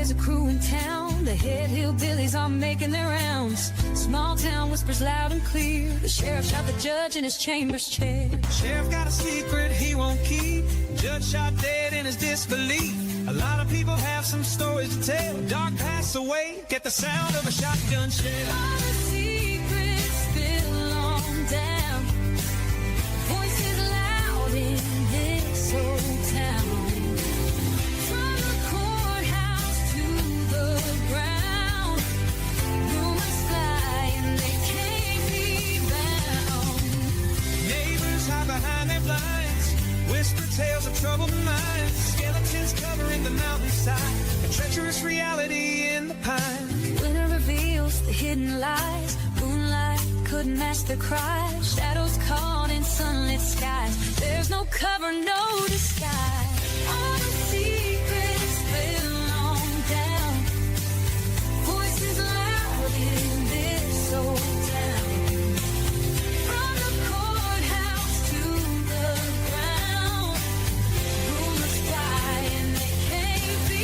there's a crew in town. The head hillbillies are making their rounds. Small town whispers loud and clear. The sheriff shot the judge in his chambers chair. Sheriff got a secret he won't keep. Judge shot dead in his disbelief. A lot of people have some stories to tell. Dark pass away, get the sound of a shotgun shell. All the secrets spill on down. Voices loud in this old town. From the courthouse to the ground. Rumors fly and they can't be bound. Neighbors hide behind their blinds. Whisper tales of troubled minds. Skeletons covering the mountainside. A treacherous reality in the pines. Winter reveals the hidden lies. Moonlight couldn't match the cries. Shadows caught in sunlit skies. There's no cover, no disguise. All the secrets spill on down. Voices loud in this old town. From the courthouse to the ground. Rumors fly and they can't be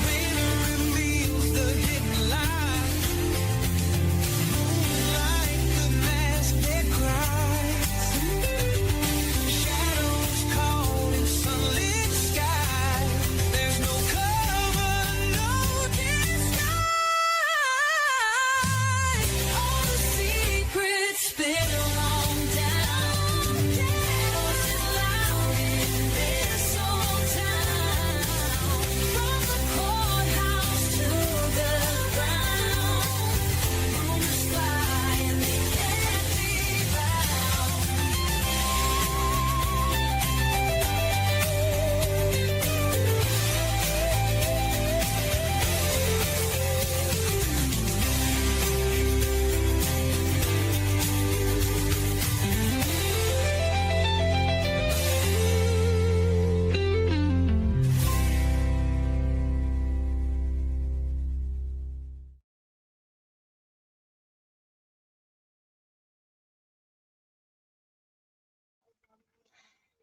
Winter reveals the hidden lies. Moonlight could mask their cries. Shadows caught in sunlit skies. There's no cover, no disguise. all the secrets spill on down. Voices loud in this old town. From the courthouse to the ground. Rumors fly and they can't be bound.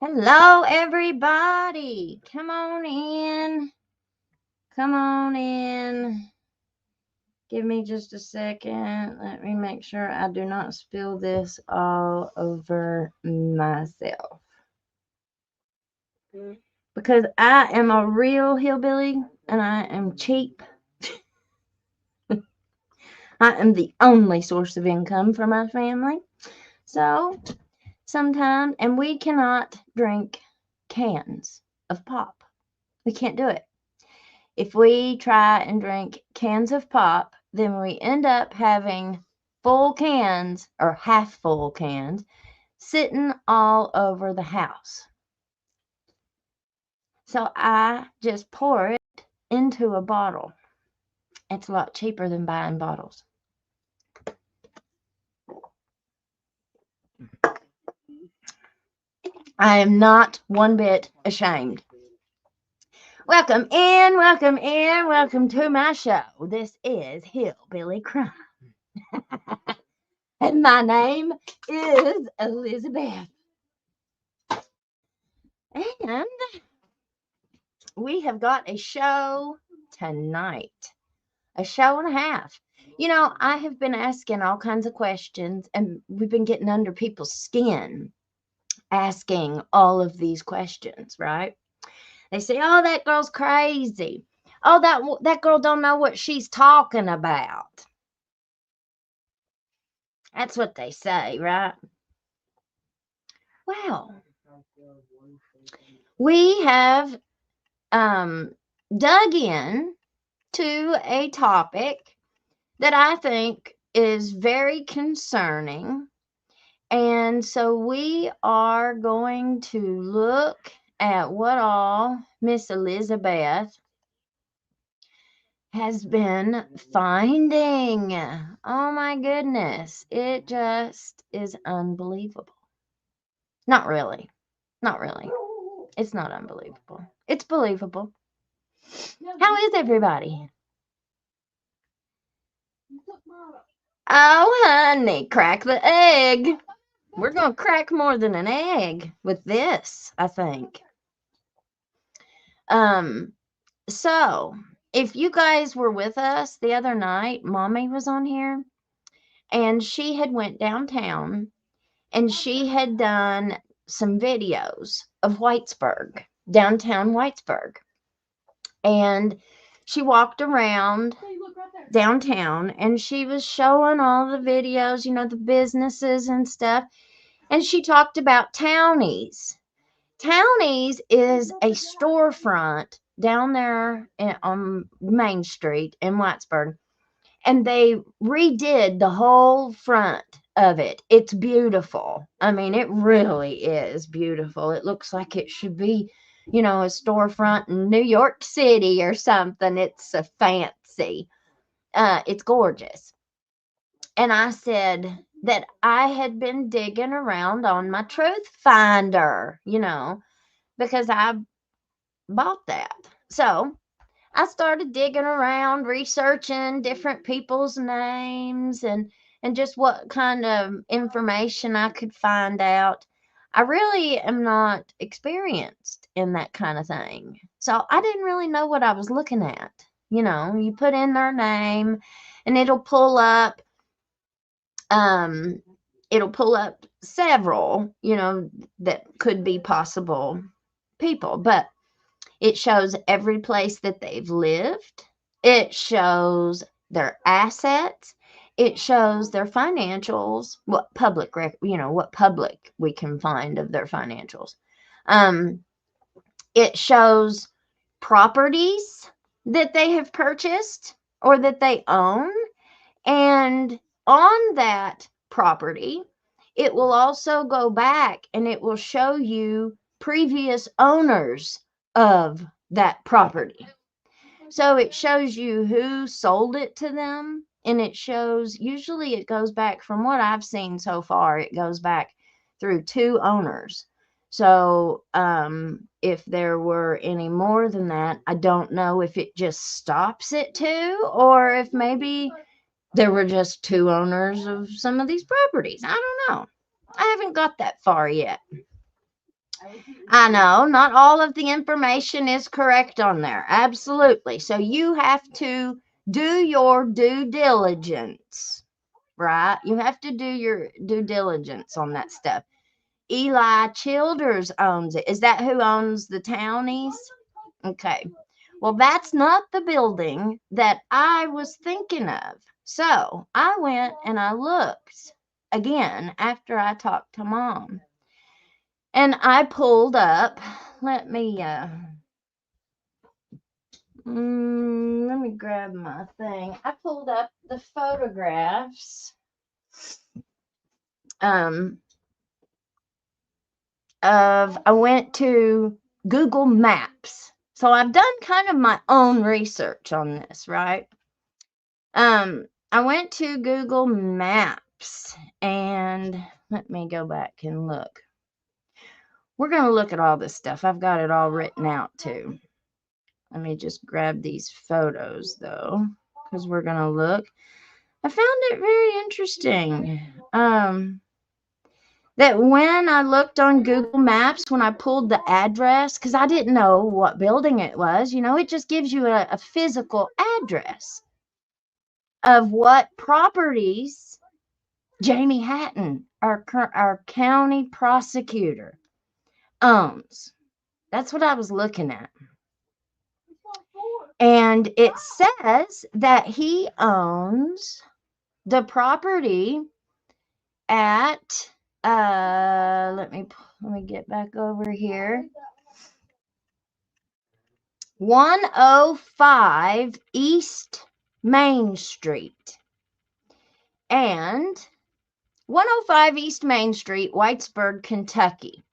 Hello, everybody. Come on in. Come on in. Give me just a second. Let me make sure I do not spill this all over myself. Because I am a real hillbilly and I am cheap. I am the only source of income for my family. So sometimes, and we cannot drink cans of pop. We can't do it. If we try and drink cans of pop, then we end up having full cans or half full cans sitting all over the house. So I just pour it into a bottle. It's a lot cheaper than buying bottles. I am not one bit ashamed. Welcome in, welcome in, welcome to my show. This is Hillbilly Crime. And my name is Elizabeth. And we have got a show tonight. A show and a half. You know, I have been asking all kinds of questions, and we've been getting under people's skin asking all of these questions, right? They say, oh, that girl's crazy. Oh, that girl don't know what she's talking about. That's what they say, right? Well, we have dug in to a topic that I think is very concerning. And so we are going to look at what all Miss Elizabeth has been finding. Oh my goodness. It just is unbelievable. Not really. Not really. It's not unbelievable. It's believable. How is everybody? Oh, honey, crack the egg. We're going to crack more than an egg with this, I think. So if you guys were with us the other night, Mommy was on here and she had went downtown and she had done some videos of Whitesburg, downtown Whitesburg. And she walked around downtown and she was showing all the videos, the businesses and stuff. And she talked about Townies. Townies is a storefront down there on Main Street in Whitesburg. And they redid the whole front of it. It's beautiful. I mean, it really is beautiful. It looks like it should be, a storefront in New York City or something. It's a fancy. It's gorgeous. And I said that I had been digging around on my Truth Finder, because I bought that. So I started digging around, researching different people's names and just what kind of information I could find out. I really am not experienced in that kind of thing. So I didn't really know what I was looking at. You put in their name and it'll pull up several, that could be possible people, but it shows every place that they've lived. It shows their assets. It shows their financials, what public we can find of their financials. It shows properties that they have purchased or that they own. And on that property, it will also go back and it will show you previous owners of that property. So it shows you who sold it to them, and it shows, usually it goes back, from what I've seen so far, it goes back through 2 owners. So if there were any more than that, I don't know if it just stops at 2 or if maybe there were just 2 owners of some of these properties. I don't know. I haven't got that far yet. I know not all of the information is correct on there. Absolutely. So you have to do your due diligence, right? You have to do your due diligence on that stuff. Eli Childers owns it. Is that who owns the Townies? Okay. Well, that's not the building that I was thinking of. So I went and I looked again after I talked to Mom. And I pulled up, let me grab my thing. I pulled up the photographs I went to Google Maps. So I've done kind of my own research on this, right? I went to Google Maps and let me go back and look. We're going to look at all this stuff. I've got it all written out too. Let me just grab these photos though, because we're going to look. I found it very interesting. That when I looked on Google Maps, when I pulled the address, because I didn't know what building it was, it just gives you a physical address of what properties Jamie Hatton, our county prosecutor, owns. That's what I was looking at. And it says that he owns the property at let me get back over here. 105 East Main Street. And 105 East Main Street, Whitesburg, Kentucky.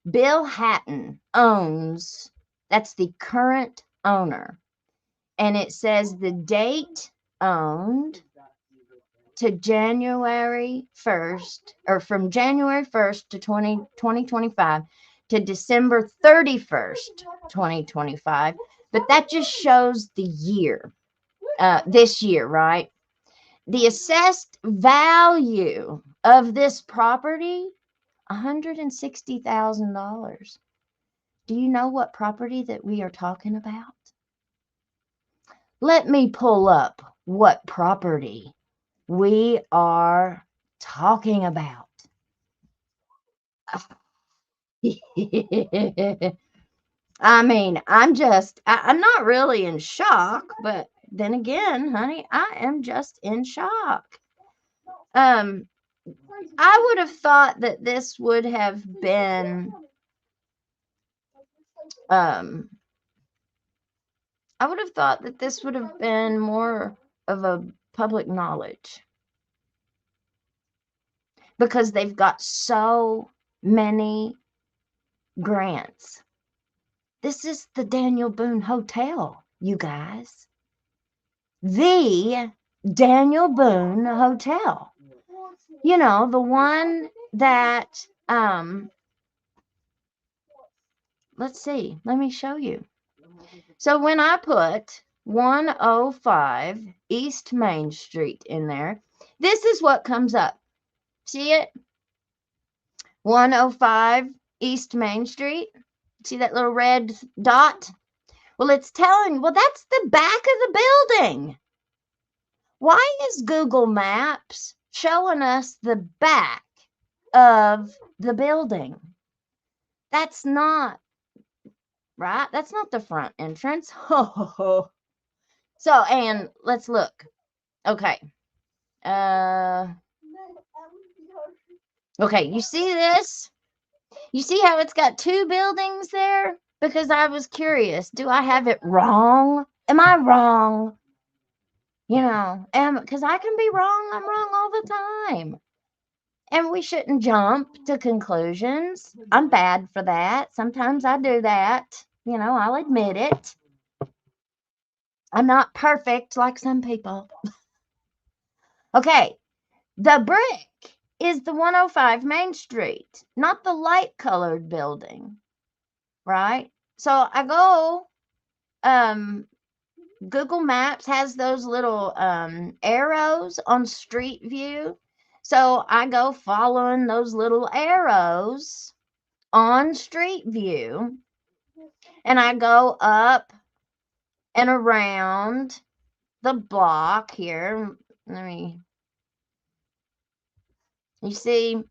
Bill Hatton owns, that's the current owner. And it says the date owned to January 1st, or from January 1st to 2025 to December 31st, 2025. But that just shows the year, this year, right? The assessed value of this property, $160,000. Do you know what property that we are talking about? Let me pull up what property we are talking about. I mean, I'm not really in shock, but then again, honey, I am just in shock. I would have thought that this would have been, I would have thought that this would have been more of a public knowledge because they've got so many grants. This is the Daniel Boone Hotel, you guys. The Daniel Boone Hotel. You know, the one that, let's see, let me show you. So when I put 105 East Main Street in there, this is what comes up. See it? 105 East Main Street. See that little red dot? Well, it's telling, well, that's the back of the building. Why is Google Maps showing us the back of the building? That's not, right? That's not the front entrance. So, and let's look. Okay. Okay, you see this? You see how it's got two buildings there? Because I was curious. Do I have it wrong? Am I wrong? You know, because I can be wrong. I'm wrong all the time. And we shouldn't jump to conclusions. I'm bad for that. Sometimes I do that. You know, I'll admit it. I'm not perfect like some people. Okay, the brick is the 105 Main Street, not the light colored building, right? So I go, Google Maps has those little arrows on Street View. So I go following those little arrows on Street View, and I go up and around the block here. You see,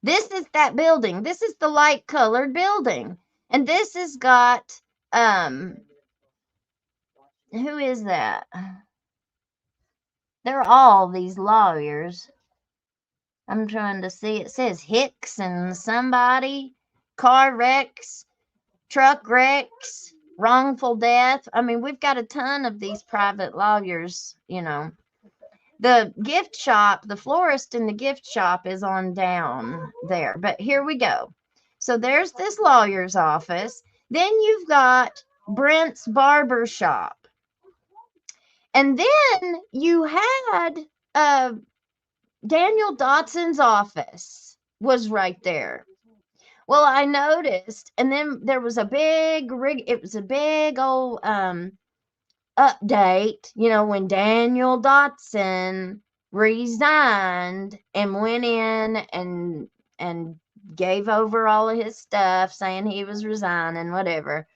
this is that building. This is the light colored building. And this has got, who is that? They're all these lawyers. I'm trying to see. It says Hicks and somebody, car wrecks, truck wrecks, wrongful death. I mean, we've got a ton of these private lawyers, you know. The gift shop, the florist in the gift shop is on down there. But here we go. So there's this lawyer's office. Then you've got Brent's barber shop. And then you had Daniel Dotson's office was right there. Well, I noticed, and then there was a big it was a big old update, you know, when Daniel Dotson resigned and went in and gave over all of his stuff, saying he was resigning, whatever.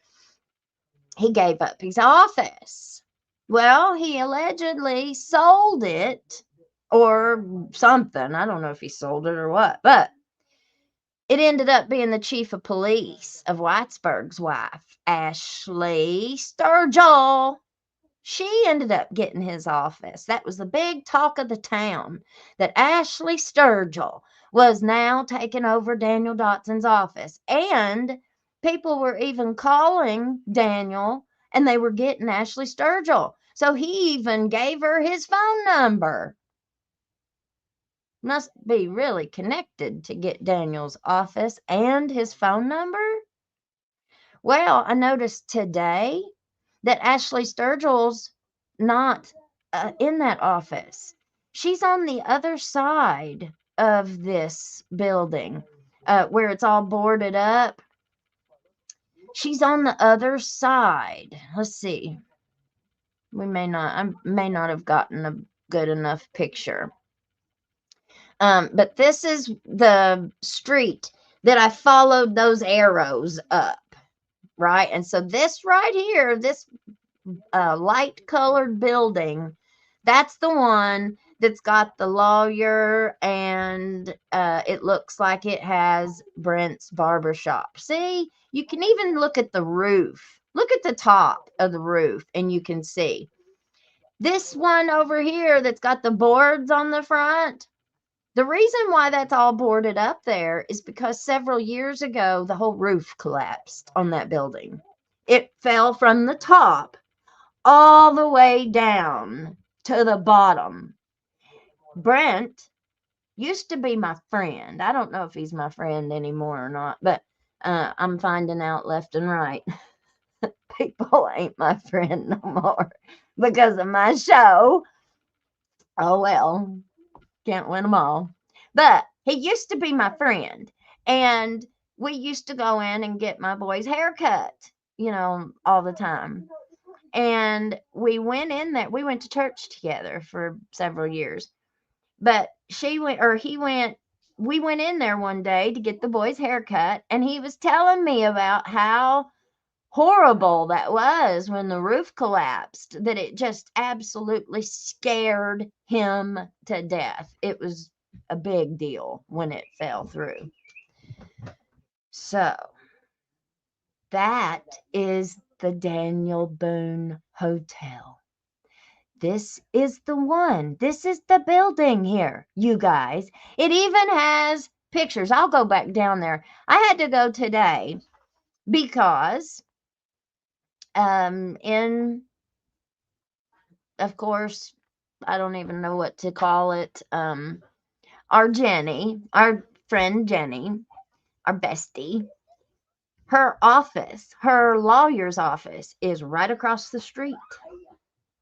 He gave up his office. Well, he allegedly sold it or something. I don't know if he sold it or what, but it ended up being the chief of police of Whitesburg's wife, Ashley Sturgill. She ended up getting his office. That was the big talk of the town, that Ashley Sturgill was now taking over Daniel Dotson's office. And people were even calling Daniel, and they were getting Ashley Sturgill. So he even gave her his phone number. Must be really connected to get Daniel's office and his phone number. Well, I noticed today that Ashley Sturgill's not in that office. She's on the other side of this building where it's all boarded up. She's on the other side. Let's see. I may not have gotten a good enough picture. But this is the street that I followed those arrows up, right? And so this right here, this light colored building, that's the one that's got the lawyer, and it looks like it has Brent's barbershop. See, you can even look at the roof. Look at the top of the roof, and you can see this one over here that's got the boards on the front. The reason why that's all boarded up there is because several years ago, the whole roof collapsed on that building. It fell from the top all the way down to the bottom. Brent used to be my friend. I don't know if he's my friend anymore or not, but I'm finding out left and right. People ain't my friend no more because of my show. Oh, well, can't win them all. But he used to be my friend, and we used to go in and get my boy's haircut, all the time. And we went in there. We went to church together for several years. But we went in there one day to get the boy's haircut, and he was telling me about how horrible that was when the roof collapsed, that it just absolutely scared him to death. It was a big deal when it fell through. So that is the Daniel Boone Hotel. This is the one. This is the building here, you guys. It even has pictures. I'll go back down there. I had to go today because of course, I don't even know what to call it. Our friend Jenny, our bestie, her office, her lawyer's office is right across the street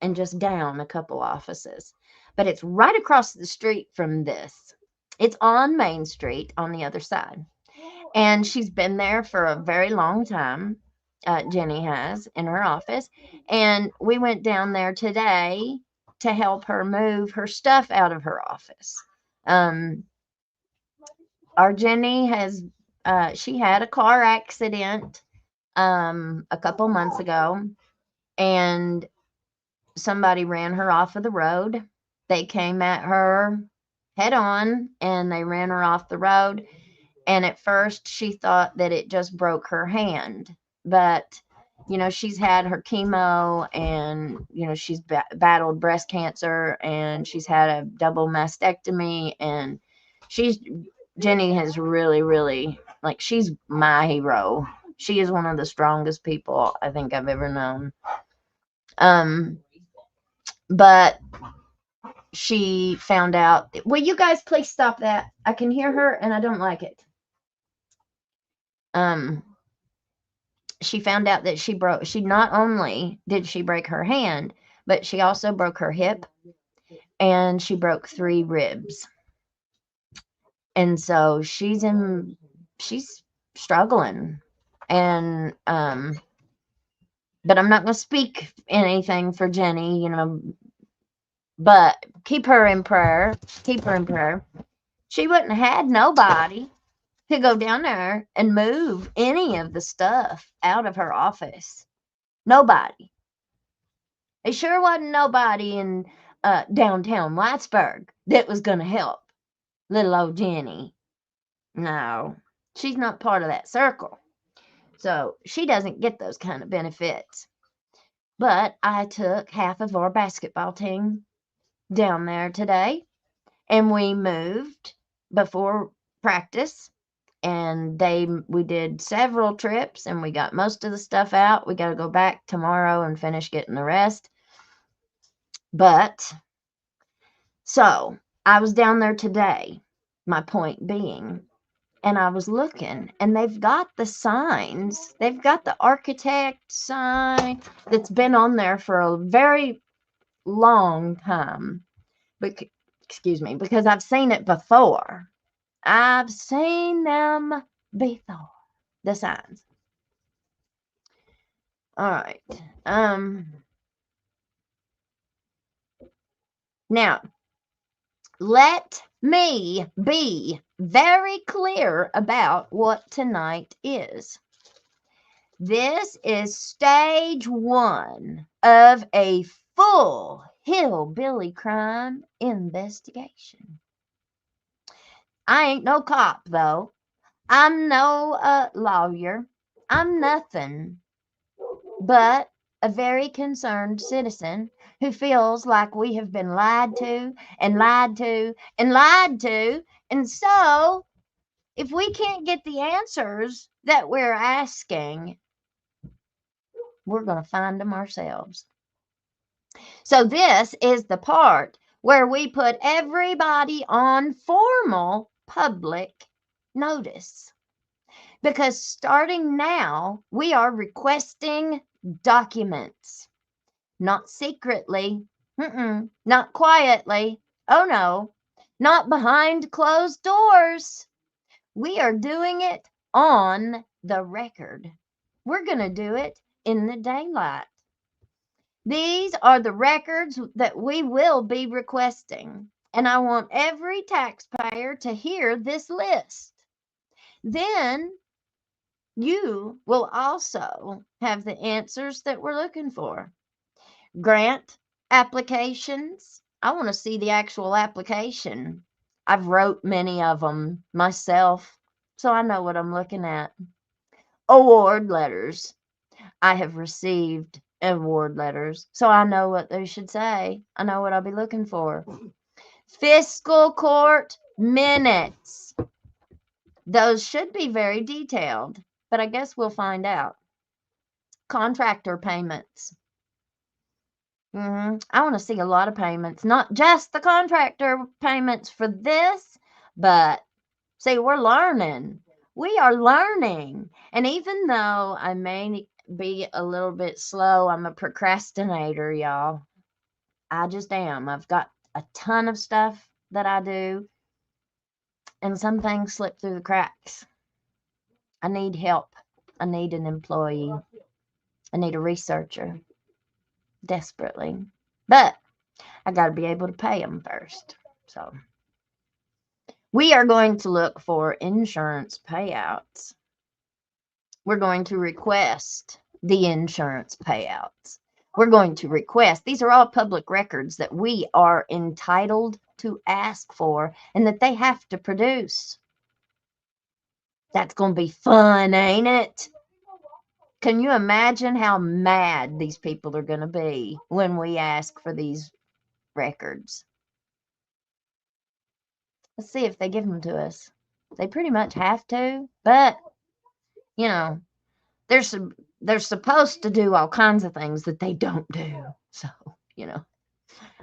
and just down a couple offices. But it's right across the street from this. It's on Main Street on the other side. And she's been there for a very long time. Jenny has in her office. And we went down there today to help her move her stuff out of her office. Our Jenny she had a car accident a couple months ago, and somebody ran her off of the road. They came at her head on and they ran her off the road. And at first she thought that it just broke her hand. But, she's had her chemo, and, she's battled breast cancer, and she's had a double mastectomy. And Jenny has really, really, she's my hero. She is one of the strongest people I think I've ever known. But she found out. Will you guys please stop that? I can hear her and I don't like it. She found out that she not only did she break her hand, but she also broke her hip, and she broke 3 ribs. And so she's struggling. And but I'm not going to speak anything for Jenny, but keep her in prayer. Keep her in prayer. She wouldn't have had nobody to go down there and move any of the stuff out of her office. Nobody. There sure wasn't nobody in downtown Whitesburg that was going to help little old Jenny. No, she's not part of that circle. So she doesn't get those kind of benefits. But I took half of our basketball team down there today, and we moved before practice, and we did several trips, and we got most of the stuff out. We got to go back tomorrow and finish getting the rest. But so I was down there today, my point being, and I was looking, and they've got the signs. They've got the architect sign that's been on there for a very long time. Excuse me, because I've seen it before. I've seen them before, the signs. All right. Now, let me be very clear about what tonight is. This is stage 1 of a full hillbilly crime investigation. I ain't no cop, though. I'm no lawyer. I'm nothing but a very concerned citizen who feels like we have been lied to and lied to and lied to. And so, if we can't get the answers that we're asking, we're going to find them ourselves. So, this is the part where we put everybody on formal public notice. Because starting now, we are requesting documents. Not secretly, not quietly, oh no, not behind closed doors. We are doing it on the record. We're going to do it in the daylight. These are the records that we will be requesting, and I want every taxpayer to hear this list. Then you will also have the answers that we're looking for. Grant applications. I want to see the actual application. I've wrote many of them myself, so I know what I'm looking at. Award letters. I have received award letters, so I know what they should say. I know what I'll be looking for. Fiscal court minutes. Those should be very detailed, but I guess we'll find out. Contractor payments. I want to see a lot of payments, not just the contractor payments for this, but see, we're learning. We are learning. And even though I may be a little bit slow, I'm a procrastinator, y'all. I just am. I've got a ton of stuff that I do, and some things slip through the cracks. I need help. I need an employee. I need a researcher desperately. But I got to be able to pay them first. So we are going to look for insurance payouts. We're going to request the insurance payouts. We're going to request, these are all public records that we are entitled to ask for and that they have to produce. That's going to be fun, ain't it? Can you imagine how mad these people are going to be when we ask for these records? Let's see if they give them to us. They pretty much have to, but, you know, they're supposed to do all kinds of things that they don't do. So, you know,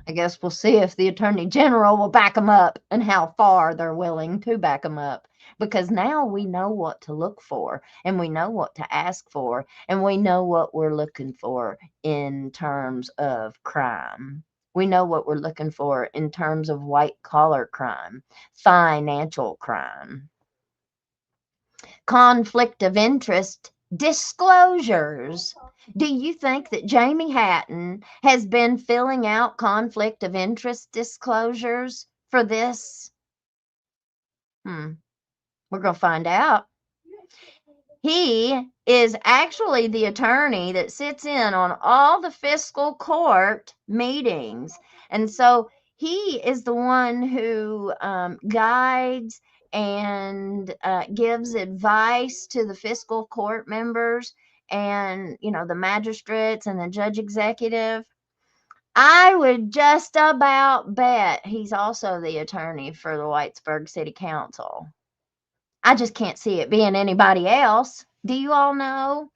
I guess we'll see if the Attorney General will back them up and how far they're willing to back them up. Because now we know what to look for, and we know what to ask for, and we know what we're looking for in terms of crime. We know what we're looking for in terms of white-collar crime, financial crime, conflict of interest disclosures. Do you think that Jamie Hatton has been filling out conflict of interest disclosures for this? We're going to find out. He is actually the attorney that sits in on all the fiscal court meetings. And so he is the one who guides and gives advice to the fiscal court members and, you know, the magistrates and the judge executive. I would just about bet he's also the attorney for the Whitesburg City Council. I just can't see it being anybody else. Do you all know?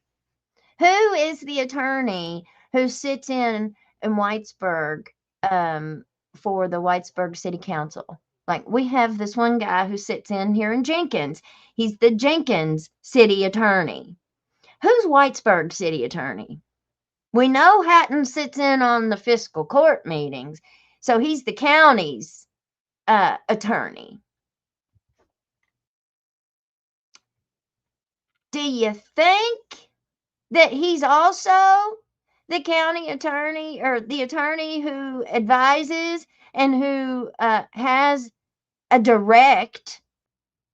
Who is the attorney who sits in Whitesburg for the Whitesburg City Council? Like, we have this one guy who sits in here in Jenkins. He's the Jenkins city attorney. Who's Whitesburg city attorney? We know Hatton sits in on the fiscal court meetings, so he's the county's attorney. Do you think that he's also the county attorney or the attorney who advises and who has a direct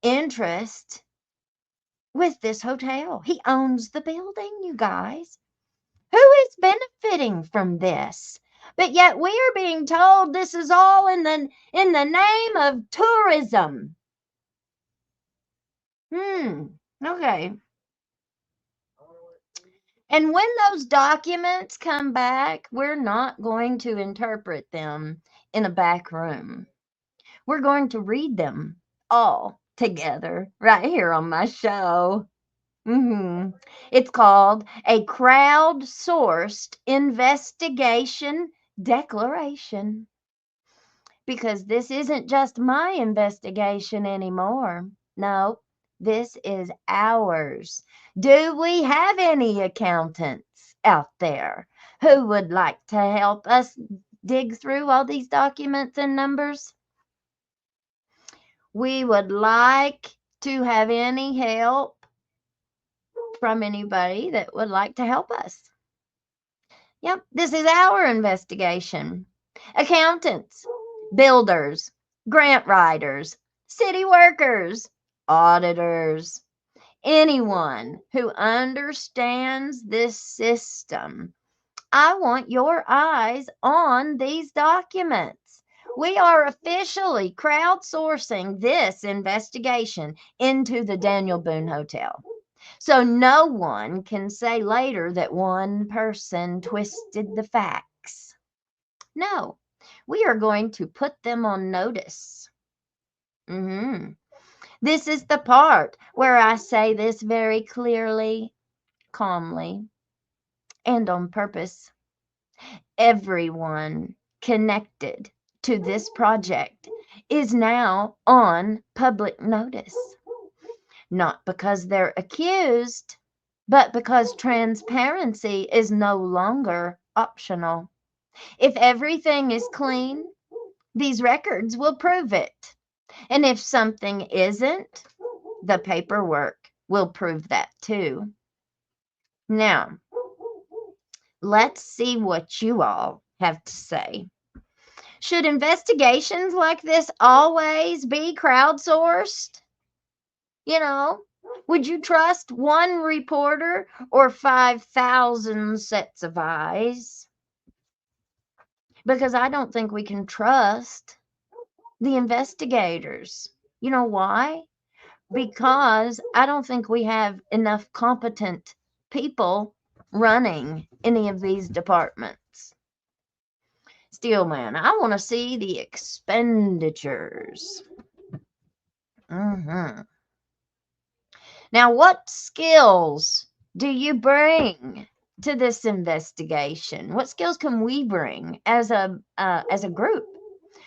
interest with this hotel. He owns the building, you guys. Who is benefiting from this? But yet we are being told this is all in the name of tourism. Okay. And when those documents come back, we're not going to interpret them in a back room. We're going to read them all together right here on my show. It's called a crowd-sourced investigation declaration. Because this isn't just my investigation anymore. No, this is ours. Do we have any accountants out there who would like to help us dig through all these documents and numbers? We would like to have any help from anybody that would like to help us. Yep, this is our investigation. Accountants, builders, grant writers, city workers, auditors, anyone who understands this system. I want your eyes on these documents. We are officially crowdsourcing this investigation into the Daniel Boone Hotel. So no one can say later that one person twisted the facts. No, we are going to put them on notice. This is the part where I say this very clearly, calmly, and on purpose. Everyone connected to this project is now on public notice. Not because they're accused, but because transparency is no longer optional. If everything is clean, these records will prove it. And if something isn't, the paperwork will prove that too. Now, let's see what you all have to say. Should investigations like this always be crowdsourced? You know, would you trust one reporter or 5,000 sets of eyes? Because I don't think we can trust the investigators. You know why? Because I don't think we have enough competent people running any of these departments. Steelman, I want to see the expenditures. Now, what skills do you bring to this investigation? What skills can we bring as a group?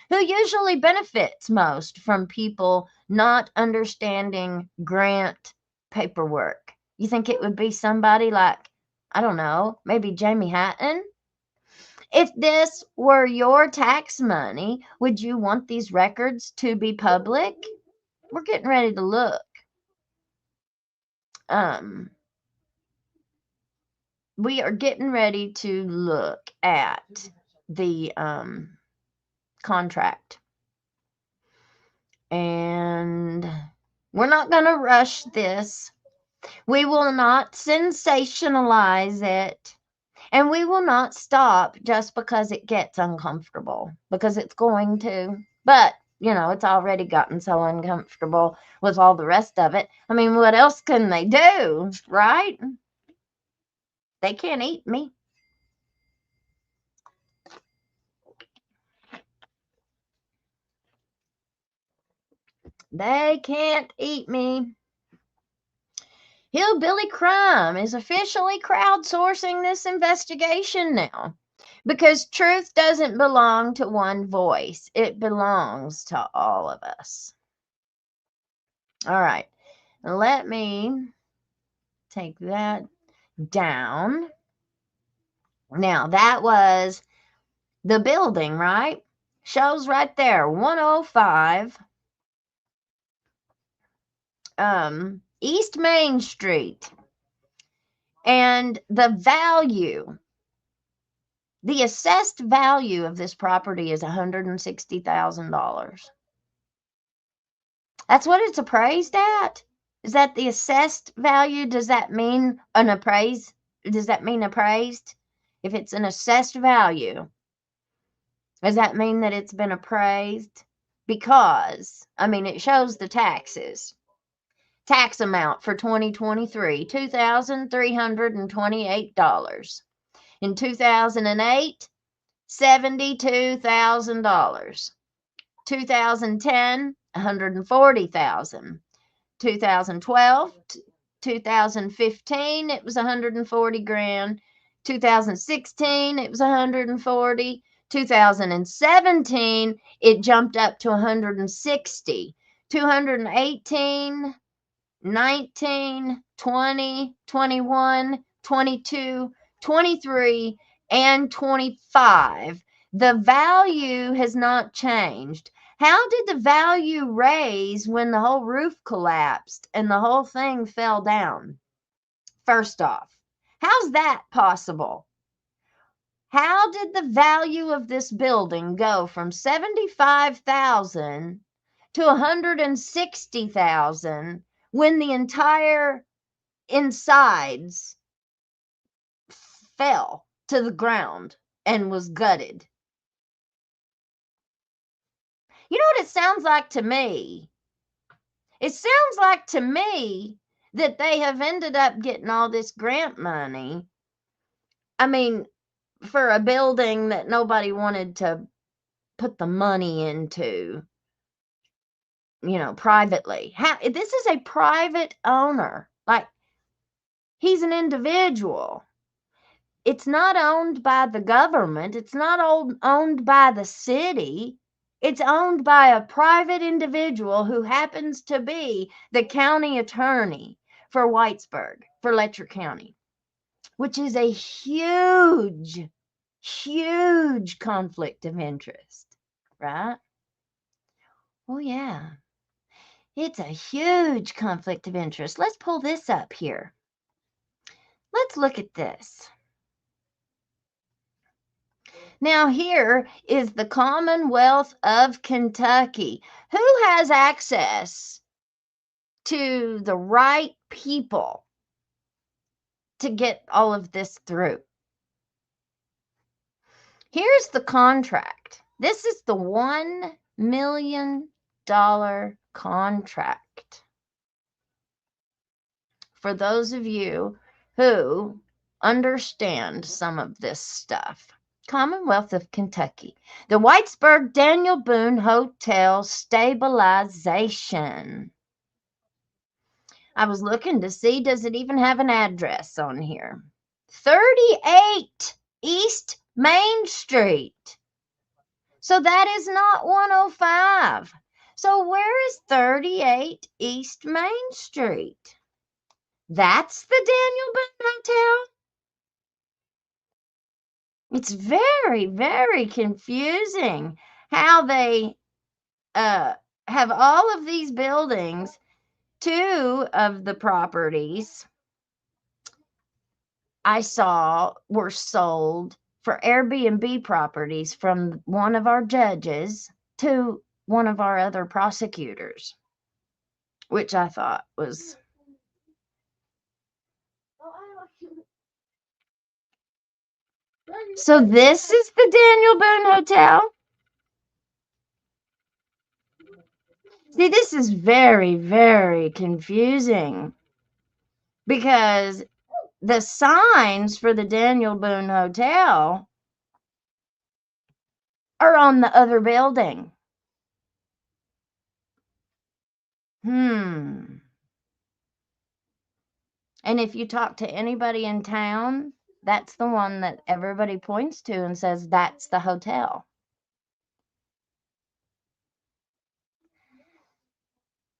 Who usually benefits most from people not understanding grant paperwork? You think it would be somebody like, I don't know, maybe Jamie Hatton? If this were your tax money, would you want these records to be public? We're getting ready to look. We are getting ready to look at the contract. And we're not going to rush this. We will not sensationalize it. And we will not stop just because it gets uncomfortable, because it's going to. But, you know, it's already gotten so uncomfortable with all the rest of it. I mean, what else can they do, right? They can't eat me. They can't eat me. Hillbilly Crime is officially crowdsourcing this investigation now, because truth doesn't belong to one voice. It belongs to all of us. All right. Let me take that down. Now, that was the building, right? Shows right there, 105 East Main Street. And the value, the assessed value of this property is $160,000. That's what it's appraised at. Is that the assessed value? Does that mean an appraised? Does that mean appraised? If it's an assessed value, does that mean that it's been appraised? Because, I mean, it shows the taxes. Tax amount for 2023, $2,328. In 2008, $72,000. 2010, $140,000. 2012, 2015, it was $140,000. 2016, it was $140,000. 2017, it jumped up to $160,000. 218, 19, 20, 21, 22, 23, and 25. The value has not changed. How did the value raise when the whole roof collapsed and the whole thing fell down? First off, how's that possible? How did the value of this building go from $75,000 to $160,000 when the entire insides fell to the ground and was gutted? You know what it sounds like to me? It sounds like to me that they have ended up getting all this grant money. I mean, for a building that nobody wanted to put the money into, privately. This is a private owner. Like, he's an individual. It's not owned by the government. It's not owned by the city. It's owned by a private individual who happens to be the county attorney for Whitesburg, for Letcher County, which is a huge, huge conflict of interest, right? Oh, yeah. It's a huge conflict of interest. Let's pull this up here. Let's look at this. Now, here is the Commonwealth of Kentucky. Who has access to the right people to get all of this through? Here's the contract. This is the $1 million contract. For those of you who understand some of this stuff. Commonwealth of Kentucky. The Whitesburg Daniel Boone Hotel Stabilization. I was looking to see, does it even have an address on here? 38 East Main Street. So that is not 105. So where is 38 East Main Street? That's the Daniel Boone Hotel? It's very, very confusing how they have all of these buildings. 2 of the properties I saw were sold for Airbnb properties from one of our judges to one of our other prosecutors, which I thought was... So this is the Daniel Boone Hotel. See, this is very, very confusing because the signs for the Daniel Boone Hotel are on the other building. And if you talk to anybody in town, that's the one that everybody points to and says, that's the hotel.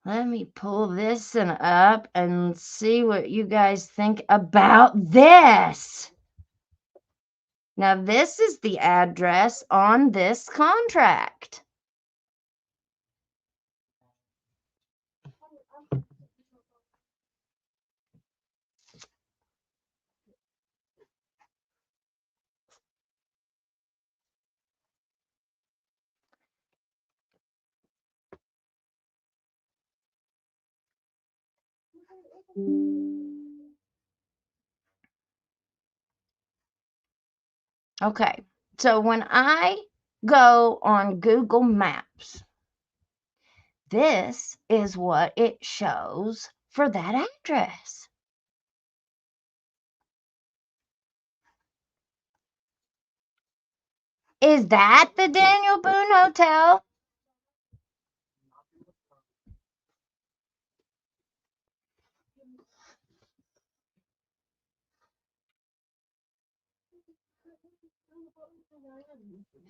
Let me pull this one up and see what you guys think about this. Now, this is the address on this contract. Okay, so when I go on Google Maps, this is what it shows for that address. Is that the Daniel Boone Hotel?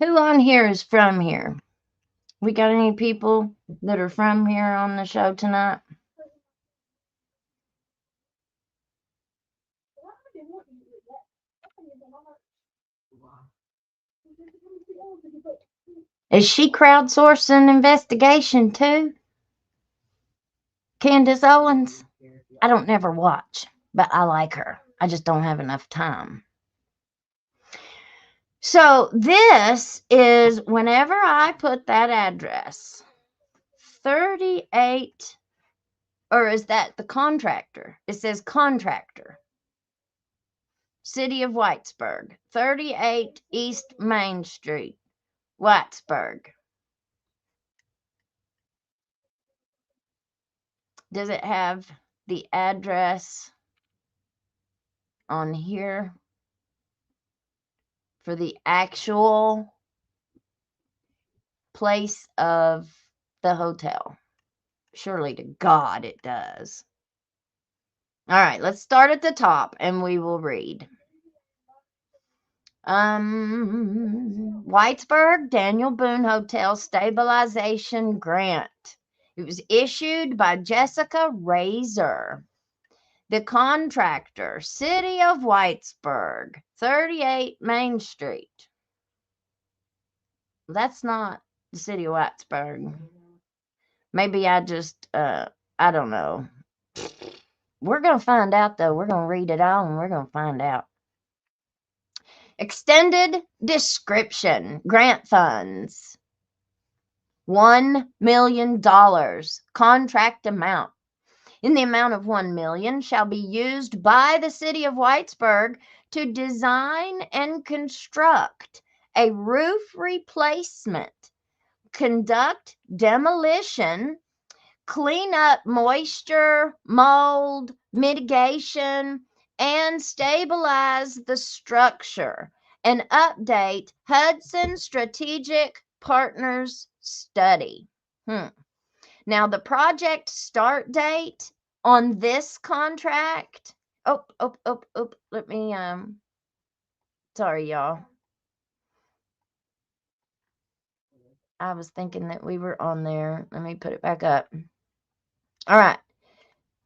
Who on here is from here? We got any people that are from here on the show tonight? Is she crowdsourcing investigation too? Candace Owens? I don't never watch, but I like her. I just don't have enough time. So this is whenever I put that address, 38, or is that the contractor? It says contractor. City of Whitesburg, 38 East Main Street, Whitesburg. Does it have the address on here for the actual place of the hotel? Surely to God it does. All right, let's start at the top and we will read. Whitesburg Daniel Boone Hotel Stabilization Grant. It was issued by Jessica Razor. The contractor, City of Whitesburg, 38 Main Street. That's not the City of Whitesburg. Maybe I just, I don't know. We're going to find out, though. We're going to read it all and we're going to find out. Extended description. Grant funds. $1 million. Contract amount. In the amount of $1 million shall be used by the City of Whitesburg to design and construct a roof replacement, conduct demolition, clean up moisture, mold, mitigation, and stabilize the structure, and update Hudson Strategic Partners Study. Now, the project start date on this contract. Let me, sorry, y'all. I was thinking that we were on there. Let me put it back up. All right.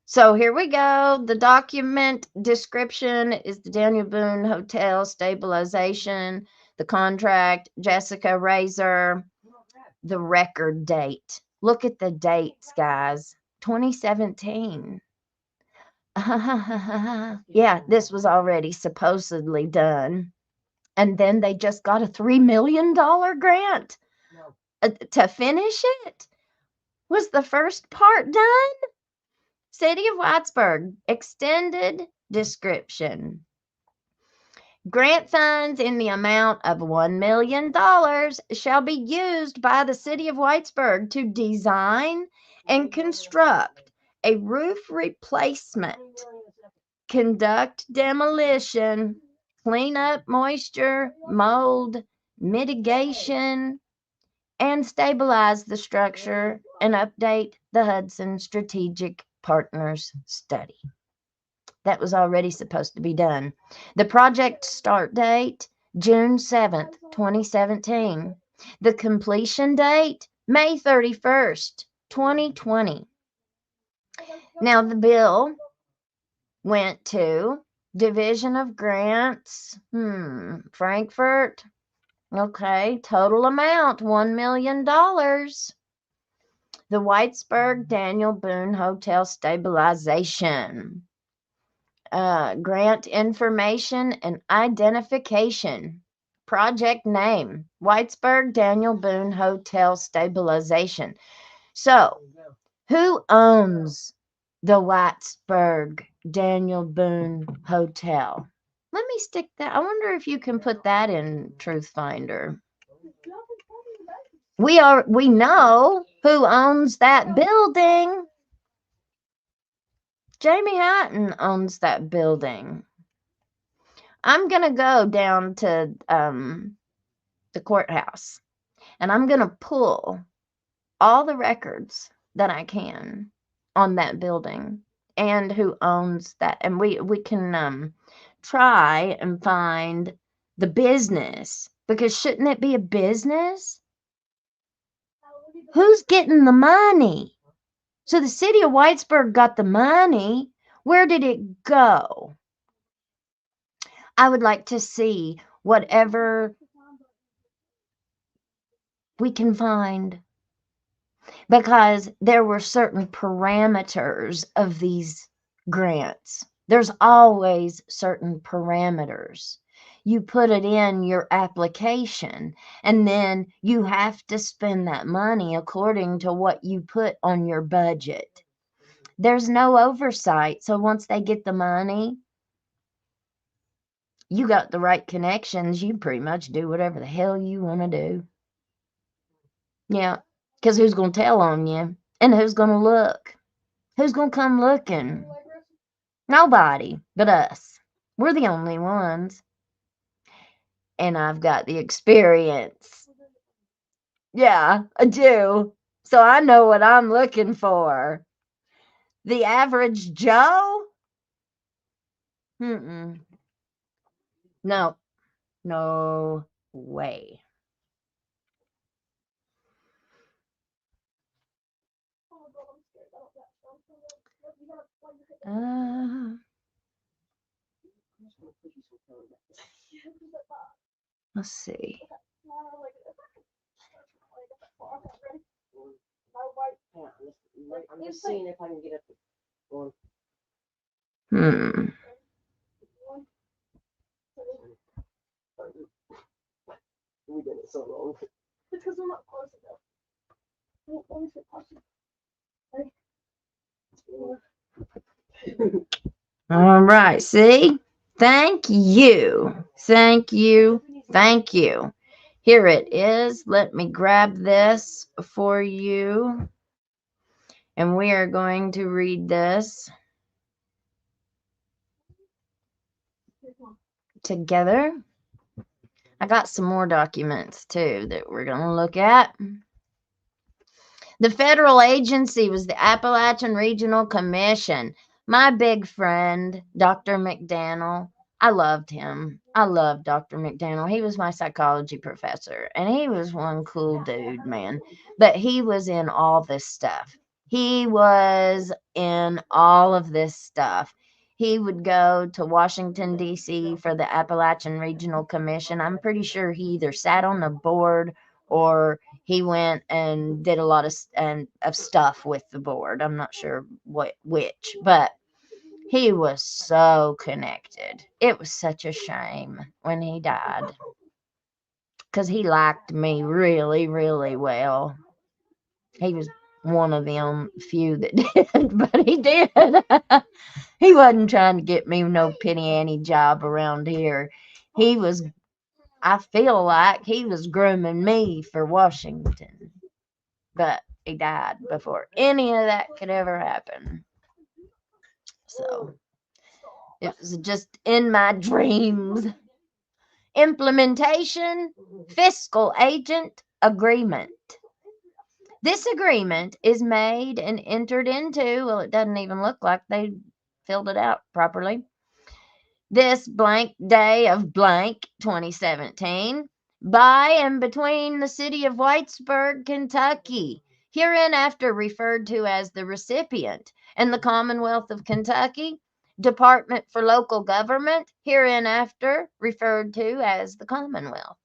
So here we go. The document description is the Daniel Boone Hotel Stabilization, the contract, Jessica Razor, the record date. Look at the dates, guys. 2017. Yeah, this was already supposedly done. And then they just got a $3 million grant to finish it. Was the first part done? City of Whitesburg, extended description. Grant funds in the amount of $1 million shall be used by the City of Whitesburg to design and construct a roof replacement, conduct demolition, clean up moisture, mold, mitigation, and stabilize the structure and update the Hudson Strategic Partners Study. That was already supposed to be done. The project start date, June 7th, 2017. The completion date, May 31st, 2020. Now, the bill went to Division of Grants, Frankfurt. Okay, total amount, $1 million. The Whitesburg Daniel Boone Hotel Stabilization. Grant information and identification. Project name, Whitesburg Daniel Boone Hotel Stabilization. So, who owns the Whitesburg Daniel Boone Hotel. Let me stick that. I wonder if you can put that in Truth Finder. We know who owns that building. Jamie Hatton owns that building. I'm gonna go down to the courthouse, and I'm gonna pull all the records that I can on that building and who owns that, and we can try and find the business, because shouldn't it be a business? Who's getting the money? So the city of Whitesburg got the money. Where did it go? I would like to see whatever we can find, because there were certain parameters of these grants. There's always certain parameters. You put it in your application, and then you have to spend that money according to what you put on your budget. There's no oversight. So once they get the money, you got the right connections, you pretty much do whatever the hell you want to do. Yeah, because who's going to tell on you? And who's going to look? Who's going to come looking? Nobody but us. We're the only ones. And I've got the experience. Yeah, I do. So I know what I'm looking for. The average Joe? No. No way. Let's see. I'm just seeing if I can get up. We did it so long. Because we're not close enough. All right. See? Thank you. Thank you. Thank you. Here it is. Let me grab this for you. And we are going to read this together. I got some more documents too that we're going to look at. The federal agency was the Appalachian Regional Commission. My big friend, Dr. McDaniel, I loved him. I loved Dr. McDaniel. He was my psychology professor, and he was one cool dude, man. But he was in all this stuff. He was in all of this stuff. He would go to Washington, D.C. for the Appalachian Regional Commission. I'm pretty sure he either sat on the board or he went and did a lot of stuff with the board. I'm not sure which, but he was so connected. It was such a shame when he died, because he liked me really, really well. He was one of the few that did, but he did. He wasn't trying to get me no penny ante job around here. I feel like he was grooming me for Washington, but he died before any of that could ever happen. So it was just in my dreams. Implementation fiscal agent agreement. This agreement is made and entered into, well, it doesn't even look like they filled it out properly, this blank day of blank 2017 by and between the city of Whitesburg, Kentucky, hereinafter referred to as the recipient, and the Commonwealth of Kentucky, Department for Local Government, hereinafter referred to as the Commonwealth.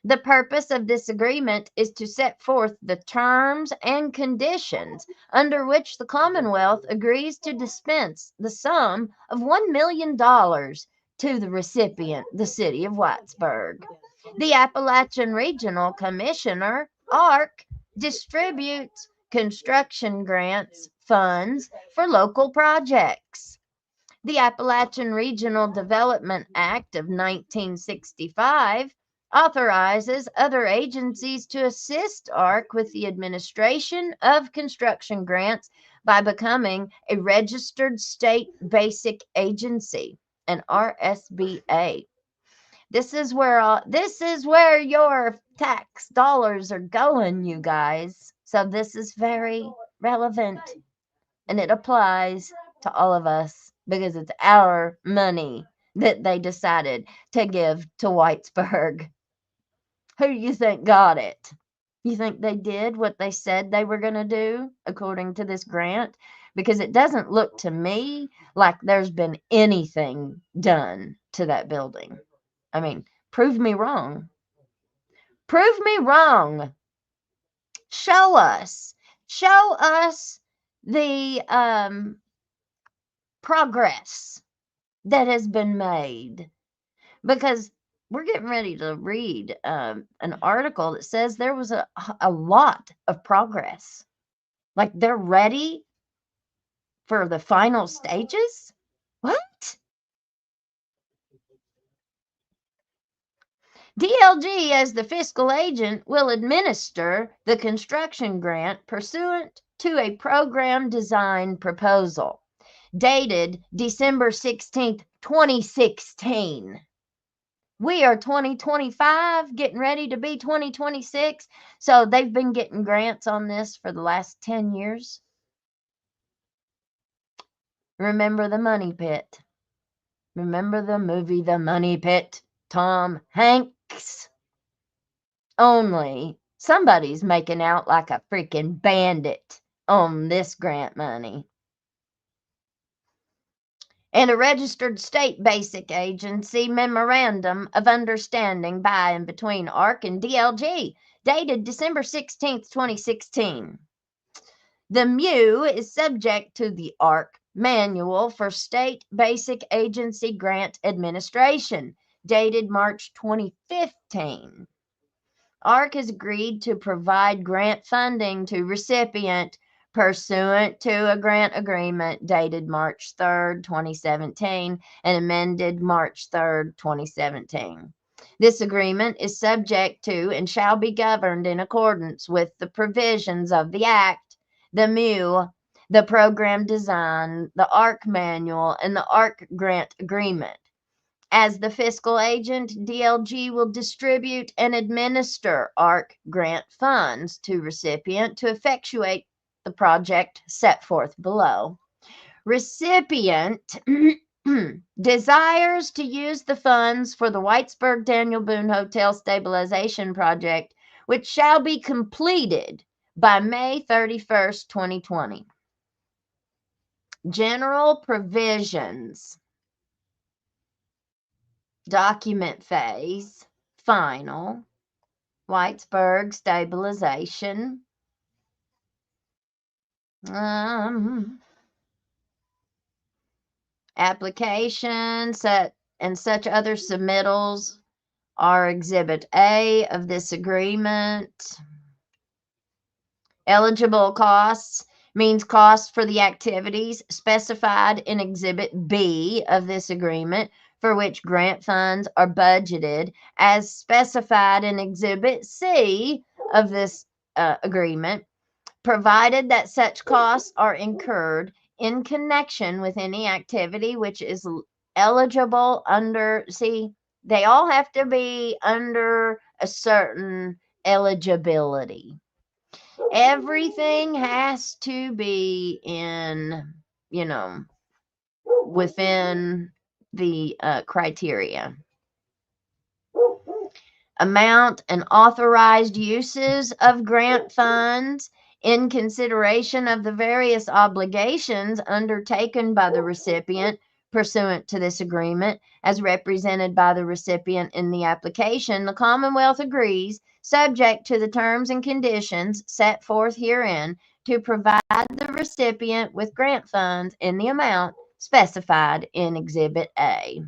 The purpose of this agreement is to set forth the terms and conditions under which the Commonwealth agrees to dispense the sum of $1 million to the recipient, the city of Whitesburg. The Appalachian Regional Commissioner, ARC, distributes construction grants funds for local projects. The Appalachian Regional Development Act of 1965 authorizes other agencies to assist ARC with the administration of construction grants by becoming a registered state basic agency, an RSBA. This is where your tax dollars are going, you guys. So this is very relevant, and it applies to all of us because it's our money that they decided to give to Whitesburg. Who do you think got it? You think they did what they said they were going to do according to this grant? Because it doesn't look to me like there's been anything done to that building. I mean, prove me wrong. Prove me wrong. Show us the progress that has been made, because we're getting ready to read an article that says there was a lot of progress. Like they're ready for the final stages? What? DLG, as the fiscal agent, will administer the construction grant pursuant to a program design proposal dated December 16th, 2016. We are 2025, getting ready to be 2026. So they've been getting grants on this for the last 10 years. Remember the Money Pit. Remember the movie The Money Pit? Tom Hanks. Only somebody's making out like a freaking bandit on this grant money. And a registered state basic agency memorandum of understanding by and between ARC and DLG, dated December 16th, 2016. The MU is subject to the ARC Manual for State Basic Agency Grant Administration, dated March 2015. ARC has agreed to provide grant funding to recipient pursuant to a grant agreement dated March 3rd, 2017 and amended March 3rd, 2017. This agreement is subject to and shall be governed in accordance with the provisions of the Act, the MU, the program design, the ARC manual, and the ARC grant agreement. As the fiscal agent, DLG will distribute and administer ARC grant funds to recipient to effectuate the project set forth below. Recipient desires to use the funds for the Whitesburg Daniel Boone Hotel Stabilization Project, which shall be completed by May 31st, 2020. General provisions. Document phase, final, Whitesburg stabilization, applications and such other submittals are Exhibit A of this agreement. Eligible costs means costs for the activities specified in Exhibit B of this agreement, for which grant funds are budgeted as specified in Exhibit C of this agreement, provided that such costs are incurred in connection with any activity which is eligible under, they all have to be under a certain eligibility. Everything has to be in, within the criteria. Amount and authorized uses of grant funds in consideration of the various obligations undertaken by the recipient pursuant to this agreement, as represented by the recipient in the application. The Commonwealth agrees, subject to the terms and conditions set forth herein, to provide the recipient with grant funds in the amount specified in Exhibit A.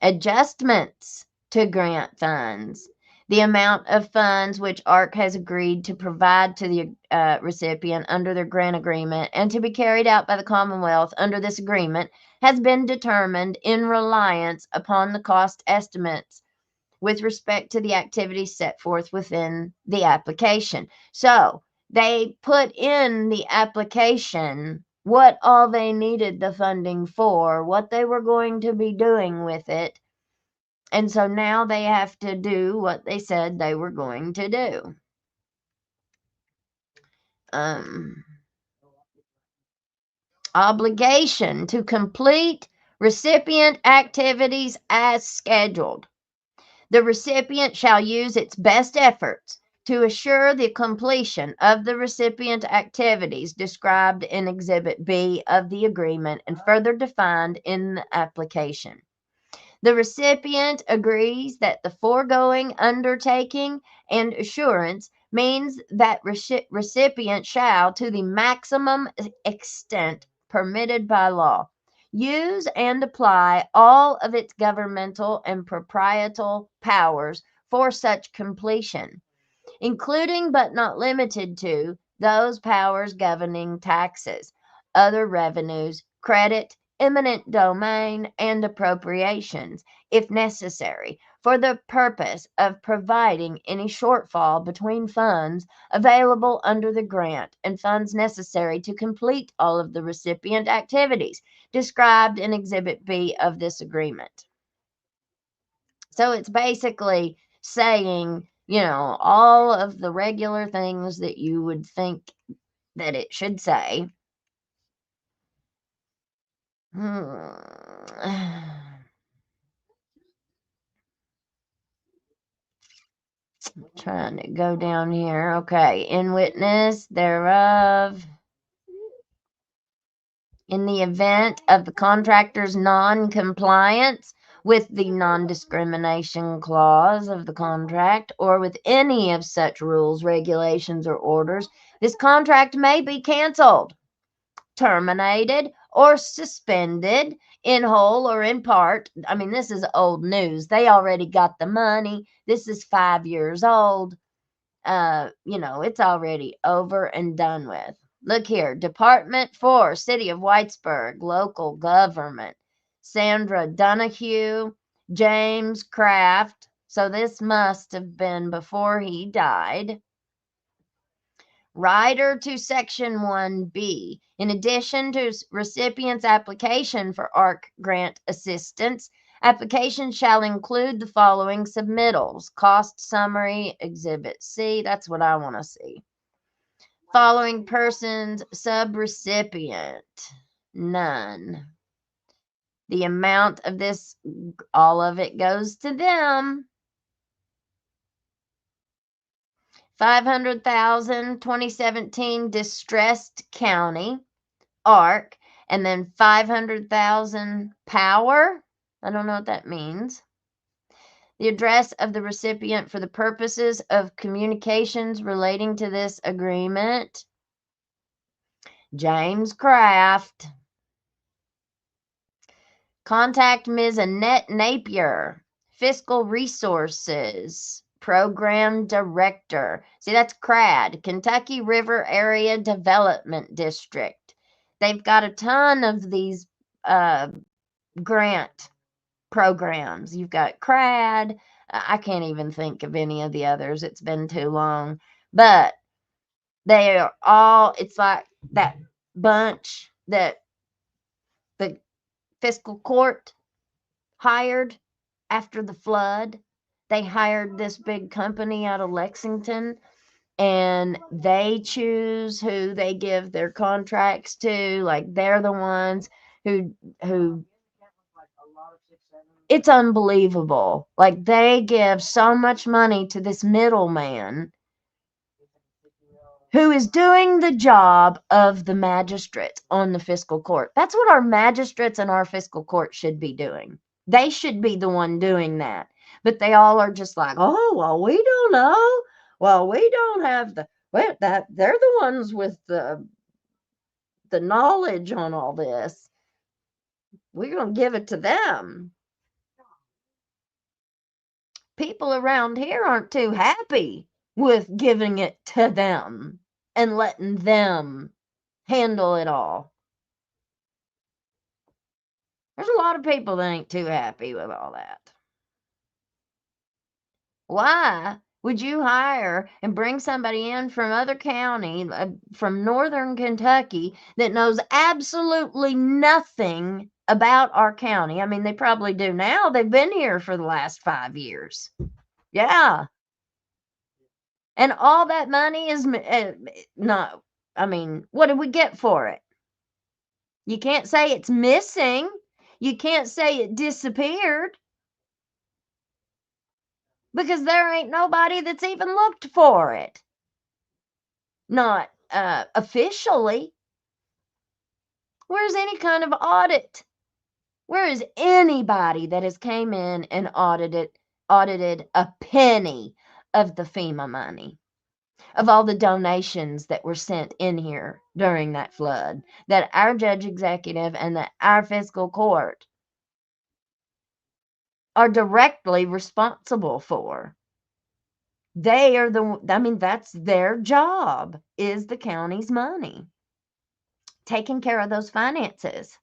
Adjustments to grant funds. the amount of funds which ARC has agreed to provide to the recipient under their grant agreement and to be carried out by the Commonwealth under this agreement has been determined in reliance upon the cost estimates with respect to the activities set forth within the application. So they put in the application what all they needed the funding for, what they were going to be doing with it. And so now they have to do what they said they were going to do. Obligation to complete recipient activities as scheduled. The recipient shall use its best efforts to assure the completion of the recipient activities described in Exhibit B of the agreement and further defined in the application. The recipient agrees that the foregoing undertaking and assurance means that recipient shall, to the maximum extent permitted by law, use and apply all of its governmental and proprietal powers for such completion, including but not limited to those powers governing taxes, other revenues, credit, eminent domain, and appropriations, if necessary, for the purpose of providing any shortfall between funds available under the grant and funds necessary to complete all of the recipient activities described in Exhibit B of this agreement. So it's basically saying, all of the regular things that you would think that it should say. Trying to go down here. Okay. In witness thereof, in the event of the contractor's non-compliance with the non-discrimination clause of the contract or with any of such rules, regulations, or orders, this contract may be canceled, terminated, or suspended in whole or in part. I mean, this is old news. They already got the money. This is 5 years old. It's already over and done with. Look here, Department 4, City of Whitesburg, Local Government, Sandra Donahue, James Kraft. So this must have been before he died. Rider to Section 1B. In addition to recipient's application for ARC grant assistance, application shall include the following submittals: cost summary, Exhibit C. That's what I want to see. Following persons, subrecipient, none. The amount of this, all of it goes to them. 500,000, 2017 distressed county, ARC, and then 500,000 power. I don't know what that means. The address of the recipient for the purposes of communications relating to this agreement, James Kraft. Contact Ms. Annette Napier, Fiscal Resources Program Director. See, that's CRAD, Kentucky River Area Development District. They've got a ton of these grant programs. You've got CRAD. I can't even think of any of the others. It's been too long. But they are all, it's like that bunch that the fiscal court hired after the flood. They hired this big company out of Lexington, and they choose who they give their contracts to. Like, they're the ones who it's unbelievable. Like, they give so much money to this middleman who is doing the job of the magistrates on the fiscal court. That's what our magistrates and our fiscal court should be doing. They should be the one doing that. But they all are just like, oh, well, we don't know. Well, we don't have they're the ones with the knowledge on all this. We're going to give it to them. people around here aren't too happy with giving it to them and letting them handle it all. There's a lot of people that ain't too happy with all that. Why would you hire and bring somebody in from other county, from northern Kentucky, that knows absolutely nothing about our county? I mean, they probably do now. They've been here for the last 5 years. Yeah. And all that money is not, I mean, what did we get for it? You can't say it's missing. You can't say it disappeared. Because there ain't nobody that's even looked for it. Not officially. Where's any kind of audit? Where is anybody that has came in and audited a penny of the FEMA money, of all the donations that were sent in here during that flood, that our judge executive and that our fiscal court are directly responsible for? They are that's their job, is the county's money, taking care of those finances.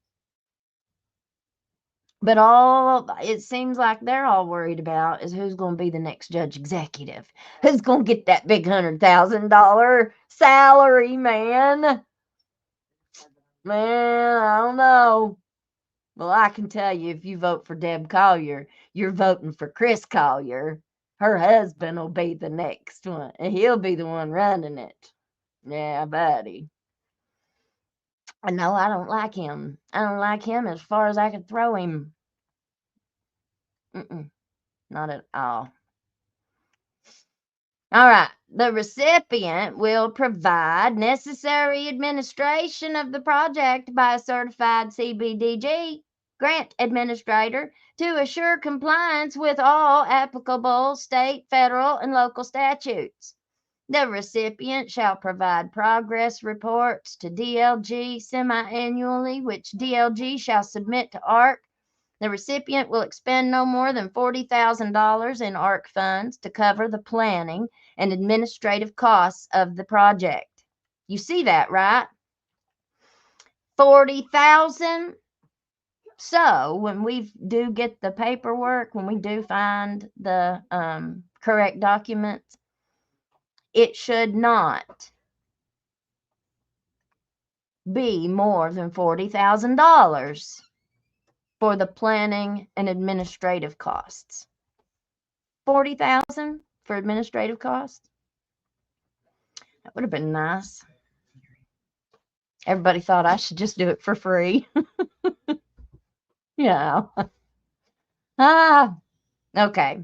But all it seems like they're all worried about is who's going to be the next judge executive. Who's going to get that big $100,000 salary, man? Man, I don't know. Well, I can tell you, if you vote for Deb Collier, you're voting for Chris Collier. Her husband will be the next one, and he'll be the one running it. Yeah, buddy. No, I don't like him. I don't like him as far as I could throw him. Not at all. All right. The recipient will provide necessary administration of the project by a certified CBDG grant administrator to assure compliance with all applicable state, federal, and local statutes. The recipient shall provide progress reports to DLG semi-annually, which DLG shall submit to ARC. The recipient will expend no more than $40,000 in ARC funds to cover the planning and administrative costs of the project. You see that, right? $40,000. So when we do get the paperwork, when we do find the correct documents, it should not be more than $40,000 for the planning and administrative costs. $40,000 for administrative costs? That would have been nice. Everybody thought I should just do it for free. Yeah. Okay.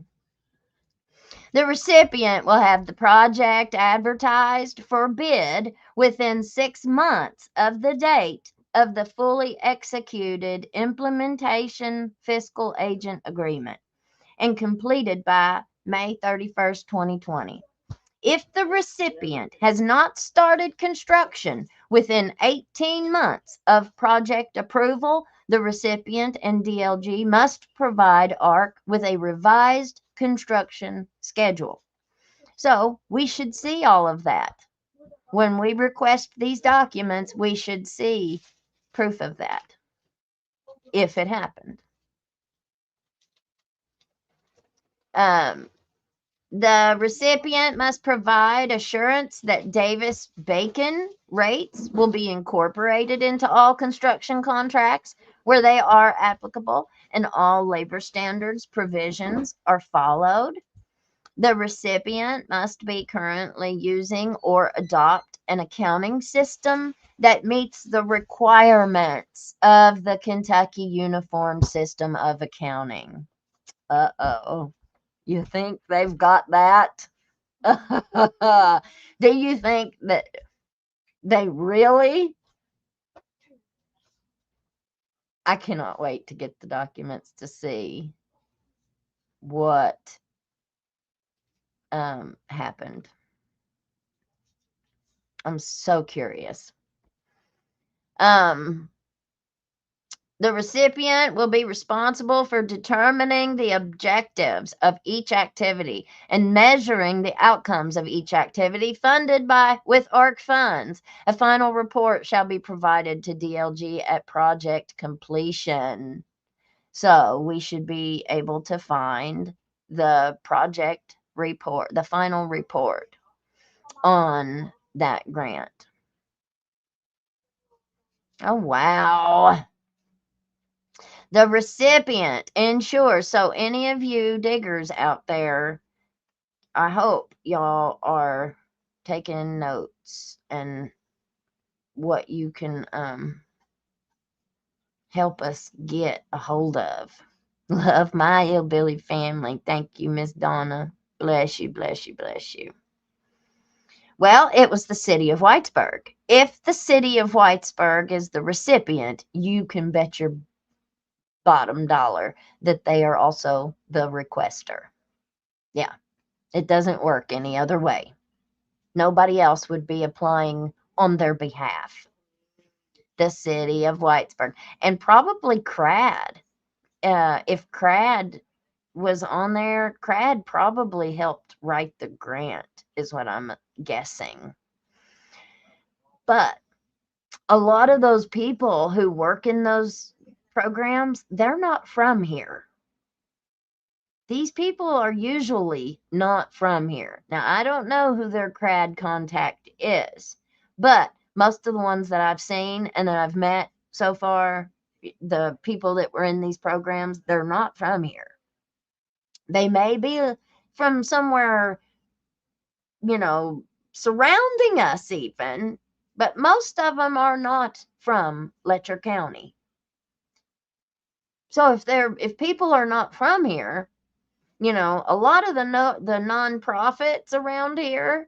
The recipient will have the project advertised for bid within 6 months of the date of the fully executed implementation fiscal agent agreement and completed by May 31st, 2020. If the recipient has not started construction within 18 months of project approval, the recipient and DLG must provide ARC with a revised construction schedule. So we should see all of that. When we request these documents, we should see proof of that, if it happened. The recipient must provide assurance that Davis-Bacon rates will be incorporated into all construction contracts where they are applicable and all labor standards provisions are followed. The recipient must be currently using or adopt an accounting system that meets the requirements of the Kentucky Uniform System of Accounting. Uh-oh. You think they've got that? Do you think that they really? I cannot wait to get the documents to see what happened. I'm so curious. The recipient will be responsible for determining the objectives of each activity and measuring the outcomes of each activity funded with ARC funds. A final report shall be provided to DLG at project completion. So we should be able to find the project report, the final report on that grant. Oh, wow. The recipient ensures. So any of you diggers out there, I hope y'all are taking notes and what you can help us get a hold of. Love my hillbilly family. Thank you, Miss Donna. Bless you, bless you, bless you. Well, it was the city of Whitesburg. If the city of Whitesburg is the recipient, you can bet your bottom dollar that they are also the requester. Yeah, it doesn't work any other way. Nobody else would be applying on their behalf. The city of Whitesburg. And probably CRAD. If CRAD was on there, CRAD probably helped write the grant, is what I'm guessing. But a lot of those people who work in those programs, they're not from here. These people are usually not from here. Now, I don't know who their CRAD contact is, but most of the ones that I've seen and that I've met so far, the people that were in these programs, they're not from here. They may be from somewhere, surrounding us even, but most of them are not from Letcher County. So if people are not from here, a lot of the nonprofits around here,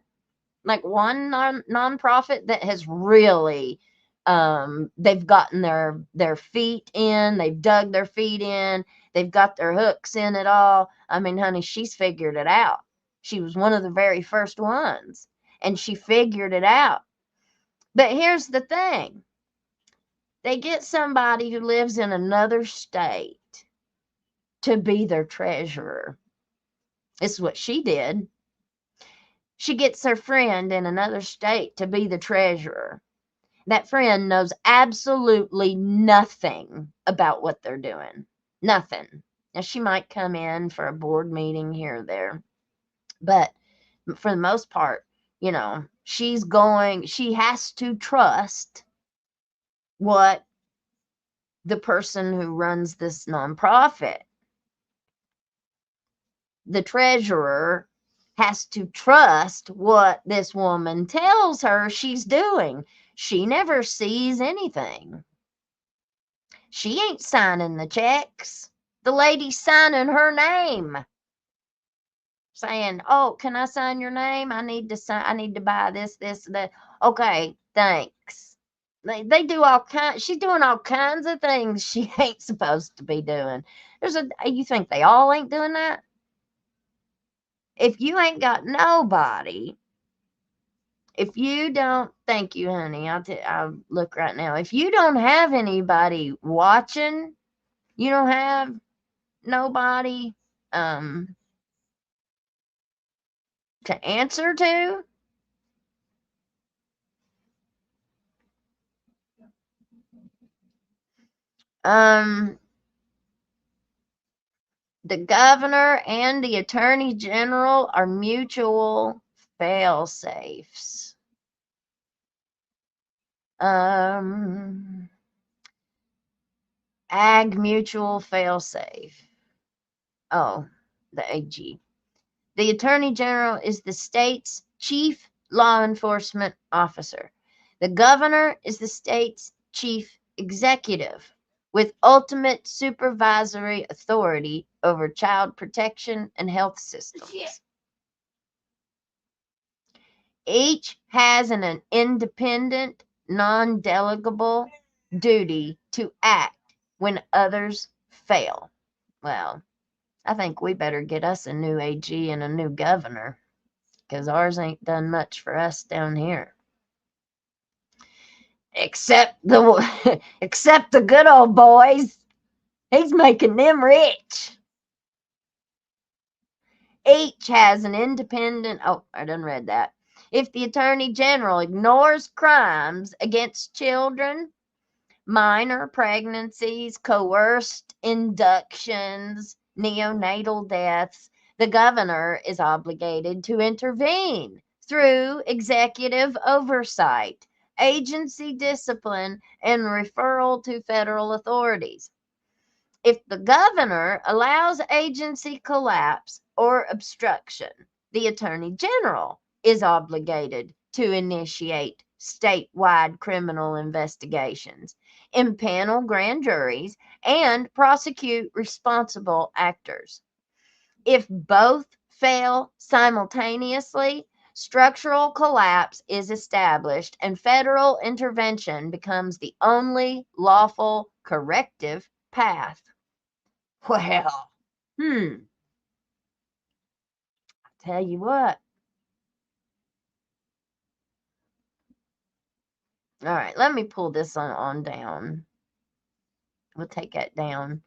like one nonprofit that has really, they've gotten their feet in, they've dug their feet in, they've got their hooks in it all. I mean, honey, she's figured it out. She was one of the very first ones, and she figured it out. But here's the thing. They get somebody who lives in another state to be their treasurer. This is what she did. She gets her friend in another state to be the treasurer. That friend knows absolutely nothing about what they're doing. Nothing. Now, she might come in for a board meeting here or there, but for the most part, she has to trust what the person who runs this nonprofit, the treasurer, has to trust what this woman tells her she's doing. She never sees anything. She ain't signing the checks. The lady's signing her name, saying, "Oh, can I sign your name? I need to buy this, that." Okay, thanks. They do all kinds. She's doing all kinds of things she ain't supposed to be doing. You think they all ain't doing that? If you ain't got nobody, if you don't, thank you, honey. I'll look right now. If you don't have anybody watching, you don't have nobody to answer to, the governor and the attorney general are mutual fail-safes. Ag mutual fail-safe. Oh, the AG. The attorney general is the state's chief law enforcement officer. The governor is the state's chief executive with ultimate supervisory authority over child protection and health systems. Yeah. Each has an independent, non-delegable duty to act when others fail. Well, I think we better get us a new AG and a new governor, because ours ain't done much for us down here. Except the except the good old boys. He's making them rich. Each has an independent. Oh, I done read that. If the Attorney General ignores crimes against children, minor pregnancies, coerced inductions, neonatal deaths, the governor is obligated to intervene through executive oversight, agency discipline, and referral to federal authorities. If the governor allows agency collapse or obstruction, the Attorney General is obligated to initiate statewide criminal investigations, impanel grand juries, and prosecute responsible actors. If both fail simultaneously, structural collapse is established and federal intervention becomes the only lawful corrective path. Well, I tell you what. All right, let me pull this on down. We'll take that down.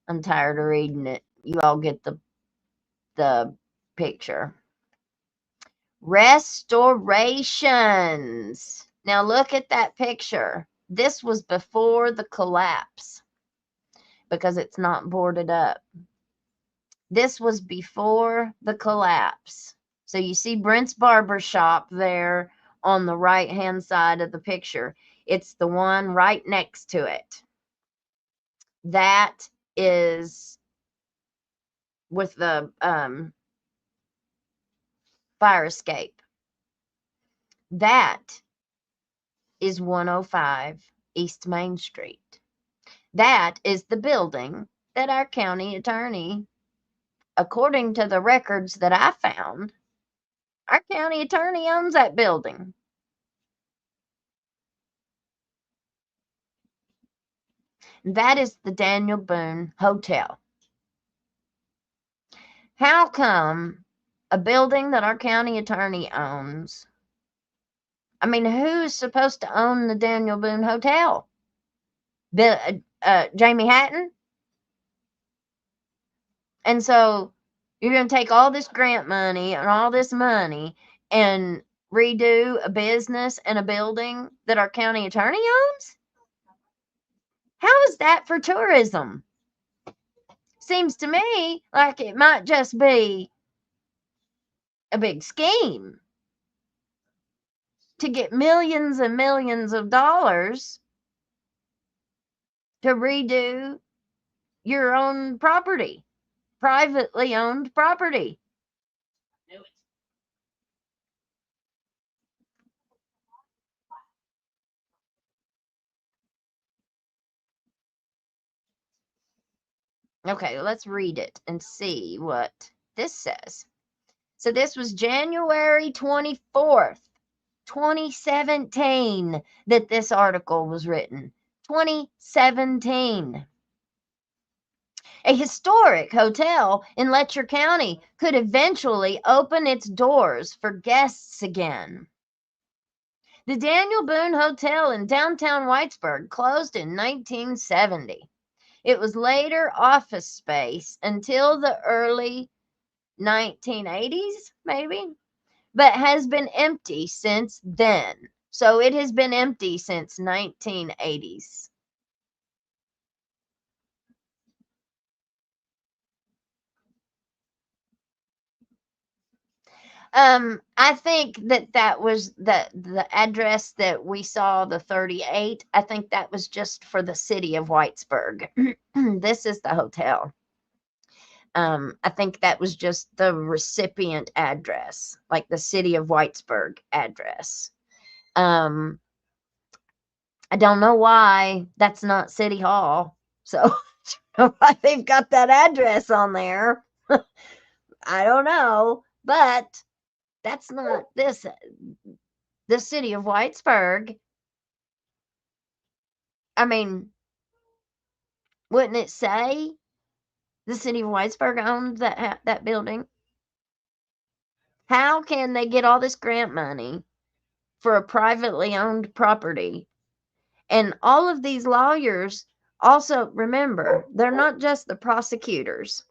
I'm tired of reading it. You all get the picture. Restorations. Now look at that picture. This was before the collapse because it's not boarded up. This was before the collapse. So you see Brent's Barber Shop there on the right-hand side of the picture. It's the one right next to it. That is with the fire escape. That is 105 East Main Street. That is the building that our county attorney, according to the records that I found, our county attorney owns that building. That is the Daniel Boone Hotel. How come a building that our county attorney owns? I mean, who's supposed to own the Daniel Boone Hotel? Jamie Hatton? And so you're going to take all this grant money and all this money and redo a business and a building that our county attorney owns? How is that for tourism? Seems to me like it might just be a big scheme to get millions and millions of dollars to redo your own property, privately owned property. Okay, let's read it and see what this says. So this was January 24th, 2017 that this article was written. 2017. A historic hotel in Letcher County could eventually open its doors for guests again. The Daniel Boone Hotel in downtown Whitesburg closed in 1970. It was later office space until the early 1980s, maybe, but has been empty since then. So it has been empty since 1980s. I think that was the address that we saw, the 38. I think that was just for the city of Whitesburg. This is the hotel. I think that was just the recipient address, like the city of Whitesburg address. I don't know why that's not City Hall. So why they've got that address on there. I don't know, but that's not this. The city of Whitesburg. I mean, wouldn't it say the city of Whitesburg owned that building? How can they get all this grant money for a privately owned property And all of these lawyers also, remember, they're not just the prosecutors.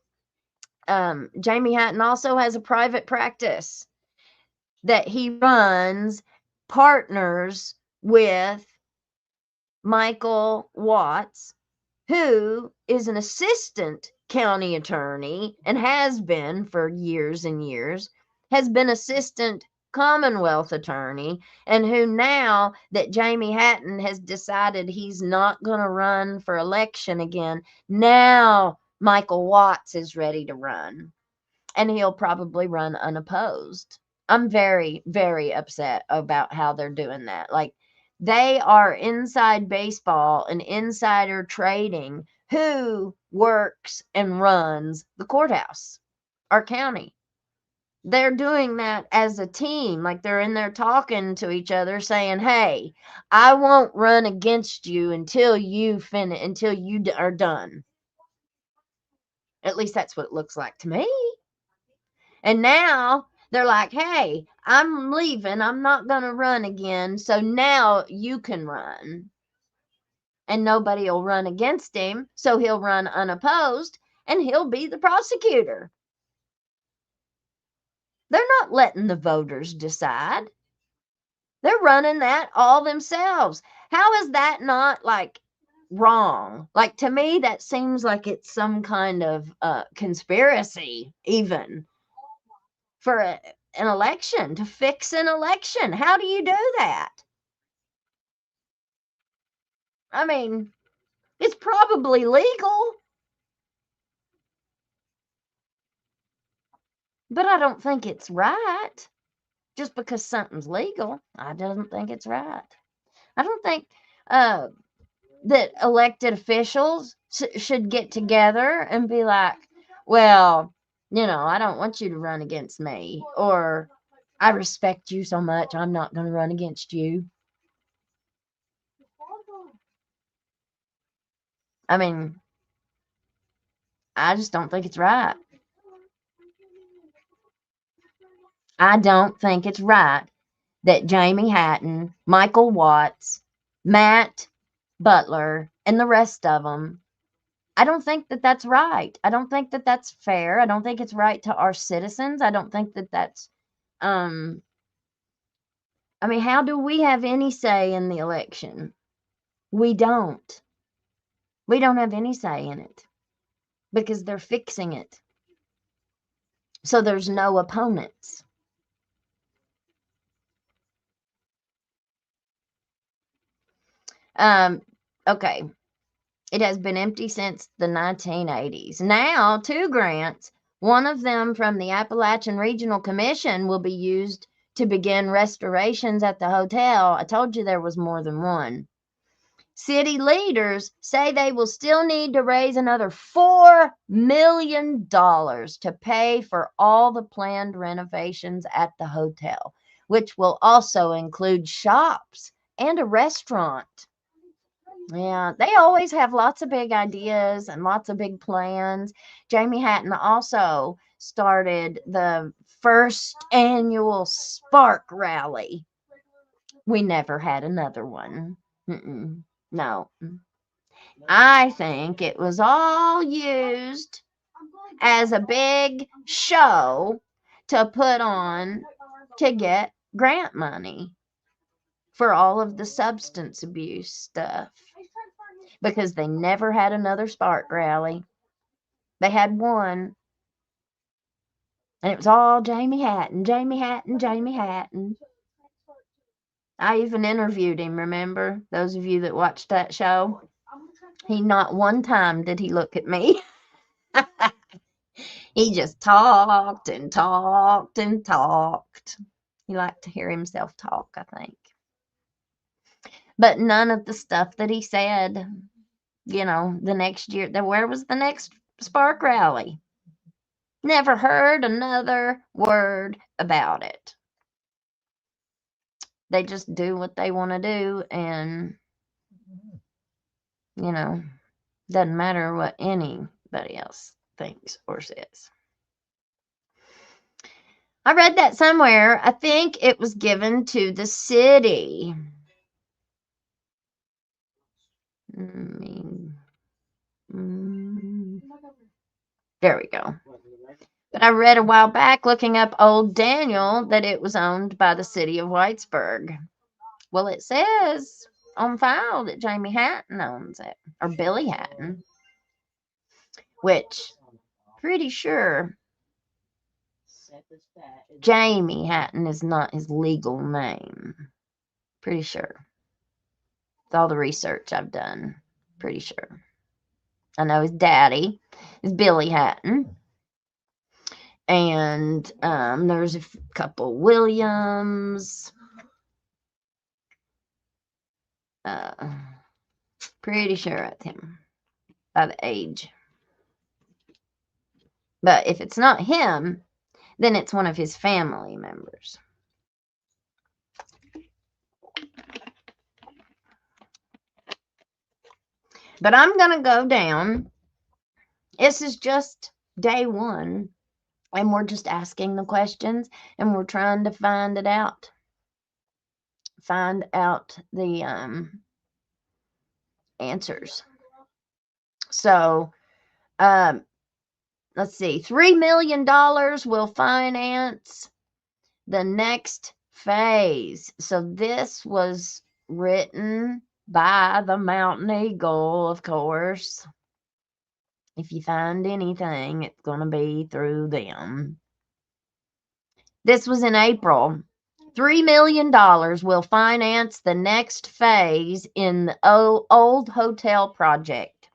Jamie Hatton also has a private practice that he runs, partners with Michael Watts, who is an assistant county attorney and has been for years and years, has been assistant Commonwealth attorney, and who, now that Jamie Hatton has decided he's not going to run for election again, now Michael Watts is ready to run, and he'll probably run unopposed. I'm very, very upset about how they're doing that. Like, they are inside baseball and insider trading who works and runs the courthouse, our county. They're doing that as a team. Like, they're in there talking to each other saying, hey, I won't run against you until you are done. At least that's what it looks like to me. And now they're like, hey, I'm leaving. I'm not going to run again. So now you can run. And nobody will run against him. So he'll run unopposed and he'll be the prosecutor. They're not letting the voters decide. They're running that all themselves. How is that not like wrong? Like, to me, that seems like it's some kind of conspiracy, even for an election, to fix an election. How do you do that? I mean, it's probably legal, but I don't think it's right. Just because something's legal, I don't think it's right. I don't think that elected officials should get together and be like, well, I don't want you to run against me, or I respect you so much, I'm not going to run against you. I mean, I just don't think it's right. I don't think it's right that Jamie Hatton, Michael Watts, Matt Butler, and the rest of them, I don't think that that's right. I don't think that that's fair. I don't think it's right to our citizens. I don't think that that's, I mean, how do we have any say in the election? We don't. We don't have any say in it because they're fixing it. So there's no opponents. Okay. It has been empty since the 1980s. Now, 2 grants, one of them from the Appalachian Regional Commission, will be used to begin restorations at the hotel. I told you there was more than one. City leaders say they will still need to raise another $4 million to pay for all the planned renovations at the hotel, which will also include shops and a restaurant. Yeah, they always have lots of big ideas and lots of big plans. Jamie Hatton also started the first annual Spark Rally. We never had another one. No. I think it was all used as a big show to put on to get grant money for all of the substance abuse stuff, because they never had another Spark Rally. They had one, and it was all Jamie Hatton, Jamie Hatton, Jamie Hatton. I even interviewed him, remember? Those of you that watched that show. He, not one time did he look at me. He just talked and talked and talked. He liked to hear himself talk, I think. But none of the stuff that he said, the next year, where was the next Spark Rally? Never heard another word about it. They just do what they want to do, and, doesn't matter what anybody else thinks or says. I read that somewhere. I think it was given to the city. There we go. But I read a while back looking up Old Daniel that it was owned by the city of Whitesburg. Well, it says on file that Jamie Hatton owns it, or Billy Hatton, which pretty sure Jamie Hatton is not his legal name. Pretty sure. With all the research I've done, pretty sure. I know his daddy is Billy Hatton. And there's a couple Williams. Pretty sure it's him by the age. But if it's not him, then it's one of his family members. But I'm going to go down. This is just day one. And we're just asking the questions. And we're trying to find it out. Find out the answers. So, let's see. $3 million will finance the next phase. So this was written by the Mountain Eagle, of course. If you find anything, it's going to be through them. This was in April. $3 million will finance the next phase in the old hotel project.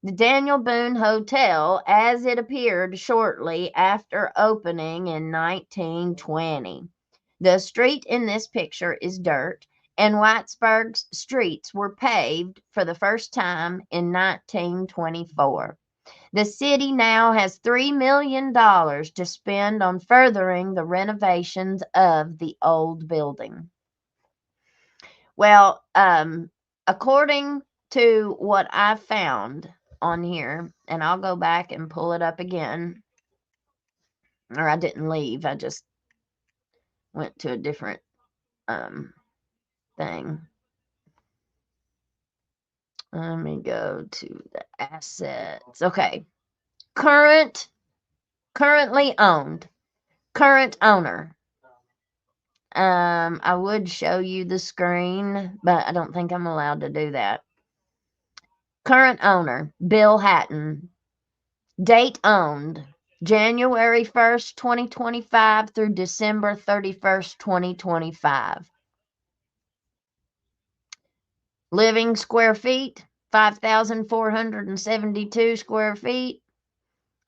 The Daniel Boone Hotel, as it appeared shortly after opening in 1920. The street in this picture is dirt, and Whitesburg's streets were paved for the first time in 1924. The city now has $3 million to spend on furthering the renovations of the old building. Well, according to what I found on here, and I'll go back and pull it up again, or I didn't leave, I just went to a different thing. Let me go to the assets. Okay. Currently owned. Current owner. I would show you the screen, but I don't think I'm allowed to do that. Current owner, Bill Hatton. Date owned, January 1st, 2025 through December 31st, 2025. Living square feet, 5,472 square feet.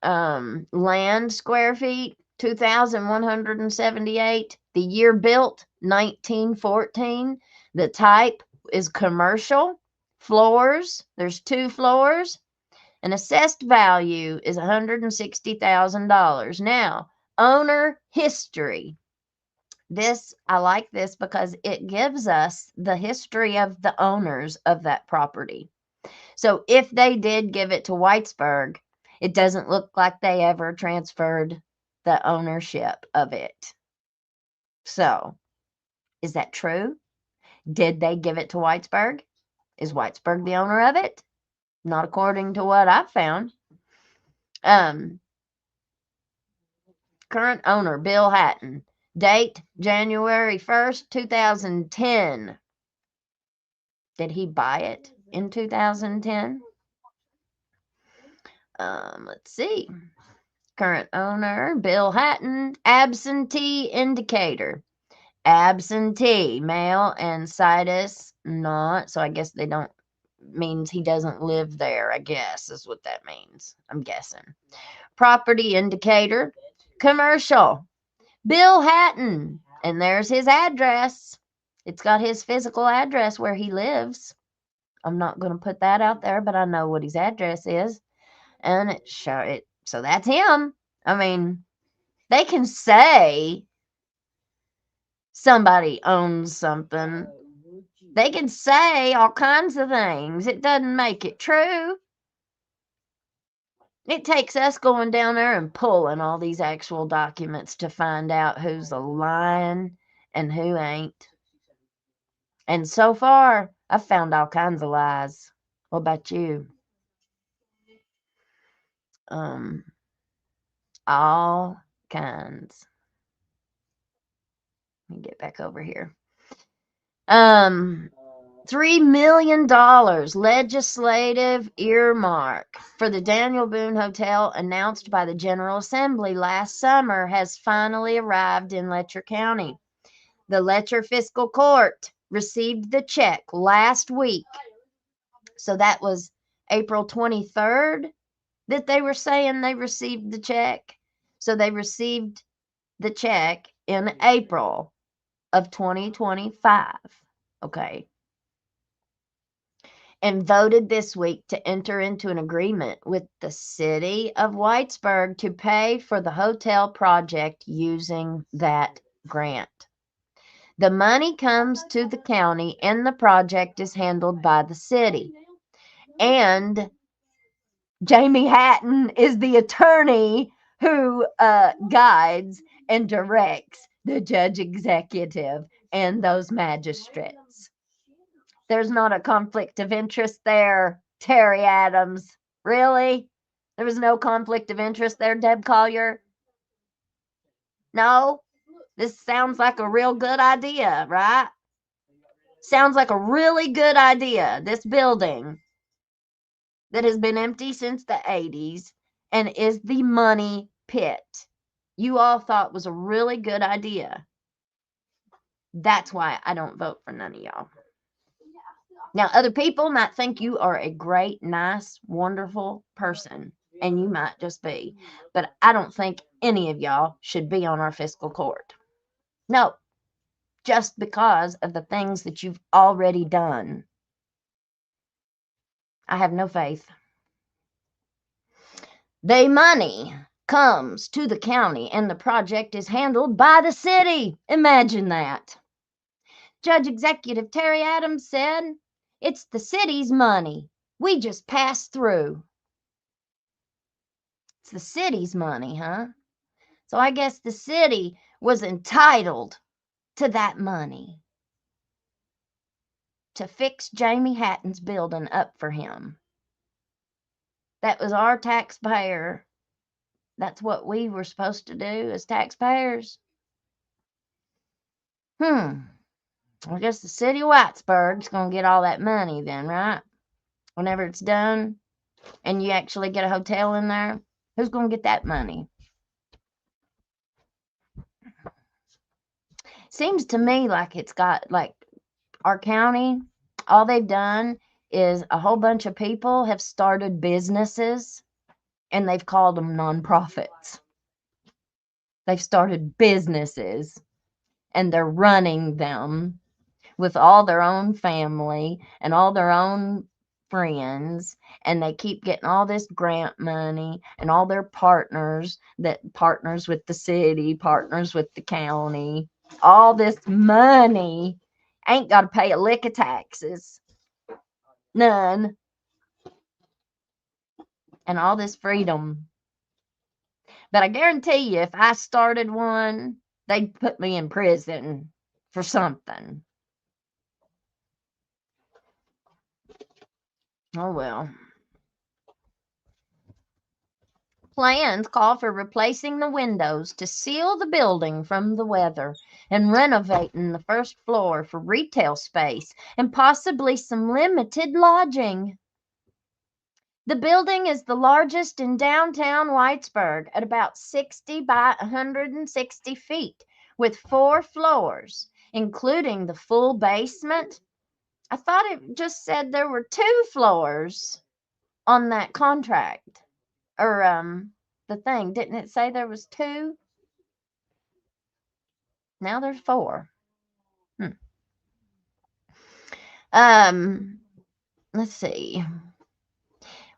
Land square feet, 2,178. The year built, 1914. The type is commercial. Floors, there's 2 floors. An assessed value is $160,000. Now, owner history. I like this because it gives us the history of the owners of that property. So if they did give it to Whitesburg, it doesn't look like they ever transferred the ownership of it. So, is that true? Did they give it to Whitesburg? Is Whitesburg the owner of it? Not according to what I've found. Current owner, Bill Hatton. Date, January 1st, 2010. Did he buy it in 2010? Let's see. Current owner, Bill Hatton. Absentee indicator. Absentee, male, and situs not. So I guess they don't, means he doesn't live there, I guess is what that means. I'm guessing. Property indicator. Commercial. Bill Hatton. And there's his address. It's got his physical address where he lives. I'm not going to put that out there, but I know what his address is. And it so that's him. I mean, they can say somebody owns something. They can say all kinds of things. It doesn't make it true. It takes us going down there and pulling all these actual documents to find out who's lying and who ain't. And so far, I've found all kinds of lies. What about you? All kinds. Let me get back over here. $3 million legislative earmark for the Daniel Boone Hotel announced by the General Assembly last summer has finally arrived in Letcher County. The Letcher Fiscal Court received the check last week. So that was April 23rd that they were saying they received the check. So they received the check in April of 2025. Okay. And voted this week to enter into an agreement with the city of Whitesburg to pay for the hotel project using that grant. The money comes to the county and the project is handled by the city. And Jamie Hatton is the attorney who guides and directs the judge executive and those magistrates. There's not a conflict of interest there, Terry Adams. Really? There was no conflict of interest there, Deb Collier? No? This sounds like a real good idea, right? Sounds like a really good idea. This building that has been empty since the 80s and is the money pit. You all thought was a really good idea. That's why I don't vote for none of y'all. Now, other people might think you are a great, nice, wonderful person, and you might just be. But I don't think any of y'all should be on our fiscal court. No, just because of the things that you've already done. I have no faith. The money comes to the county and the project is handled by the city. Imagine that. Judge Executive Terry Adams said, "It's the city's money. We just pass through." It's the city's money, huh? So I guess the city was entitled to that money to fix Jamie Hatton's building up for him. That was our taxpayer. That's what we were supposed to do as taxpayers. I guess the city of Whitesburg's going to get all that money then, right? Whenever it's done and you actually get a hotel in there, who's going to get that money? Seems to me like it's got, like, our county, all they've done is a whole bunch of people have started businesses and they've called them nonprofits. They've started businesses and they're running them with all their own family and all their own friends, and they keep getting all this grant money and all their partners that partners with the city, partners with the county. All this money ain't got to pay a lick of taxes. None. And all this freedom. But I guarantee you, if I started one, they'd put me in prison for something. Oh, well. Plans call for replacing the windows to seal the building from the weather and renovating the first floor for retail space and possibly some limited lodging. The building is the largest in downtown Whitesburg at about 60 by 160 feet with 4 floors, including the full basement. I thought it just said there were 2 floors on that contract. Or the thing, didn't it say there was 2? Now there's 4. Let's see.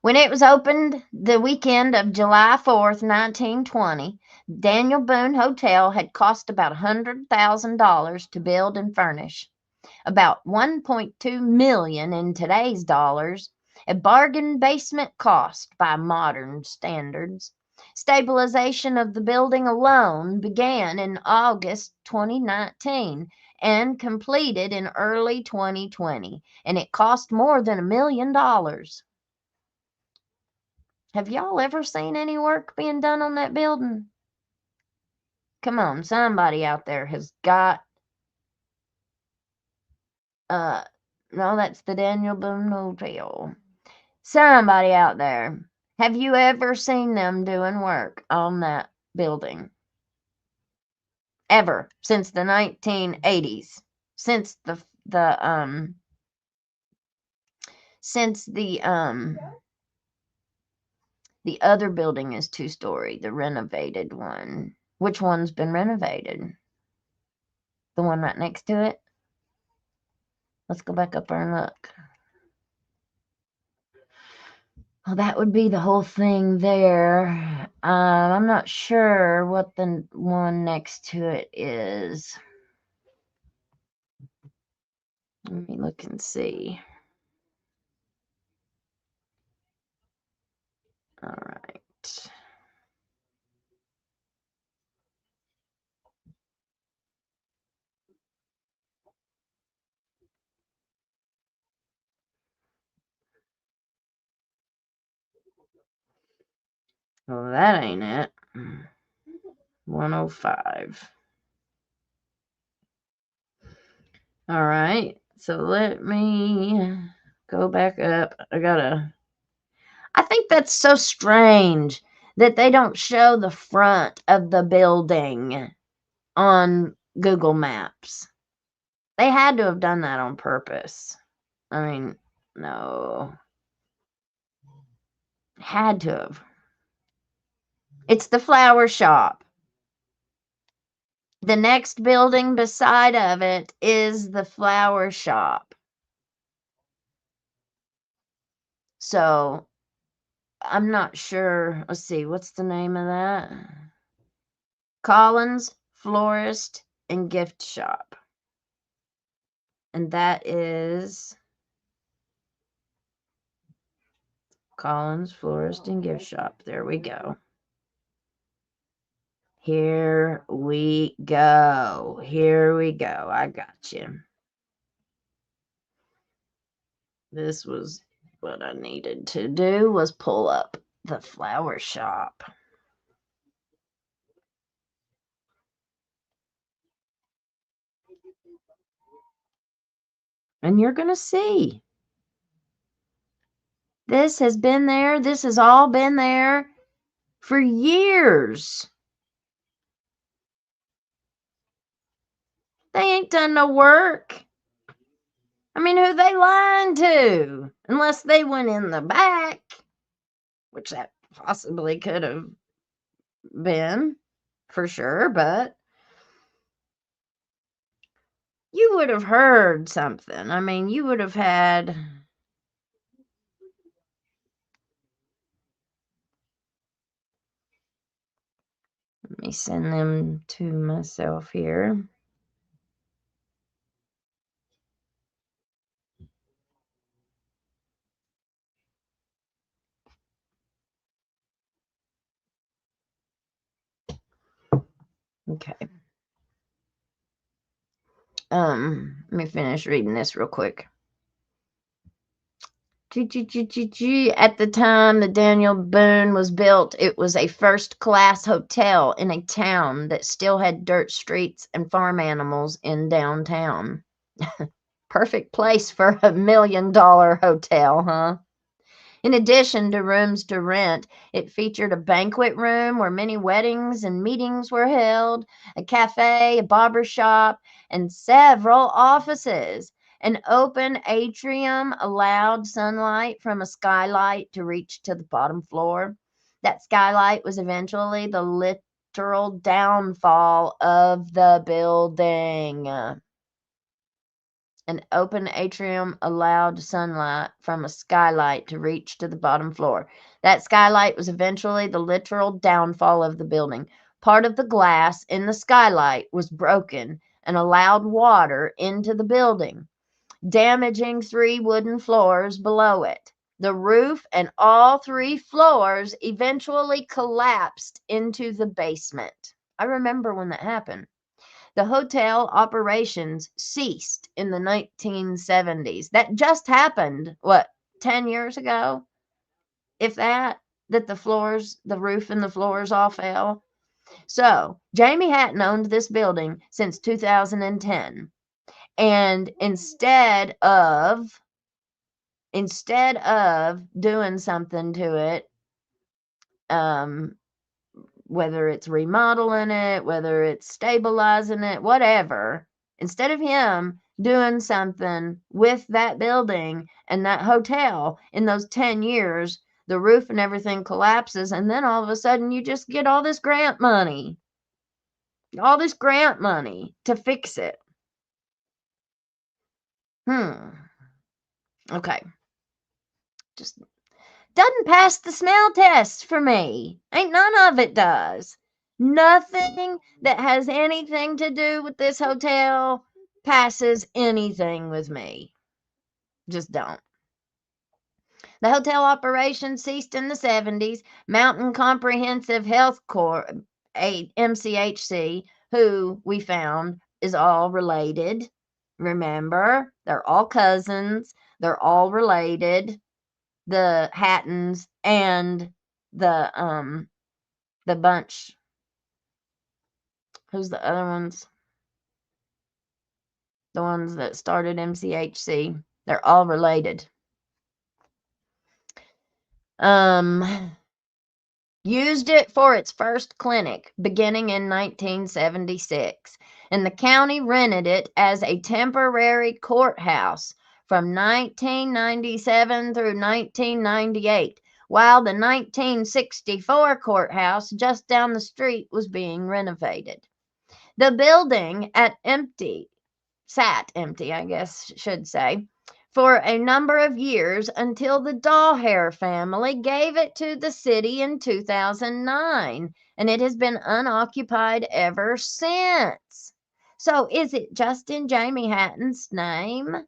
When it was opened the weekend of July 4th, 1920, Daniel Boone Hotel had cost about $100,000 to build and furnish. About $1.2 million in today's dollars, a bargain basement cost by modern standards. Stabilization of the building alone began in August 2019 and completed in early 2020, and it cost more than $1 million. Have y'all ever seen any work being done on that building? Come on, somebody out there has got no, that's the Daniel Boone Hotel. Somebody out there, have you ever seen them doing work on that building? Ever since the 1980s, since the other building is 2-story, the renovated one. Which one's been renovated? The one right next to it? Let's go back up there and look. Well, that would be the whole thing there. I'm not sure what the one next to it is. Let me look and see. All right. Well, that ain't it. 105. All right. So let me go back up. I think that's so strange that they don't show the front of the building on Google Maps. They had to have done that on purpose. I mean, no. Had to have. It's the flower shop. The next building beside of it is the flower shop. So, I'm not sure. Let's see. What's the name of that? Collins Florist and Gift Shop. And that is Collins Florist and Gift Shop. There we go. Here we go. Here we go. I got you. This was what I needed to do, was pull up the flower shop. And you're going to see. This has been there. This has all been there for years. They ain't done no work. I mean, who they lying to? Unless they went in the back, which that possibly could have been for sure, but you would have heard something. I mean, you would have had... Let me send them to myself here. Okay. Let me finish reading this real quick. At the time the Daniel Boone was built, it was a first-class hotel in a town that still had dirt streets and farm animals in downtown. Perfect place for a $1 million hotel, huh? In addition to rooms to rent, it featured a banquet room where many weddings and meetings were held, a cafe, a barber shop, and several offices. An open atrium allowed sunlight from a skylight to reach to the bottom floor. That skylight was eventually the literal downfall of the building. An open atrium allowed sunlight from a skylight to reach to the bottom floor. That skylight was eventually the literal downfall of the building. Part of the glass in the skylight was broken and allowed water into the building, damaging 3 wooden floors below it. The roof and all 3 floors eventually collapsed into the basement. I remember when that happened. The hotel operations ceased in the 1970s. That just happened, what, 10 years ago? If that the roof and the floors all fell. So Jamie Hatton owned this building since 2010. And instead of doing something to it, whether it's remodeling it, whether it's stabilizing it, whatever, instead of him doing something with that building and that hotel in those 10 years, the roof and everything collapses. And then all of a sudden you just get all this grant money to fix it. Okay. Just doesn't pass the smell test for me. Ain't none of it does. Nothing that has anything to do with this hotel passes anything with me. Just don't. The hotel operation ceased in the 70s. Mountain Comprehensive Health Corps, MCHC, who we found is all related. Remember, they're all cousins. They're all related. The Hattons and the bunch. Who's the other ones? The ones that started MCHC. They're all related. Used it for its first clinic beginning in 1976, and the county rented it as a temporary courthouse from 1997 through 1998, while the 1964 courthouse just down the street was being renovated. The building sat empty, I guess should say, for a number of years until the Dahlhair family gave it to the city in 2009, and it has been unoccupied ever since. So is it just in Jamie Hatton's name?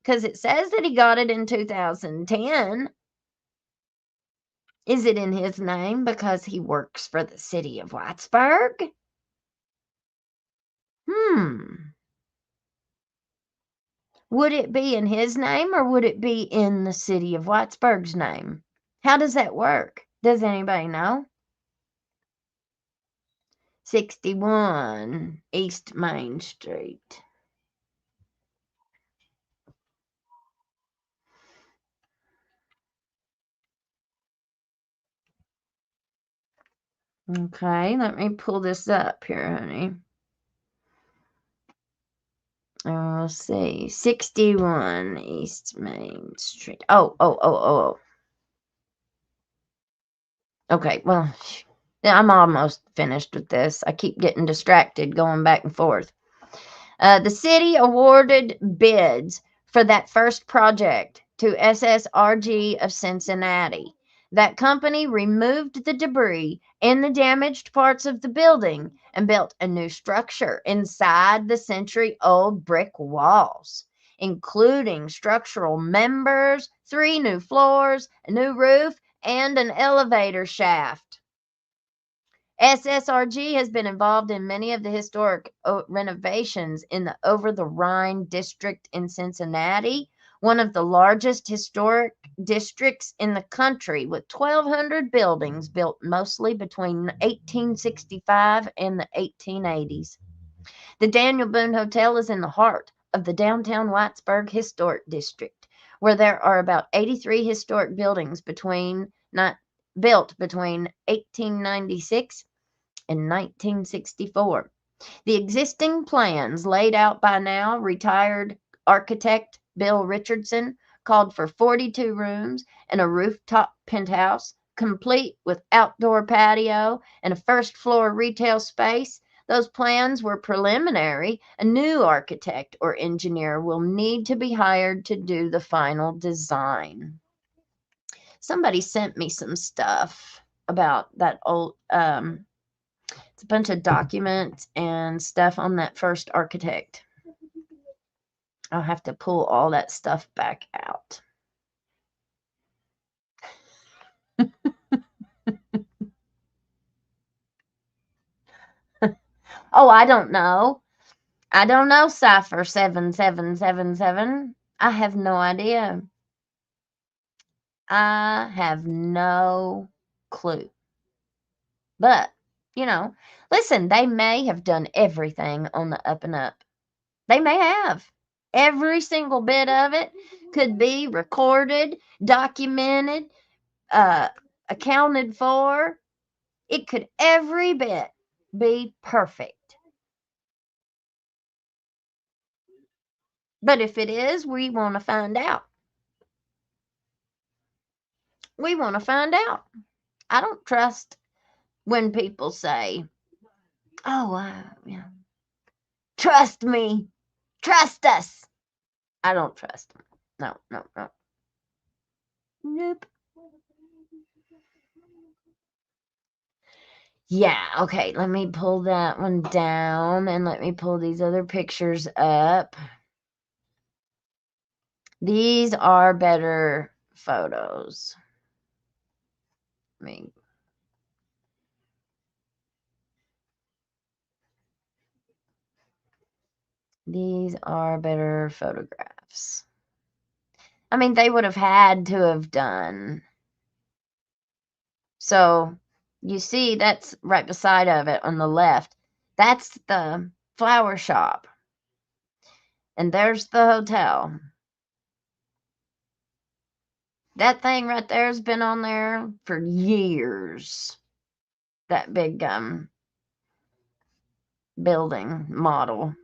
Because it says that he got it in 2010. Is it in his name because he works for the city of Whitesburg? Would it be in his name or would it be in the city of Whitesburg's name? How does that work? Does anybody know? 61 East Main Street. Okay, let me pull this up here, honey. Let's see. 61 East Main Street. Oh. Okay, well, I'm almost finished with this. I keep getting distracted going back and forth. The city awarded bids for that first project to SSRG of Cincinnati. That company removed the debris and the damaged parts of the building and built a new structure inside the century-old brick walls, including structural members, 3 new floors, a new roof, and an elevator shaft. SSRG has been involved in many of the historic renovations in the Over the Rhine district in Cincinnati, one of the largest historic districts in the country, with 1,200 buildings built mostly between 1865 and the 1880s. The Daniel Boone Hotel is in the heart of the downtown Whitesburg Historic District, where there are about 83 historic buildings built between 1896 and 1964. The existing plans laid out by now retired architect Bill Richardson called for 42 rooms and a rooftop penthouse, complete with outdoor patio and a first floor retail space. Those plans were preliminary. A new architect or engineer will need to be hired to do the final design. Somebody sent me some stuff about that old, it's a bunch of documents and stuff on that first architect. I'll have to pull all that stuff back out. Oh, I don't know. I don't know, Cipher 7777. I have no idea. I have no clue. But, listen, they may have done everything on the up and up. They may have. Every single bit of it could be recorded, documented, accounted for. It could every bit be perfect. But if it is, we want to find out. We want to find out. I don't trust when people say, oh, yeah, trust me, trust us. I don't trust them. No. Nope. Yeah, okay, let me pull that one down and let me pull these other pictures up. These are better photos. These are better photographs. I mean, they would have had to have done. So, you see, that's right beside of it on the left. That's the flower shop. And there's the hotel. That thing right there has been on there for years. That big building model.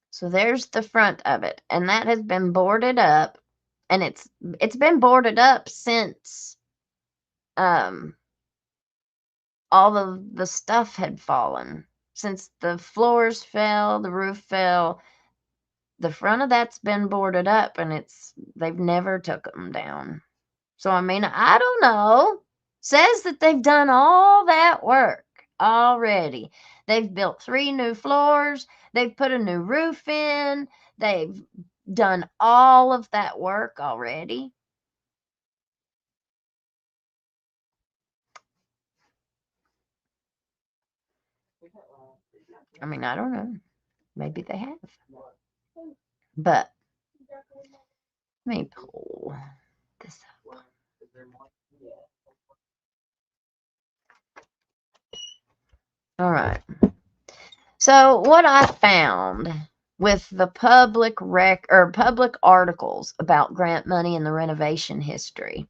So there's the front of it, and that has been boarded up, and it's been boarded up since all of the stuff had fallen. Since the floors fell, the roof fell, the front of that's been boarded up, and they've never took them down. So I mean, I don't know. Says that they've done all that work already. They've built 3 new floors. They've put a new roof in. They've done all of that work already. I mean, I don't know. Maybe they have. But let me pull this up. All right. So what I found with the public articles about grant money and the renovation history.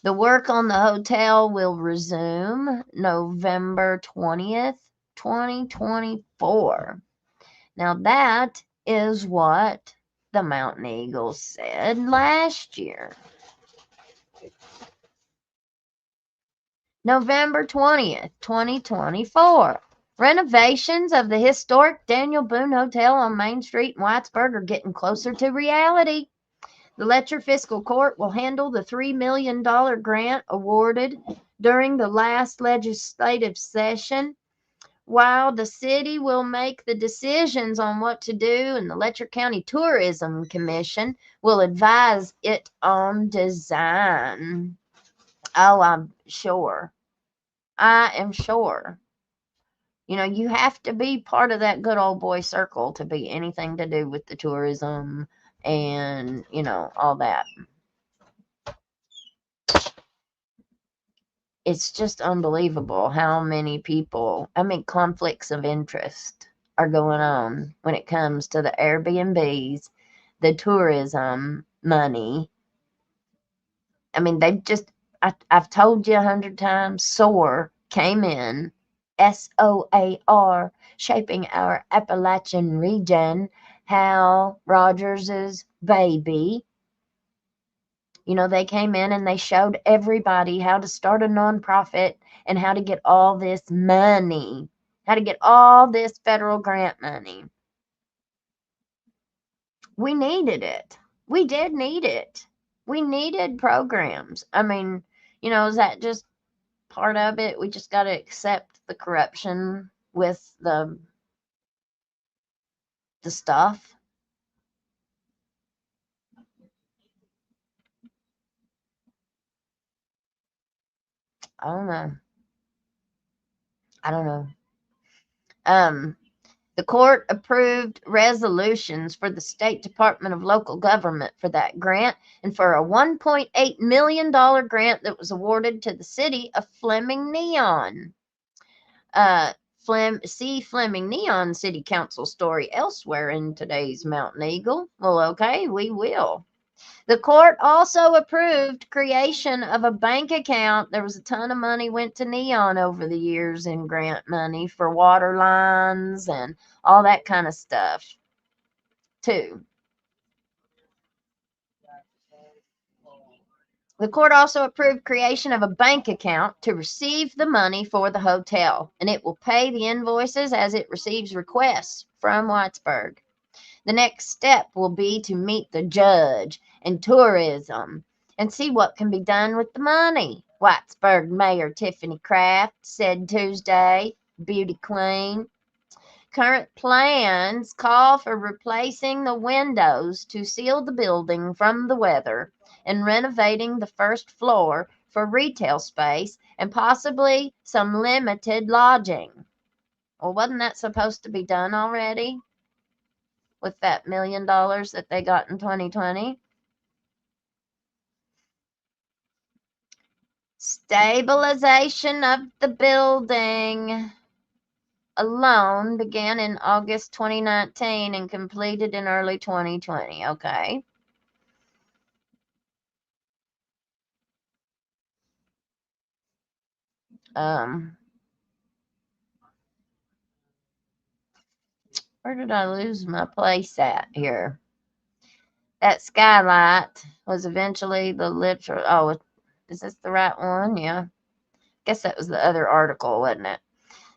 The work on the hotel will resume November 20th, 2024. Now that is what the Mountain Eagles said last year. November 20th, 2024. Renovations of the historic Daniel Boone Hotel on Main Street in Whitesburg are getting closer to reality. The Letcher Fiscal Court will handle the $3 million grant awarded during the last legislative session, while the city will make the decisions on what to do, and the Letcher County Tourism Commission will advise it on design. Oh, I'm sure. I am sure. You have to be part of that good old boy circle to be anything to do with the tourism and, all that. It's just unbelievable how many conflicts of interest are going on when it comes to the Airbnbs, the tourism money. I mean, I've told you 100 times, SOAR came in, SOAR, shaping our Appalachian region, Hal Rogers's baby. They came in and they showed everybody how to start a nonprofit and how to get all this money, how to get all this federal grant money. We needed it. We did need it. We needed programs. I mean, is that just part of it? We just got to accept the corruption with the stuff. I don't know. I don't know. The court approved resolutions for the State Department of Local Government for that grant and for a $1.8 million grant that was awarded to the city of Fleming Neon. See Fleming Neon City Council story elsewhere in today's Mountain Eagle. Well, okay, we will. The court also approved creation of a bank account. There was a ton of money went to Neon over the years in grant money for water lines and all that kind of stuff, too. The court also approved creation of a bank account to receive the money for the hotel, and it will pay the invoices as it receives requests from Whitesburg. The next step will be to meet the judge and tourism and see what can be done with the money, Whitesburg Mayor Tiffany Kraft said Tuesday, beauty queen. Current plans call for replacing the windows to seal the building from the weather and renovating the first floor for retail space and possibly some limited lodging. Well, wasn't that supposed to be done already with that $1 million that they got in 2020? Stabilization of the building alone began in August 2019 and completed in early 2020. Okay. Where did I lose my place at here? That skylight was eventually the literal. Oh, is this the right one? Yeah. Guess that was the other article, wasn't it?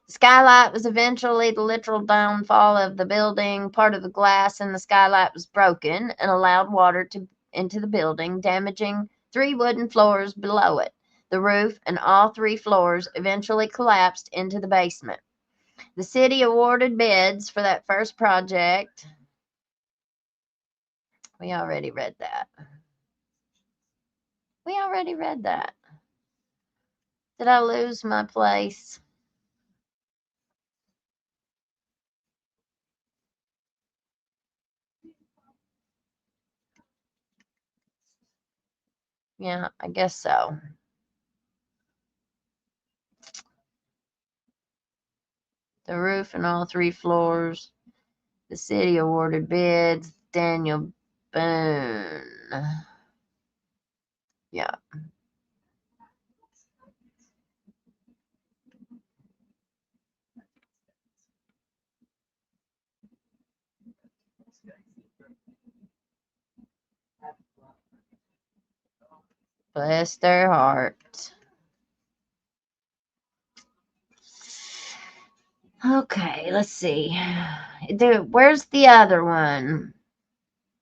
The skylight was eventually the literal downfall of the building. Part of the glass in the skylight was broken and allowed water into the building, damaging 3 wooden floors below it. The roof and all 3 floors eventually collapsed into the basement. The city awarded bids for that first project. We already read that. Did I lose my place? Yeah, I guess so. The roof and all 3 floors. The city awarded bids. Daniel Boone. Yeah. Bless their heart. Okay, let's see. Where's the other one?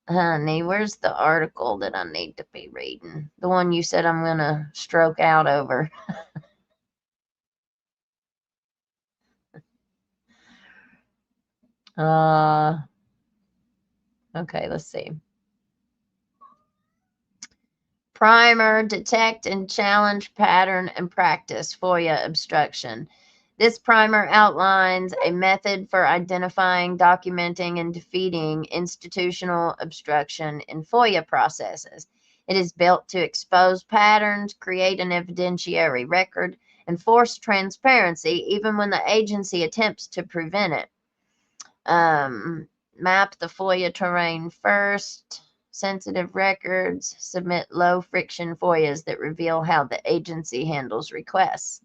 Honey, where's the article that I need to be reading? The one you said I'm going to stroke out over. Okay, let's see. Primer, detect and challenge pattern and practice FOIA obstruction. This primer outlines a method for identifying, documenting, and defeating institutional obstruction in FOIA processes. It is built to expose patterns, create an evidentiary record, and force transparency even when the agency attempts to prevent it. Map the FOIA terrain first. Sensitive records. Submit low-friction FOIAs that reveal how the agency handles requests.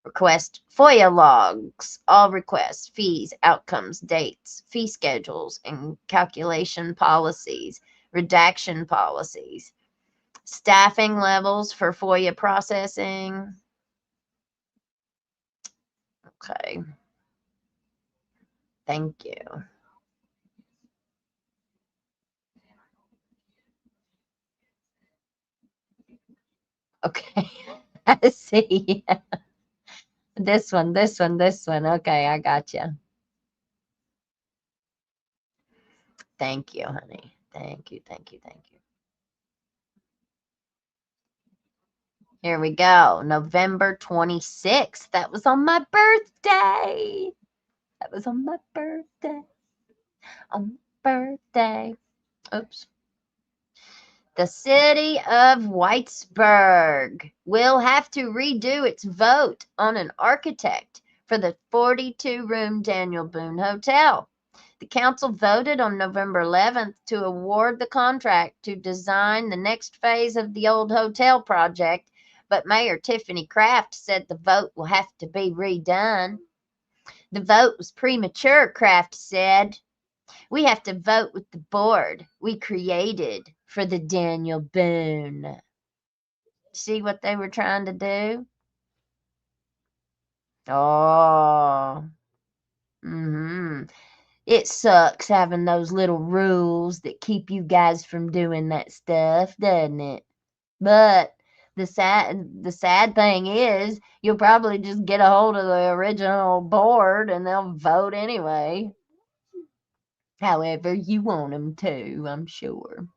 Request FOIA logs, all requests, fees, outcomes, dates, fee schedules, and calculation policies, redaction policies, staffing levels for FOIA processing. Okay. Thank you. Okay. I see. This one. Okay, I got you. Thank you, honey. Thank you. Here we go. November 26th. That was on my birthday. That was on my birthday. On my birthday. Oops. The city of Whitesburg will have to redo its vote on an architect for the 42-room Daniel Boone Hotel. The council voted on November 11th to award the contract to design the next phase of the old hotel project, but Mayor Tiffany Kraft said the vote will have to be redone. The vote was premature, Kraft said. We have to vote with the board we created for the Daniel Boone. See what they were trying to do? Oh. It sucks having those little rules that keep you guys from doing that stuff, doesn't it? But the sad thing is you'll probably just get a hold of the original board and they'll vote anyway. However you want them to, I'm sure.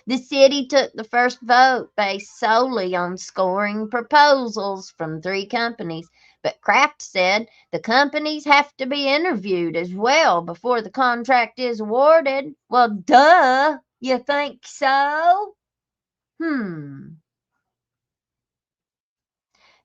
The city took the first vote based solely on scoring proposals from 3 companies, but Kraft said the companies have to be interviewed as well before the contract is awarded. Well, duh, you think so? The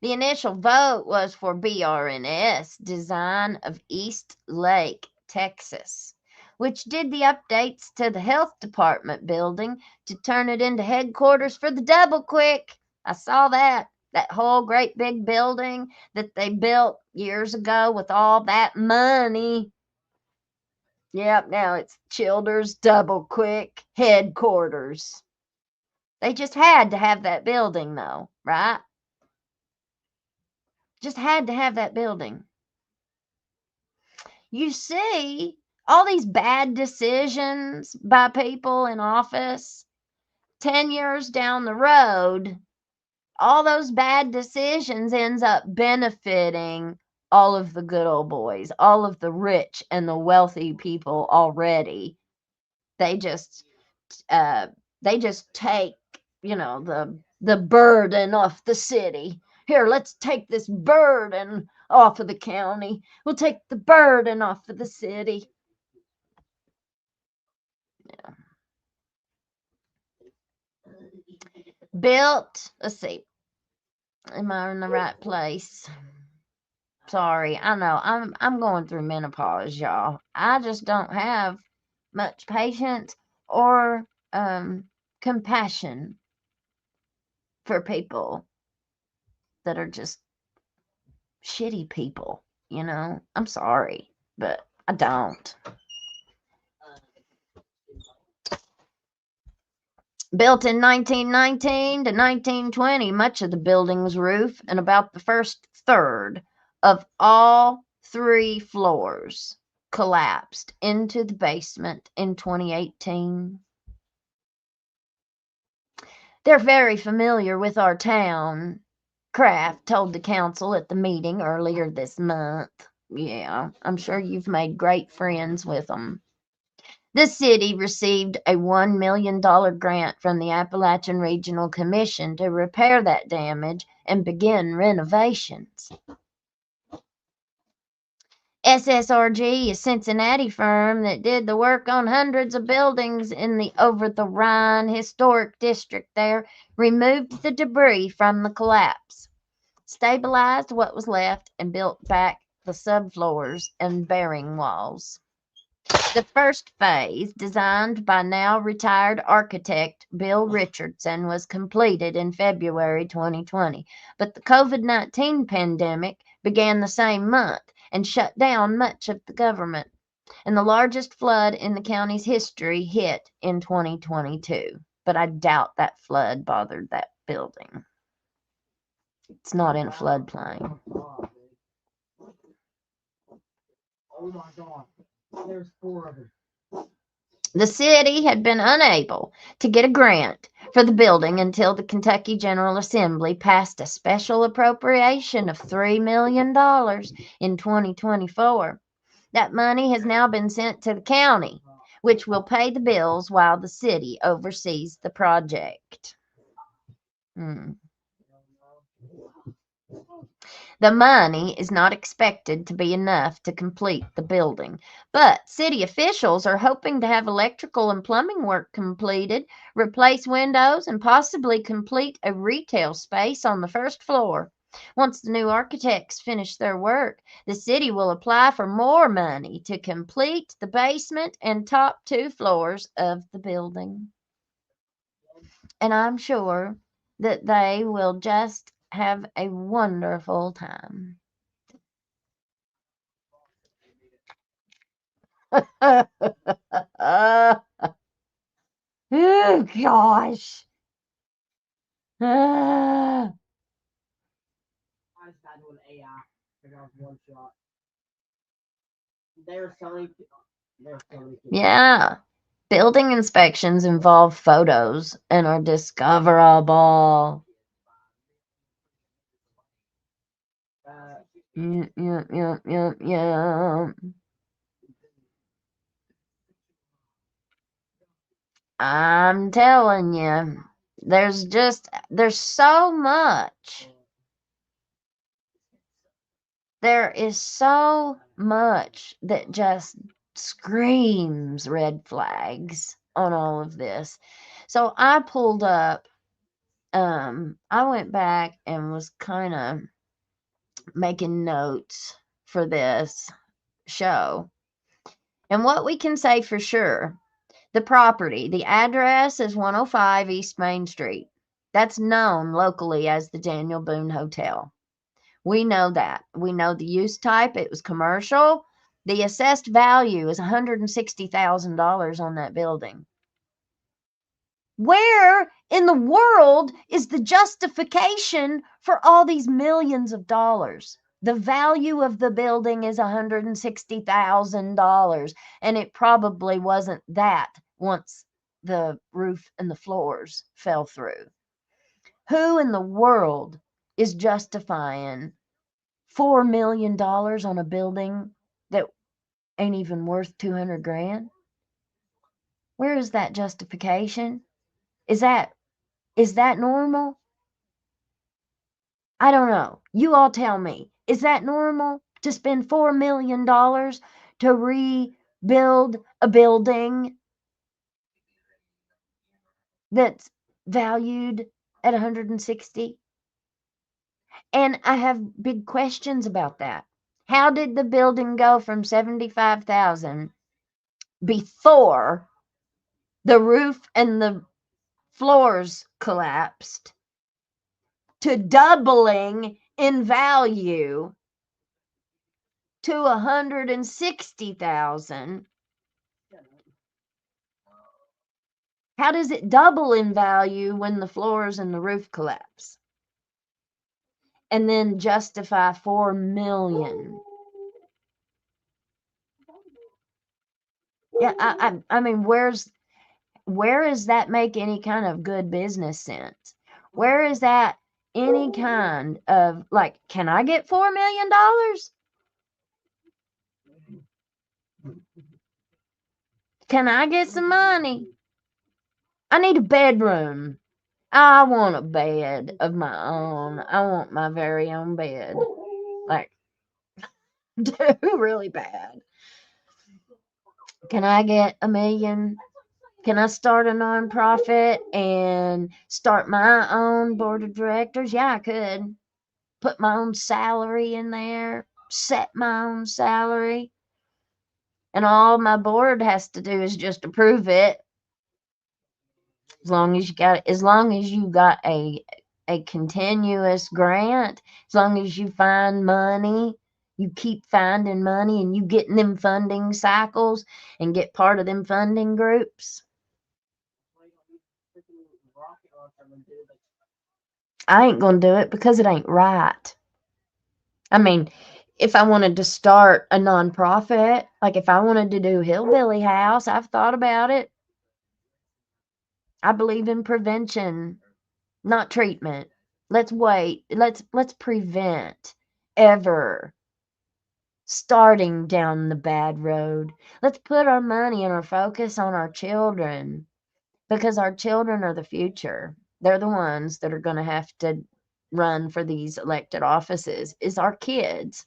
initial vote was for BRNS design of East Lake, Texas, which did the updates to the health department building to turn it into headquarters for the Double Quick. I saw that whole great big building that they built years ago with all that money. Yep, now it's Childers Double Quick headquarters. They just had to have that building though, right? Just had to have that building. You see, all these bad decisions by people in office, 10 years down the road, all those bad decisions ends up benefiting all of the good old boys, all of the rich and the wealthy people already. They just take, the burden off the city. Here, let's take this burden off of the county. We'll take the burden off of the city. Yeah. Built, let's see. Am I in the right place? Sorry, I know I'm going through menopause, y'all. I just don't have much patience or compassion for people that are just shitty people, I'm sorry, but I don't. Built in 1919 to 1920, much of the building's roof and about the first third of all 3 floors collapsed into the basement in 2018. They're very familiar with our town, Kraft told the council at the meeting earlier this month. Yeah, I'm sure you've made great friends with them. The city received a $1 million grant from the Appalachian Regional Commission to repair that damage and begin renovations. SSRG, a Cincinnati firm that did the work on hundreds of buildings in the Over-the-Rhine historic district there, removed the debris from the collapse, stabilized what was left, and built back the subfloors and bearing walls. The first phase, designed by now retired architect Bill Richardson, was completed in February 2020, but the COVID-19 pandemic began the same month and shut down much of the government, and the largest flood in the county's history hit in 2022. But I doubt that flood bothered that building. It's not in a floodplain. Oh my God. There's 4 of them. The city had been unable to get a grant for the building until the Kentucky General Assembly passed a special appropriation of $3 million in 2024. That money has now been sent to the county, which will pay the bills while the city oversees the project. The money is not expected to be enough to complete the building, but city officials are hoping to have electrical and plumbing work completed, replace windows, and possibly complete a retail space on the first floor. Once the new architects finish their work, the city will apply for more money to complete the basement and top 2 floors of the building. And I'm sure that they will just have a wonderful time. Oh gosh. Ah. I just had with AI. Figure out one shot. There's so many people. There's so many people. Yeah. Building inspections involve photos and are discoverable. Yeah. I'm telling you, there's so much. There is so much that just screams red flags on all of this. So I pulled up, I went back and was kind of making notes for this show. And what we can say for sure, the property, the address is 105 East Main Street. That's known locally as the Daniel Boone Hotel. We know that. We know the use type. It was commercial. The assessed value is $160,000 on that building. Where in the world is the justification for all these millions of dollars? The value of the building is $160,000, and it probably wasn't that once the roof and the floors fell through. Who in the world is justifying $4 million on a building that ain't even worth 200 grand? Where is that justification? Is that normal? I don't know. You all tell me. Is that normal to spend $4 million to rebuild a building that's valued at 160? And I have big questions about that. How did the building go from 75,000 before the roof and the floors collapsed to doubling in value to 160,000? How does it double in value when the floors and the roof collapse? And then justify 4 million. Yeah, I mean, where does that make any kind of good business sense? Where is that any kind of, like, can I get $4 million? Can I get some money? I need a bedroom. I want a bed of my own. I want my very own bed. Like, really bad. Can I get $1 million? Can I start a nonprofit and start my own board of directors? Yeah, I could. Put my own salary in there, set my own salary. And all my board has to do is just approve it. As long as you got a continuous grant, as long as you find money, you keep finding money and you get in them funding cycles and get part of them funding groups. I ain't gonna do it because it ain't right. I mean, if I wanted to start a nonprofit, like if I wanted to do Hillbilly House, I've thought about it. I believe in prevention, not treatment. Let's wait. Let's prevent ever starting down the bad road. Let's put our money and our focus on our children, because our children are the future. They're the ones that are going to have to run for these elected offices is our kids.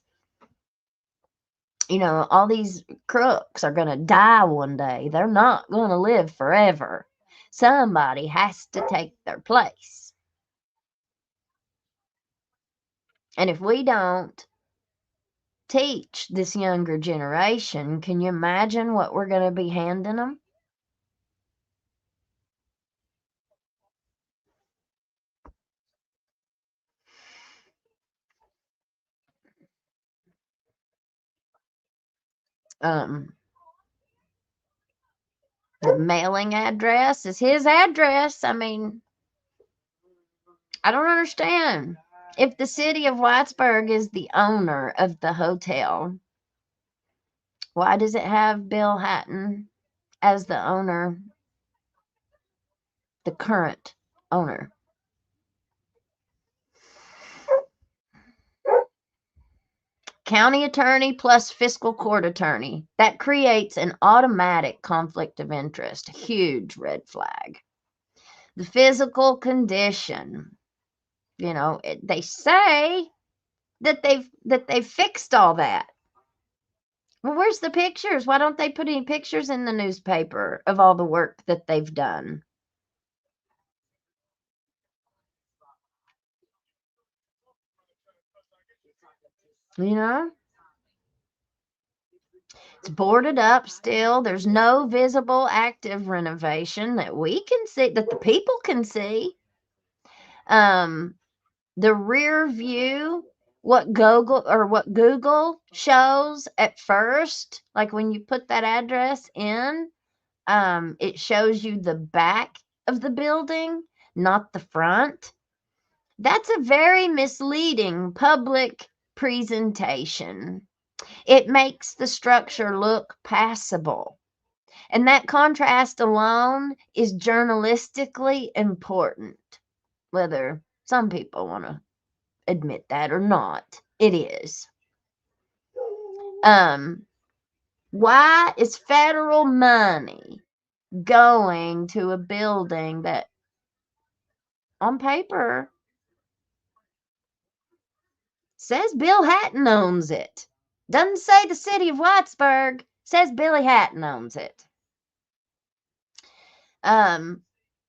You know, all these crooks are going to die one day. They're not going to live forever. Somebody has to take their place. And if we don't teach this younger generation, can you imagine what we're going to be handing them? The mailing address is his address. I mean, I don't understand. If the city of Whitesburg is the owner of the hotel, why does it have Bill Hatton as the owner, the current owner? County attorney plus fiscal court attorney. That creates an automatic conflict of interest. Huge red flag. The physical condition. You know, they say that they've fixed all that. Well, where's the pictures? Why don't they put any pictures in the newspaper of all the work that they've done? You know? It's boarded up still. There's no visible active renovation that we can see, that the people can see. The rear view, what Google shows at first, like when you put that address in, it shows you the back of the building, not the front. That's a very misleading public presentation. It makes the structure look passable. And that contrast alone is journalistically important, whether some people want to admit that or not. It is. Why is federal money going to a building that on paper says Bill Hatton owns it? Doesn't say the city of Whitesburg, says Billy Hatton owns it.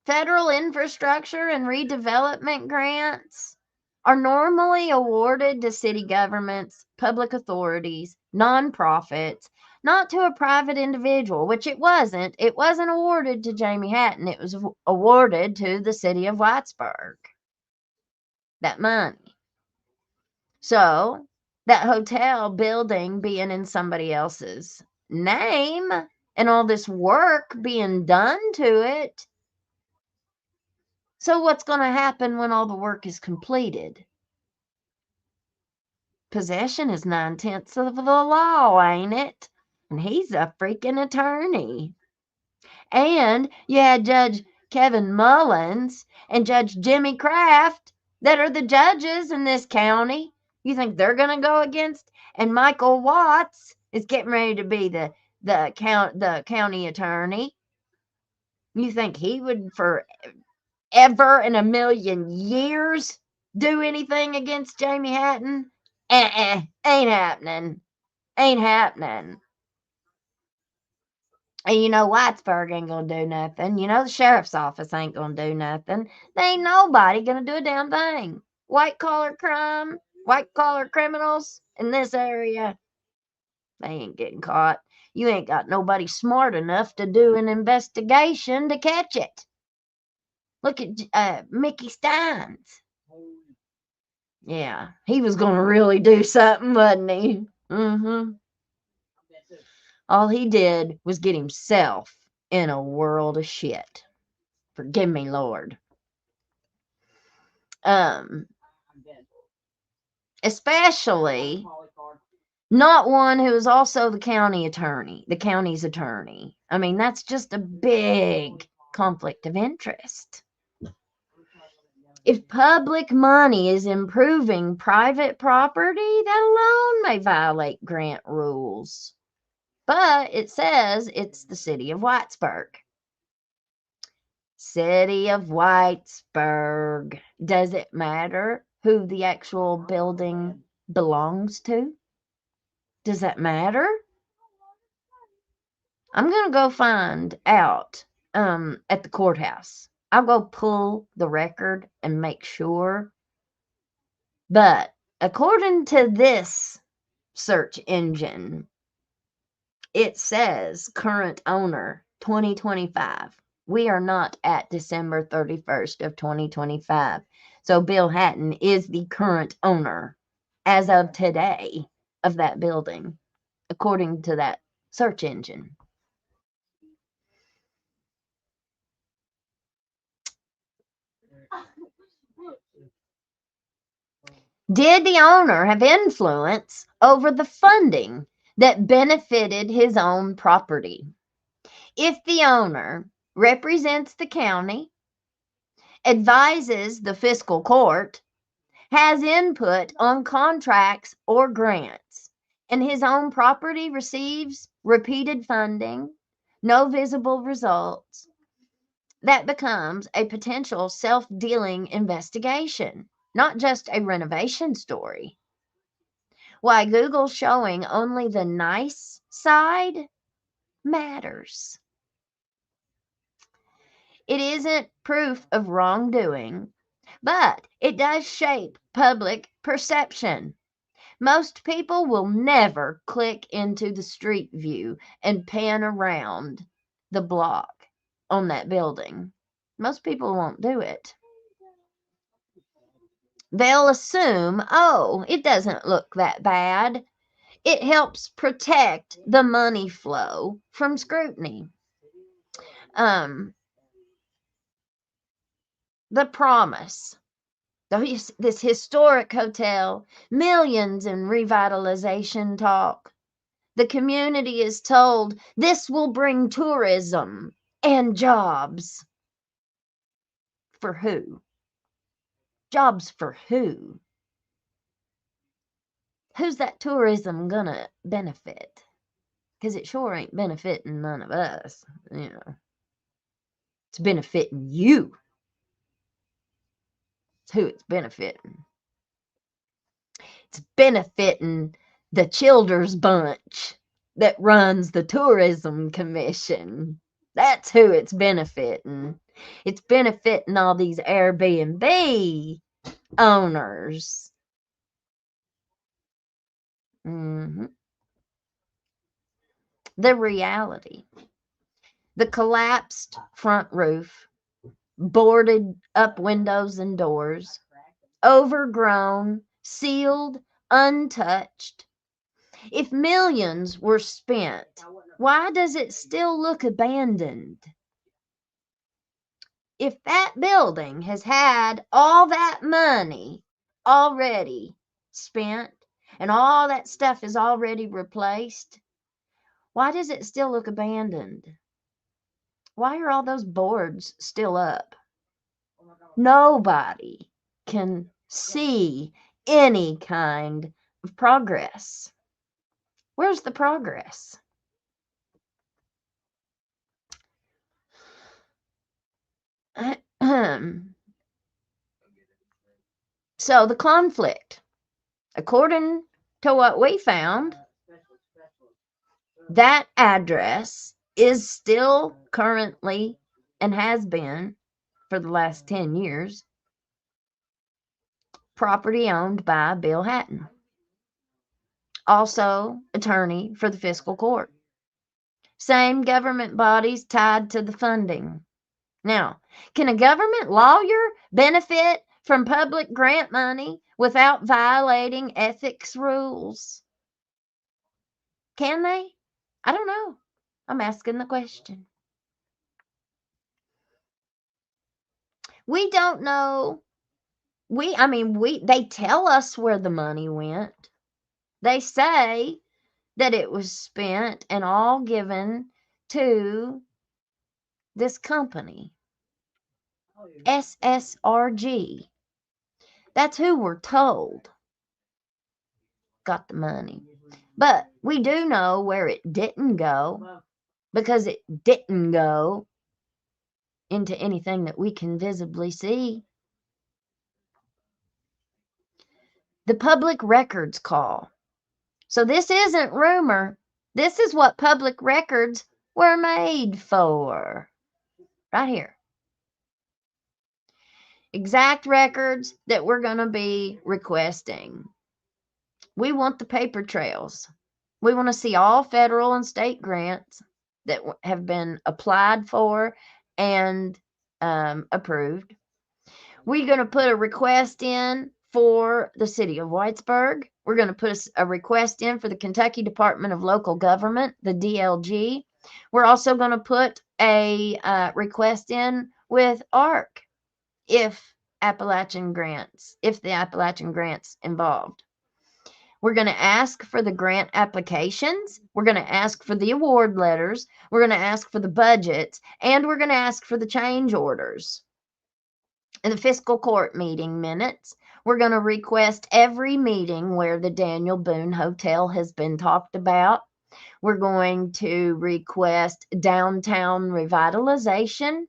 Federal infrastructure and redevelopment grants are normally awarded to city governments, public authorities, nonprofits, not to a private individual, which it wasn't. It wasn't awarded to Jamie Hatton. It was awarded to the city of Whitesburg, that money. So that hotel building being in somebody else's name and all this work being done to it. So what's going to happen when all the work is completed? Possession is 9/10 of the law, ain't it? And he's a freaking attorney. And you had Judge Kevin Mullins and Judge Jimmy Kraft that are the judges in this county. You think they're going to go against? And Michael Watts is getting ready to be the county attorney. You think he would forever in a million years do anything against Jamie Hatton? Ain't happening. Ain't happening. And you know Whitesburg ain't gonna do nothing. You know the sheriff's office ain't gonna do nothing. There ain't nobody gonna do a damn thing. White collar crime, white collar criminals in this area, they ain't getting caught. You ain't got nobody smart enough to do an investigation to catch it. Look at Mickey Steins. Yeah, he was gonna really do something, wasn't he? All he did was get himself in a world of shit. Forgive me, Lord. Especially not one who is also the county's attorney. I mean, that's just a big conflict of interest. If public money is improving private property, that alone may violate grant rules. But it says it's the city of Whitesburg. City of Whitesburg. Does it matter who the actual building belongs to? Does that matter? I'm going to go find out at the courthouse. I'll go pull the record and make sure. But according to this search engine, it says current owner 2025. We are not at December 31st of 2025. So Bill Hatton is the current owner as of today of that building, according to that search engine. Did the owner have influence over the funding that benefited his own property? If the owner represents the county, advises the fiscal court, has input on contracts or grants, and his own property receives repeated funding, no visible results, that becomes a potential self-dealing investigation, not just a renovation story. Why Google showing only the nice side matters. It isn't proof of wrongdoing, but it does shape public perception. Most people will never click into the street view and pan around the block on that building. Most people won't do it. They'll assume, oh, it doesn't look that bad. It helps protect the money flow from scrutiny. The promise. This historic hotel, millions in revitalization talk. The community is told this will bring tourism and jobs. For who? Jobs for who? Who's that tourism gonna benefit? Because it sure ain't benefiting none of us. You know, it's benefiting you. It's who it's benefiting. It's benefiting the Childers bunch that runs the tourism commission. That's who it's benefiting. It's benefiting all these Airbnb owners. The reality. The collapsed front roof, boarded up windows and doors, overgrown, sealed, untouched. If millions were spent, why does it still look abandoned? If that building has had all that money already spent and all that stuff is already replaced, why does it still look abandoned? Why are all those boards still up? Nobody can see any kind of progress. Where's the progress? So the conflict, according to what we found, that address is still currently and has been for the last 10 years property owned by Bill Hatton, also attorney for the fiscal court. Same government bodies tied to the funding. Now, can a government lawyer benefit from public grant money without violating ethics rules? Can they? I don't know. I'm asking the question. We don't know. They tell us where the money went. They say that it was spent and all given to this company, SSRG. That's who we're told got the money. But we do know where it didn't go, because it didn't go into anything that we can visibly see. the public records call. So this isn't rumor. This is what public records were made for. Right here. Exact records that we're going to be requesting. We want the paper trails. We want to see all federal and state grants that have been applied for and approved. We're going to put a request in for the city of Whitesburg. We're going to put a request in for the Kentucky Department of Local Government, the DLG. We're also going to put a request in with ARC if the Appalachian grants involved. We're going to ask for the grant applications. We're going to ask for the award letters. We're going to ask for the budgets. And we're going to ask for the change orders. In the fiscal court meeting minutes, we're going to request every meeting where the Daniel Boone Hotel has been talked about. We're going to request downtown revitalization.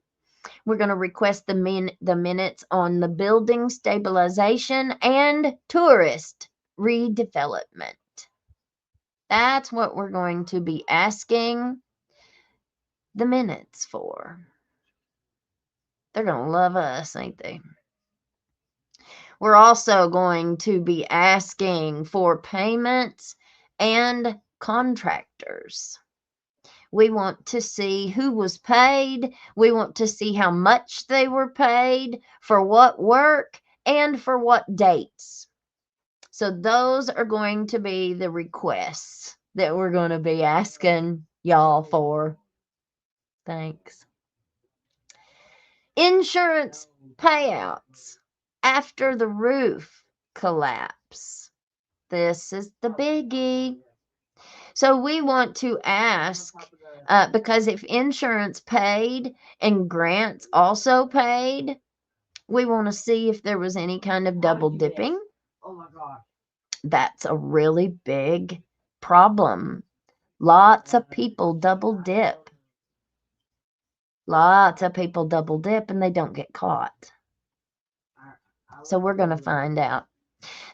We're going to request the minutes on the building stabilization and tourist redevelopment. That's what we're going to be asking the minutes for. They're going to love us, ain't they? We're also going to be asking for payments and contractors. We want to see who was paid. We want to see how much they were paid, for what work, and for what dates. So those are going to be the requests that we're going to be asking y'all for. Thanks. Insurance payouts after the roof collapse. This is the biggie. So we want to ask, because if insurance paid and grants also paid, we want to see if there was any kind of double dipping. Oh my God. That's a really big problem. Lots of people double dip. Lots of people double dip and they don't get caught. So we're going to find out.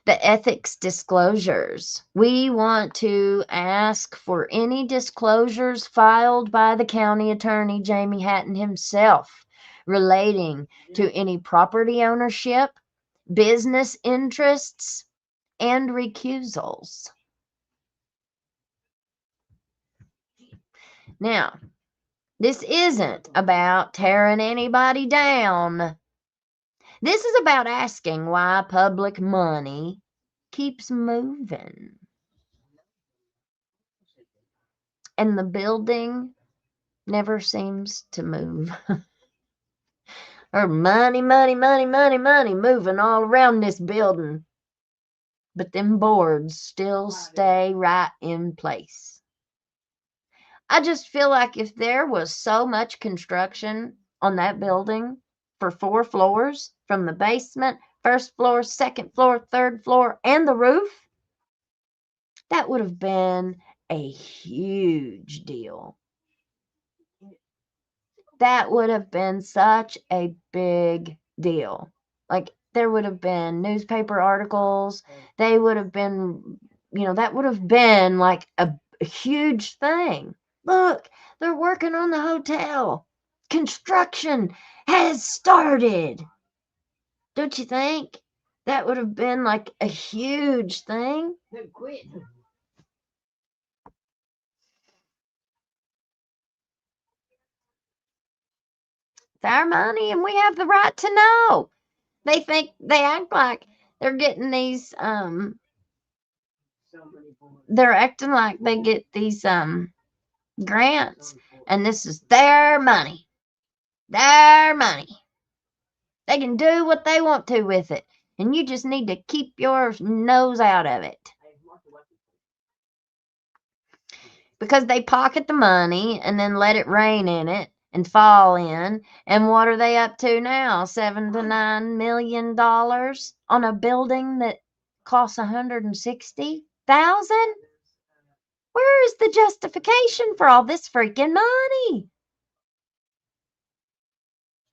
The ethics disclosures. We want to ask for any disclosures filed by the county attorney, Jamie Hatton himself, relating to any property ownership, business interests, and recusals. Now, this isn't about tearing anybody down. This is about asking why public money keeps moving. And the building never seems to move. Or money moving all around this building. But them boards still stay right in place. I just feel like if there was so much construction on that building for 4 floors, from the basement, first floor, second floor, third floor, and the roof, that would have been a huge deal. That would have been such a big deal. Like, there would have been newspaper articles. They would have been, that would have been like a huge thing. Look, they're working on the hotel. Construction has started. Don't you think? That would have been like a huge thing. Quit. It's our money and we have the right to know. They act like they're getting these, they're acting like they get these, grants, and this is their money. Their money. They can do what they want to with it, and you just need to keep your nose out of it. Because they pocket the money and then let it rain in it and fall in. And what are they up to now? $7 to $9 million on a building that costs $160,000? Where is the justification for all this freaking money?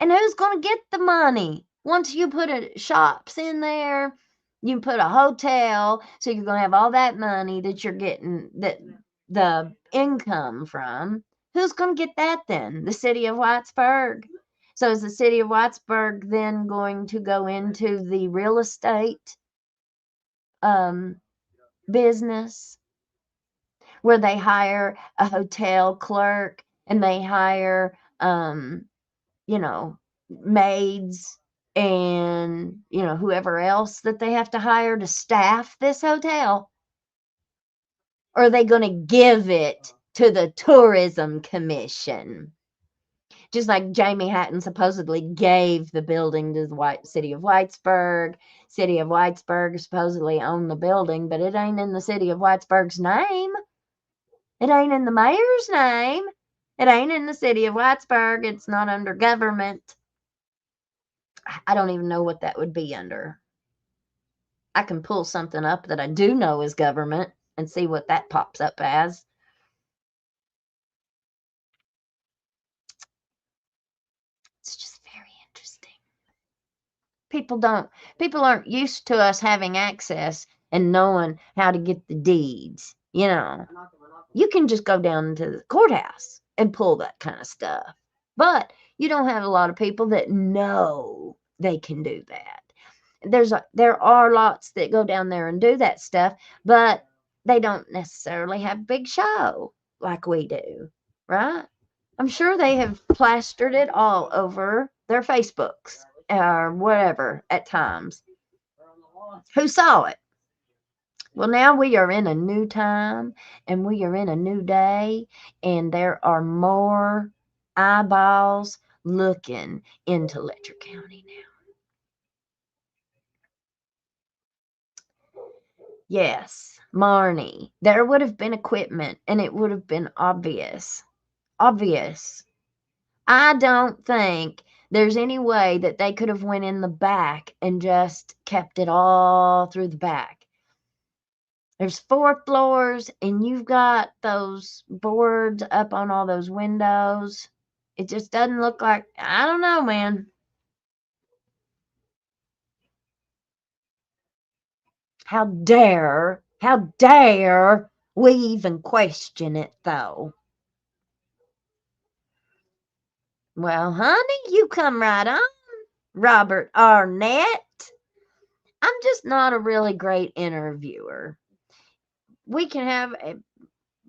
And who's going to get the money? Once you put shops in there You can put a hotel, so you're going to have all that money that you're getting, that the income from. Who's going to get that then? The city of Whitesburg. So is the city of Whitesburg then going to go into the real estate business, where they hire a hotel clerk and they hire maids and whoever else that they have to hire to staff this hotel? Or are they going to give it to the tourism commission, just like Jamie Hatton supposedly gave the building to the city of Whitesburg? City of Whitesburg supposedly owned the building, but it ain't in the city of Whitesburg's name. It ain't in the mayor's name. It ain't in the city of Whitesburg. It's not under government. I don't even know what that would be under. I can pull something up that I do know is government and see what that pops up as. It's just very interesting. People aren't used to us having access and knowing how to get the deeds. You can just go down to the courthouse and pull that kind of stuff. But you don't have a lot of people that know they can do that. There are lots that go down there and do that stuff, but they don't necessarily have big show like we do, right? I'm sure they have plastered it all over their Facebooks or whatever at times. Who saw it? Well, now we are in a new time and we are in a new day, and there are more eyeballs looking into Letcher County now. Yes, Marnie, there would have been equipment and it would have been obvious. Obvious. I don't think there's any way that they could have went in the back and just kept it all through the back. There's 4 floors and you've got those boards up on all those windows. It just doesn't look like, I don't know, man. How dare we even question it, though? Well, honey, you come right on, Robert Arnett. I'm just not a really great interviewer. We can have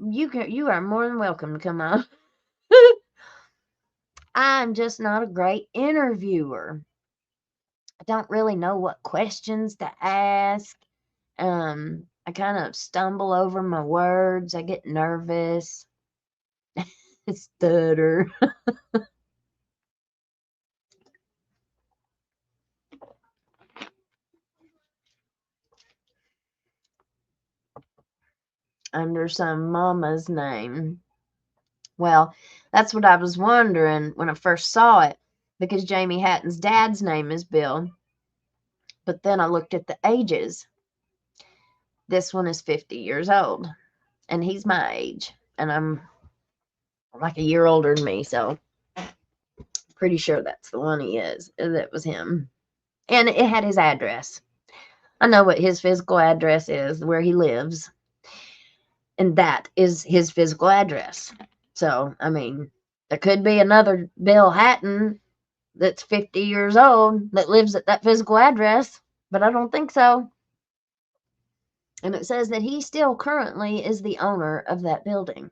you are more than welcome to come on. I'm just not a great interviewer. I don't really know what questions to ask. I kind of stumble over my words. I get nervous. Stutter. Under some mama's name. Well, that's what I was wondering when I first saw it, because Jamie Hatton's dad's name is Bill. But then I looked at the ages. This one is 50 years old, and he's my age, and I'm like a year older than me, so pretty sure that's the one he is. That was him. And it had his address. I know what his physical address is, where he lives. And that is his physical address. So, I mean, there could be another Bill Hatton that's 50 years old that lives at that physical address, but I don't think so. And it says that he still currently is the owner of that building.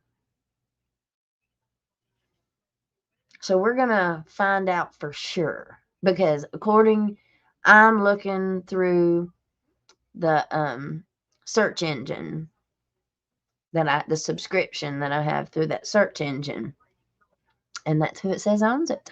So we're going to find out for sure, because I'm looking through the search engine the subscription that I have through that search engine, and that's who it says owns it.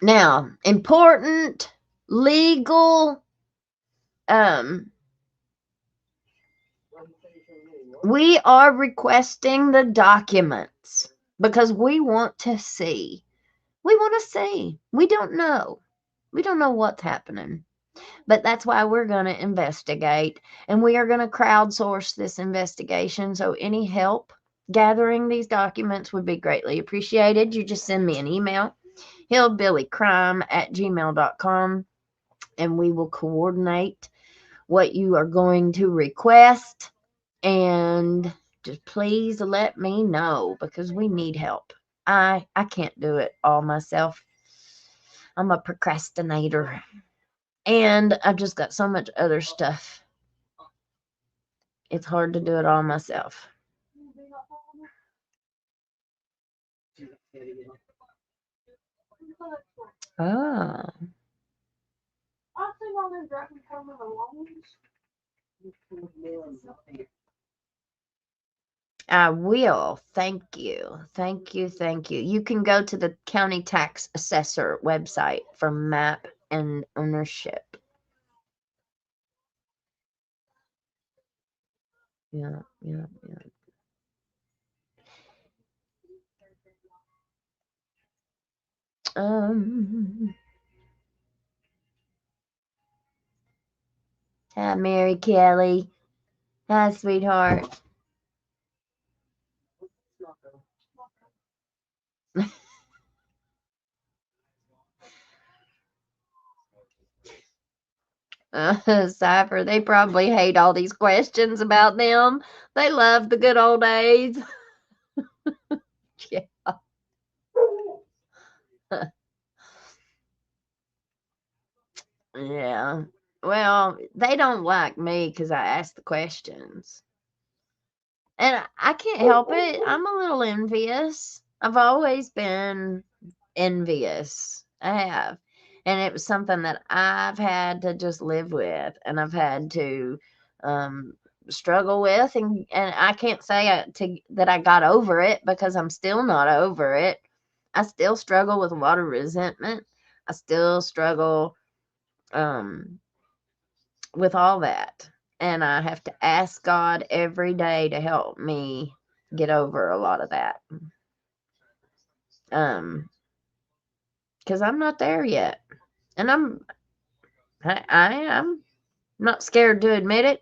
Now, important legal, we are requesting the documents because we want to see. We want to see. We don't know. We don't know what's happening. But that's why we're going to investigate, and we are going to crowdsource this investigation. So any help gathering these documents would be greatly appreciated. You just send me an email, hillbillycrime@gmail.com, and we will coordinate what you are going to request. And just please let me know, because we need help. I can't do it all myself. I'm a procrastinator. And I've just got so much other stuff. It's hard to do it all myself. Oh. I think all them driving come in the loans. I will. Thank you. Thank you. Thank you. You can go to the county tax assessor website for map and ownership. Yeah. Hi, Mary Kelly. Hi, sweetheart. Cypher, they probably hate all these questions about them. They love the good old days. Yeah. Yeah. Well, they don't like me because I ask the questions. And I can't help it. I'm a little envious. I've always been envious. I have. And it was something that I've had to just live with, and I've had to struggle with. And I can't say that I got over it, because I'm still not over it. I still struggle with a lot of resentment. I still struggle with all that. And I have to ask God every day to help me get over a lot of that. Because I'm not there yet. And I'm not scared to admit it.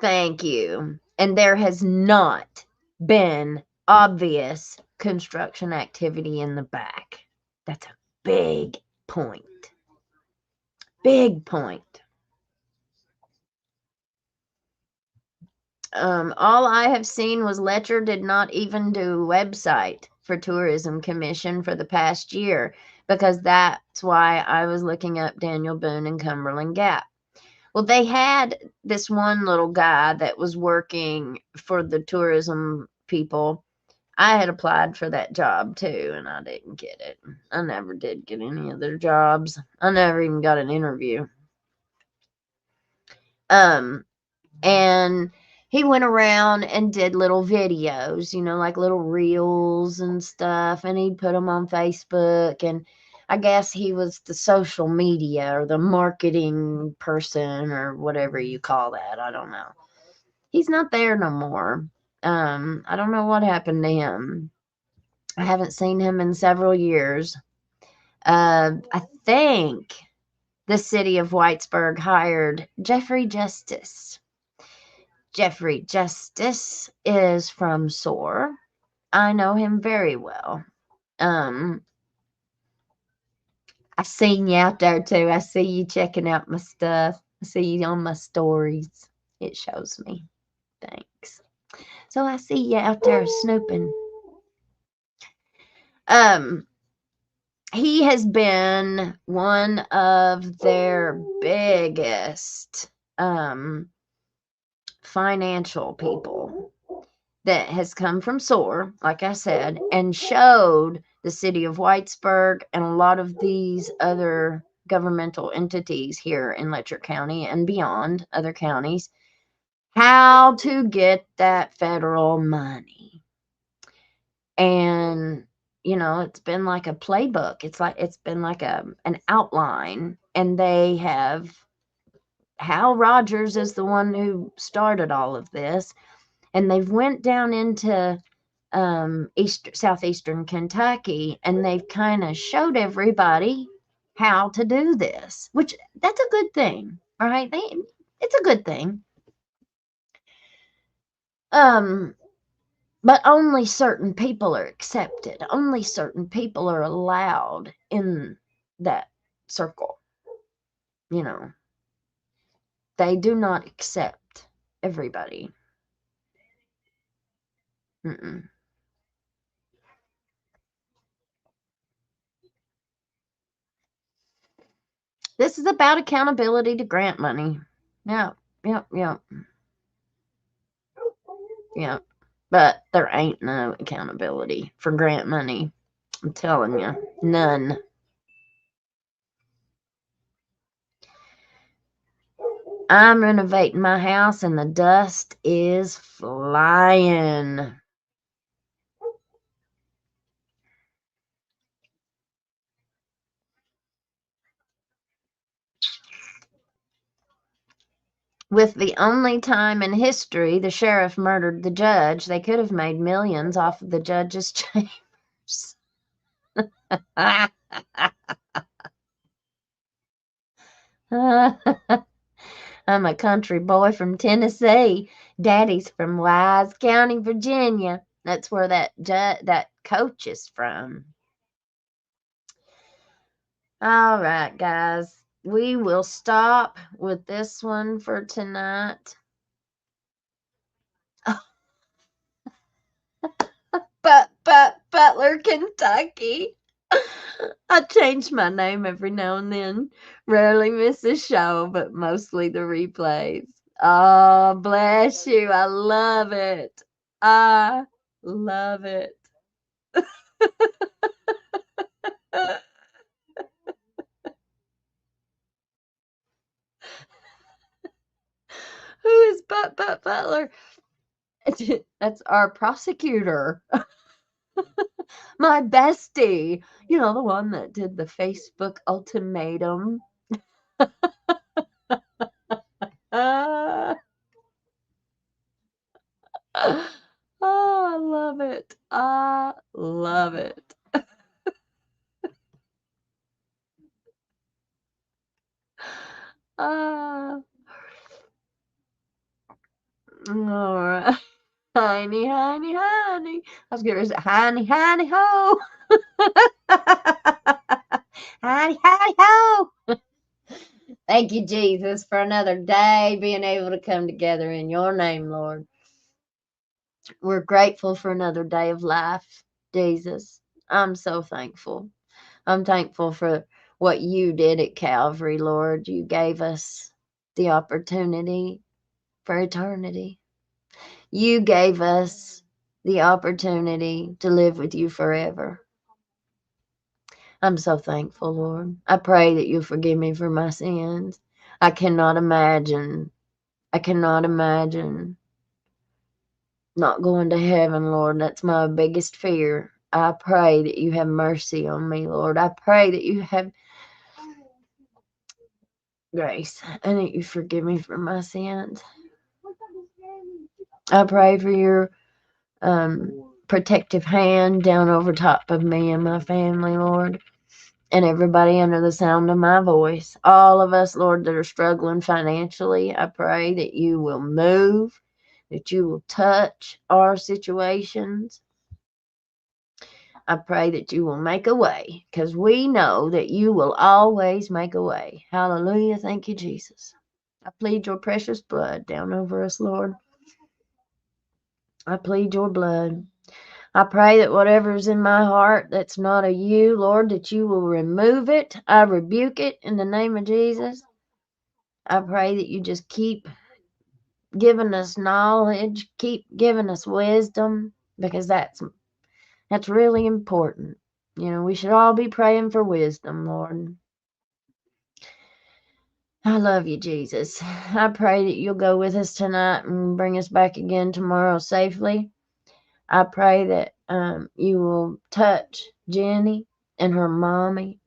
Thank you. And there has not been obvious construction activity in the back. That's a big point. Big point. All I have seen was Letcher did not even do a website for Tourism Commission for the past year, because that's why I was looking up Daniel Boone and Cumberland Gap. Well, they had this one little guy that was working for the tourism people. I had applied for that job too, and I didn't get it. I never did get any of their jobs. I never even got an interview. And he went around and did little videos, like little reels and stuff, and he'd put them on Facebook. And I guess he was the social media or the marketing person or whatever you call that. I don't know. He's not there no more. I don't know what happened to him. I haven't seen him in several years. I think the city of Whitesburg hired Jeffrey Justice. Jeffrey Justice is from SOAR. I know him very well. I seen you out there too. I see you checking out my stuff. I see you on my stories. It shows me. Thanks. So I see you out there snooping. He has been one of their biggest financial people that has come from SOAR, like I said, and showed the city of Whitesburg and a lot of these other governmental entities here in Letcher County and beyond, other counties, how to get that federal money. And it's been like a playbook. It's been like an outline, and they have Hal Rogers is the one who started all of this, and they've went down into southeastern Kentucky, and they've kind of showed everybody how to do this, which that's a good thing, right? It's a good thing. But only certain people are accepted. Only certain people are allowed in that circle. You know, they do not accept everybody. Mm-mm. This is about accountability to grant money. Yeah, yep, yep, yep. But there ain't no accountability for grant money. I'm telling you, none. I'm renovating my house and the dust is flying. With the only time in history the sheriff murdered the judge, they could have made millions off of the judge's chambers. I'm a country boy from Tennessee. Daddy's from Wise County, Virginia. That's where that coach is from. All right, guys. We will stop with this one for tonight. Butler, Kentucky. I change my name every now and then. Rarely miss a show, but mostly the replays. Oh, bless you. I love it. I love it. Who is Butler? That's our prosecutor. My bestie. You know, the one that did the Facebook ultimatum. Ah. Oh, I love it. I love it. Ah. All right. Hiney, hiney, hiney. I was going to say, hiney, hiney, ho. Hiney, hiney, ho. Thank you, Jesus, for another day being able to come together in your name, Lord. We're grateful for another day of life, Jesus. I'm so thankful. I'm thankful for what you did at Calvary, Lord. You gave us the opportunity for eternity. You gave us the opportunity to live with you forever. I'm so thankful, Lord. I pray that you forgive me for my sins. I cannot imagine not going to heaven, Lord. That's my biggest fear. I pray that you have mercy on me, Lord. I pray that you have grace and that you forgive me for my sins. I pray for your protective hand down over top of me and my family, Lord, and everybody under the sound of my voice. All of us, Lord, that are struggling financially, I pray that you will move, that you will touch our situations. I pray that you will make a way, because we know that you will always make a way. Hallelujah. Thank you, Jesus. I plead your precious blood down over us, Lord. I plead your blood. I pray that whatever is in my heart that's not of you, Lord, that you will remove it. I rebuke it in the name of Jesus. I pray that you just keep giving us knowledge, keep giving us wisdom, because that's really important. You know, we should all be praying for wisdom, Lord. I love you, Jesus. I pray that you'll go with us tonight and bring us back again tomorrow safely. I pray that you will touch Jenny and her mommy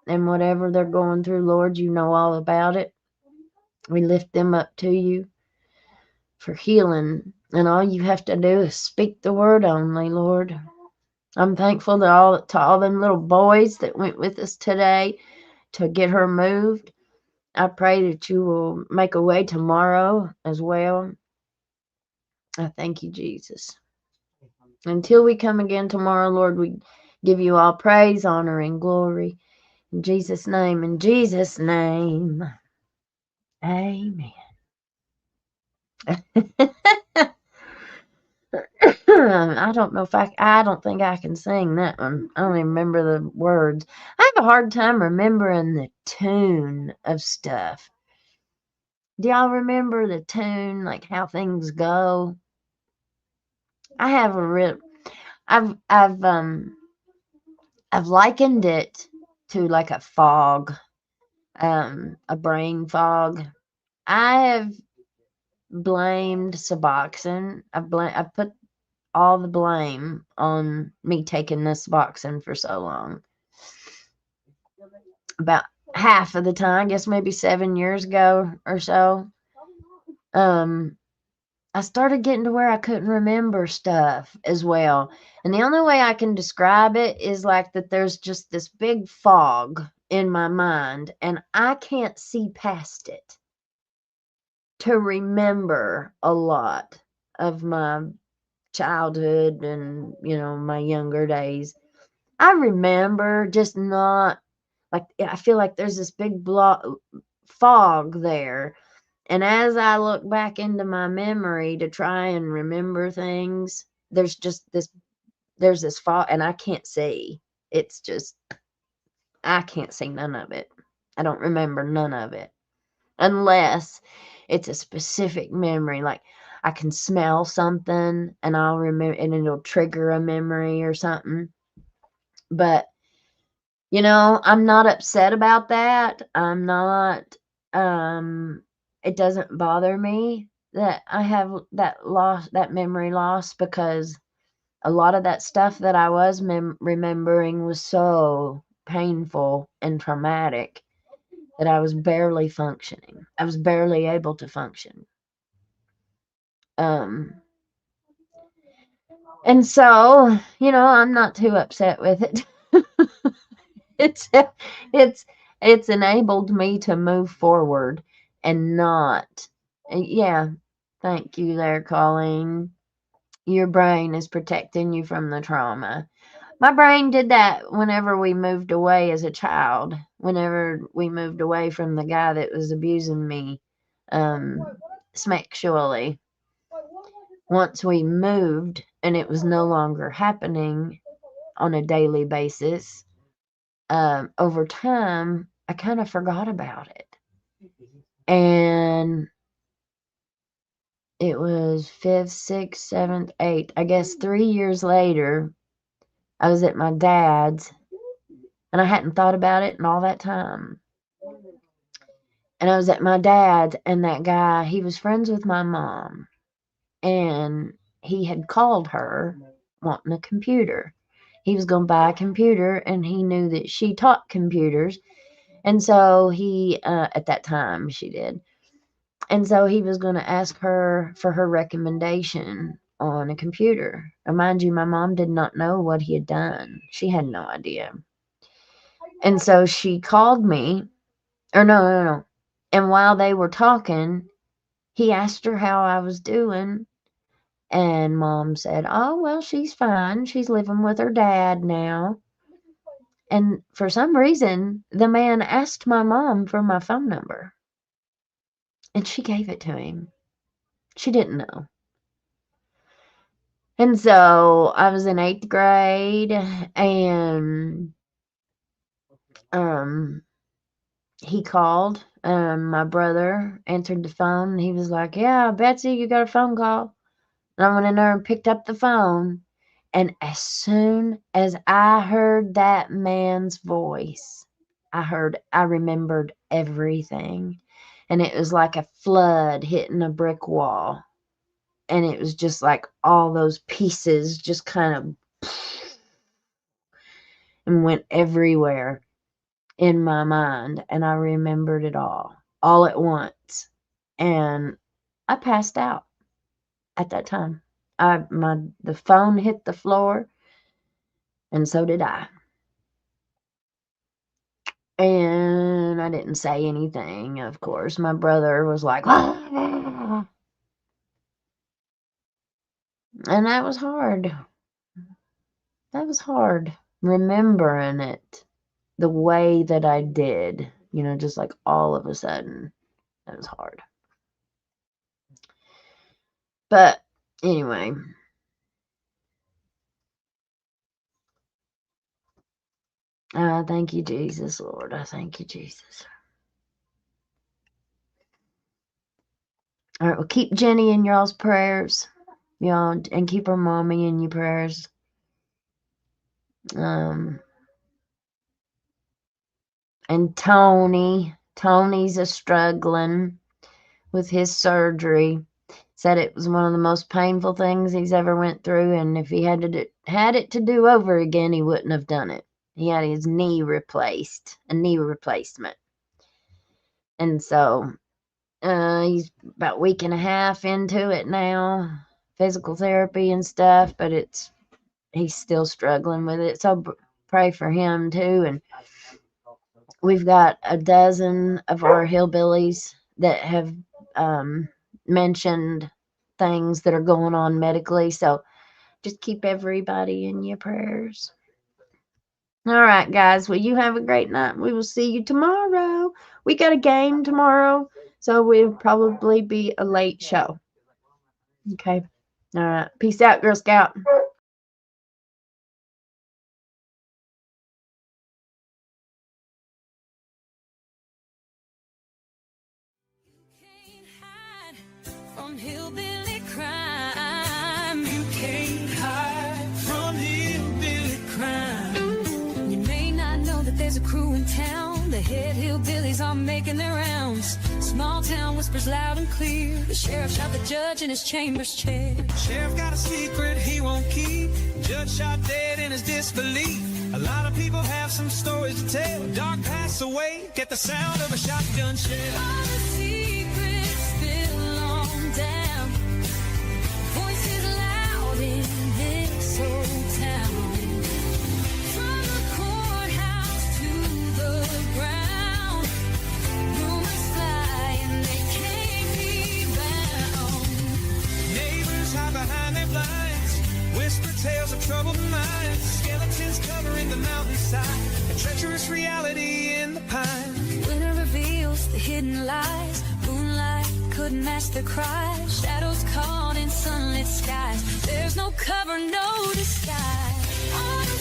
and whatever they're going through, Lord. You know all about it. We lift them up to you. for healing. And all you have to do is speak the word only, Lord. I'm thankful to all them little boys that went with us today to get her moved. I pray that you will make a way tomorrow as well. I thank you, Jesus. Until we come again tomorrow, Lord, we give you all praise, honor, and glory. In Jesus' name, amen. I don't know if I don't think I can sing that one. I don't even remember the words. I have a hard time remembering the tune of stuff. Do y'all remember the tune, like how things go? I have a real, I've likened it to like a fog, a brain fog. I have blamed Suboxone. I put all the blame on me taking this Suboxone for so long. About half of the time, I guess maybe 7 years ago or so, I started getting to where I couldn't remember stuff as well. And the only way I can describe it is like that there's just this big fog in my mind, and I can't see past it to remember a lot of my childhood and, my younger days. I remember, just not like, I feel like there's this big fog there. And as I look back into my memory to try and remember things, there's this fog, and I can't see. It's just, I can't see none of it. I don't remember none of it. Unless it's a specific memory, like I can smell something and I'll remember, and it'll trigger a memory or something. But, I'm not upset about that. I'm not, it doesn't bother me that I have that memory loss, because a lot of that stuff that I was remembering was so painful and traumatic that I was barely functioning. I was barely able to function. And so, I'm not too upset with it. It's enabled me to move forward and not. Yeah, thank you there, Colleen. Your brain is protecting you from the trauma. My brain did that whenever we moved away as a child. Whenever we moved away from the guy that was abusing me sexually. Once we moved and it was no longer happening on a daily basis, over time, I kind of forgot about it. And it was 5th, 6th, 7th, 8th. I guess 3 years later, I was at my dad's, and I hadn't thought about it in all that time. And I was at my dad's, and that guy, he was friends with my mom. And he had called her wanting a computer. He was going to buy a computer, and he knew that she taught computers. And so he, at that time, she did. And so he was going to ask her for her recommendation on a computer. And mind you, my mom did not know what he had done. She had no idea. And so she called me, or no. And while they were talking, he asked her how I was doing. And Mom said, "Oh, well, she's fine. She's living with her dad now." And for some reason, the man asked my mom for my phone number. And she gave it to him. She didn't know. And so I was in 8th grade, and he called. My brother answered the phone. And he was like, "Yeah, Betsy, you got a phone call." And I went in there and picked up the phone. And as soon as I heard that man's voice, I remembered everything. And it was like a flood hitting a brick wall. And it was just like all those pieces just kind of and went everywhere in my mind. And I remembered it all at once. And I passed out. at that time. The phone hit the floor, and so did I. And I didn't say anything, of course. My brother was like, and that was hard. That was hard, remembering it the way that I did, just like all of a sudden. That was hard. But anyway, thank you, Jesus, Lord. I thank you, Jesus. All right, well, keep Jenny in y'all's prayers, y'all, and keep her mommy in your prayers. And Tony's a struggling with his surgery. Said it was one of the most painful things he's ever went through, and if he had it to do over again, he wouldn't have done it. He had his knee replaced, a knee replacement. And so he's about a week and a half into it now, physical therapy and stuff, but he's still struggling with it. So pray for him too. And we've got a dozen of our hillbillies that have mentioned things that are going on medically. So just keep everybody in your prayers. All right, guys. Well, you have a great night. We will see you tomorrow. We got a game tomorrow, so we'll probably be a late show. Okay. All right. Peace out, Girl Scout. Can't hide from hillbilly crime. You can't hide from hillbilly crime. You may not know that there's a crew in town. The head hillbillies are making their rounds. Small town whispers loud and clear. The sheriff shot the judge in his chambers chair. Sheriff got a secret he won't keep. Judge shot dead in his disbelief. A lot of people have some stories to tell. Dog passed away, get the sound of a shotgun shell. All the secrets still on down. Voices loud in this old town. From the courthouse to the ground. Rumors fly and they can't be bound. Neighbors hide behind their blinds. Whisper tales of troubled minds. Skeletons covering the mountainside. A treacherous reality in the pines. Winter reveals the hidden lies. Moonlight couldn't mask the cries. Shadows caught in sunlit skies. There's no cover, no disguise. All the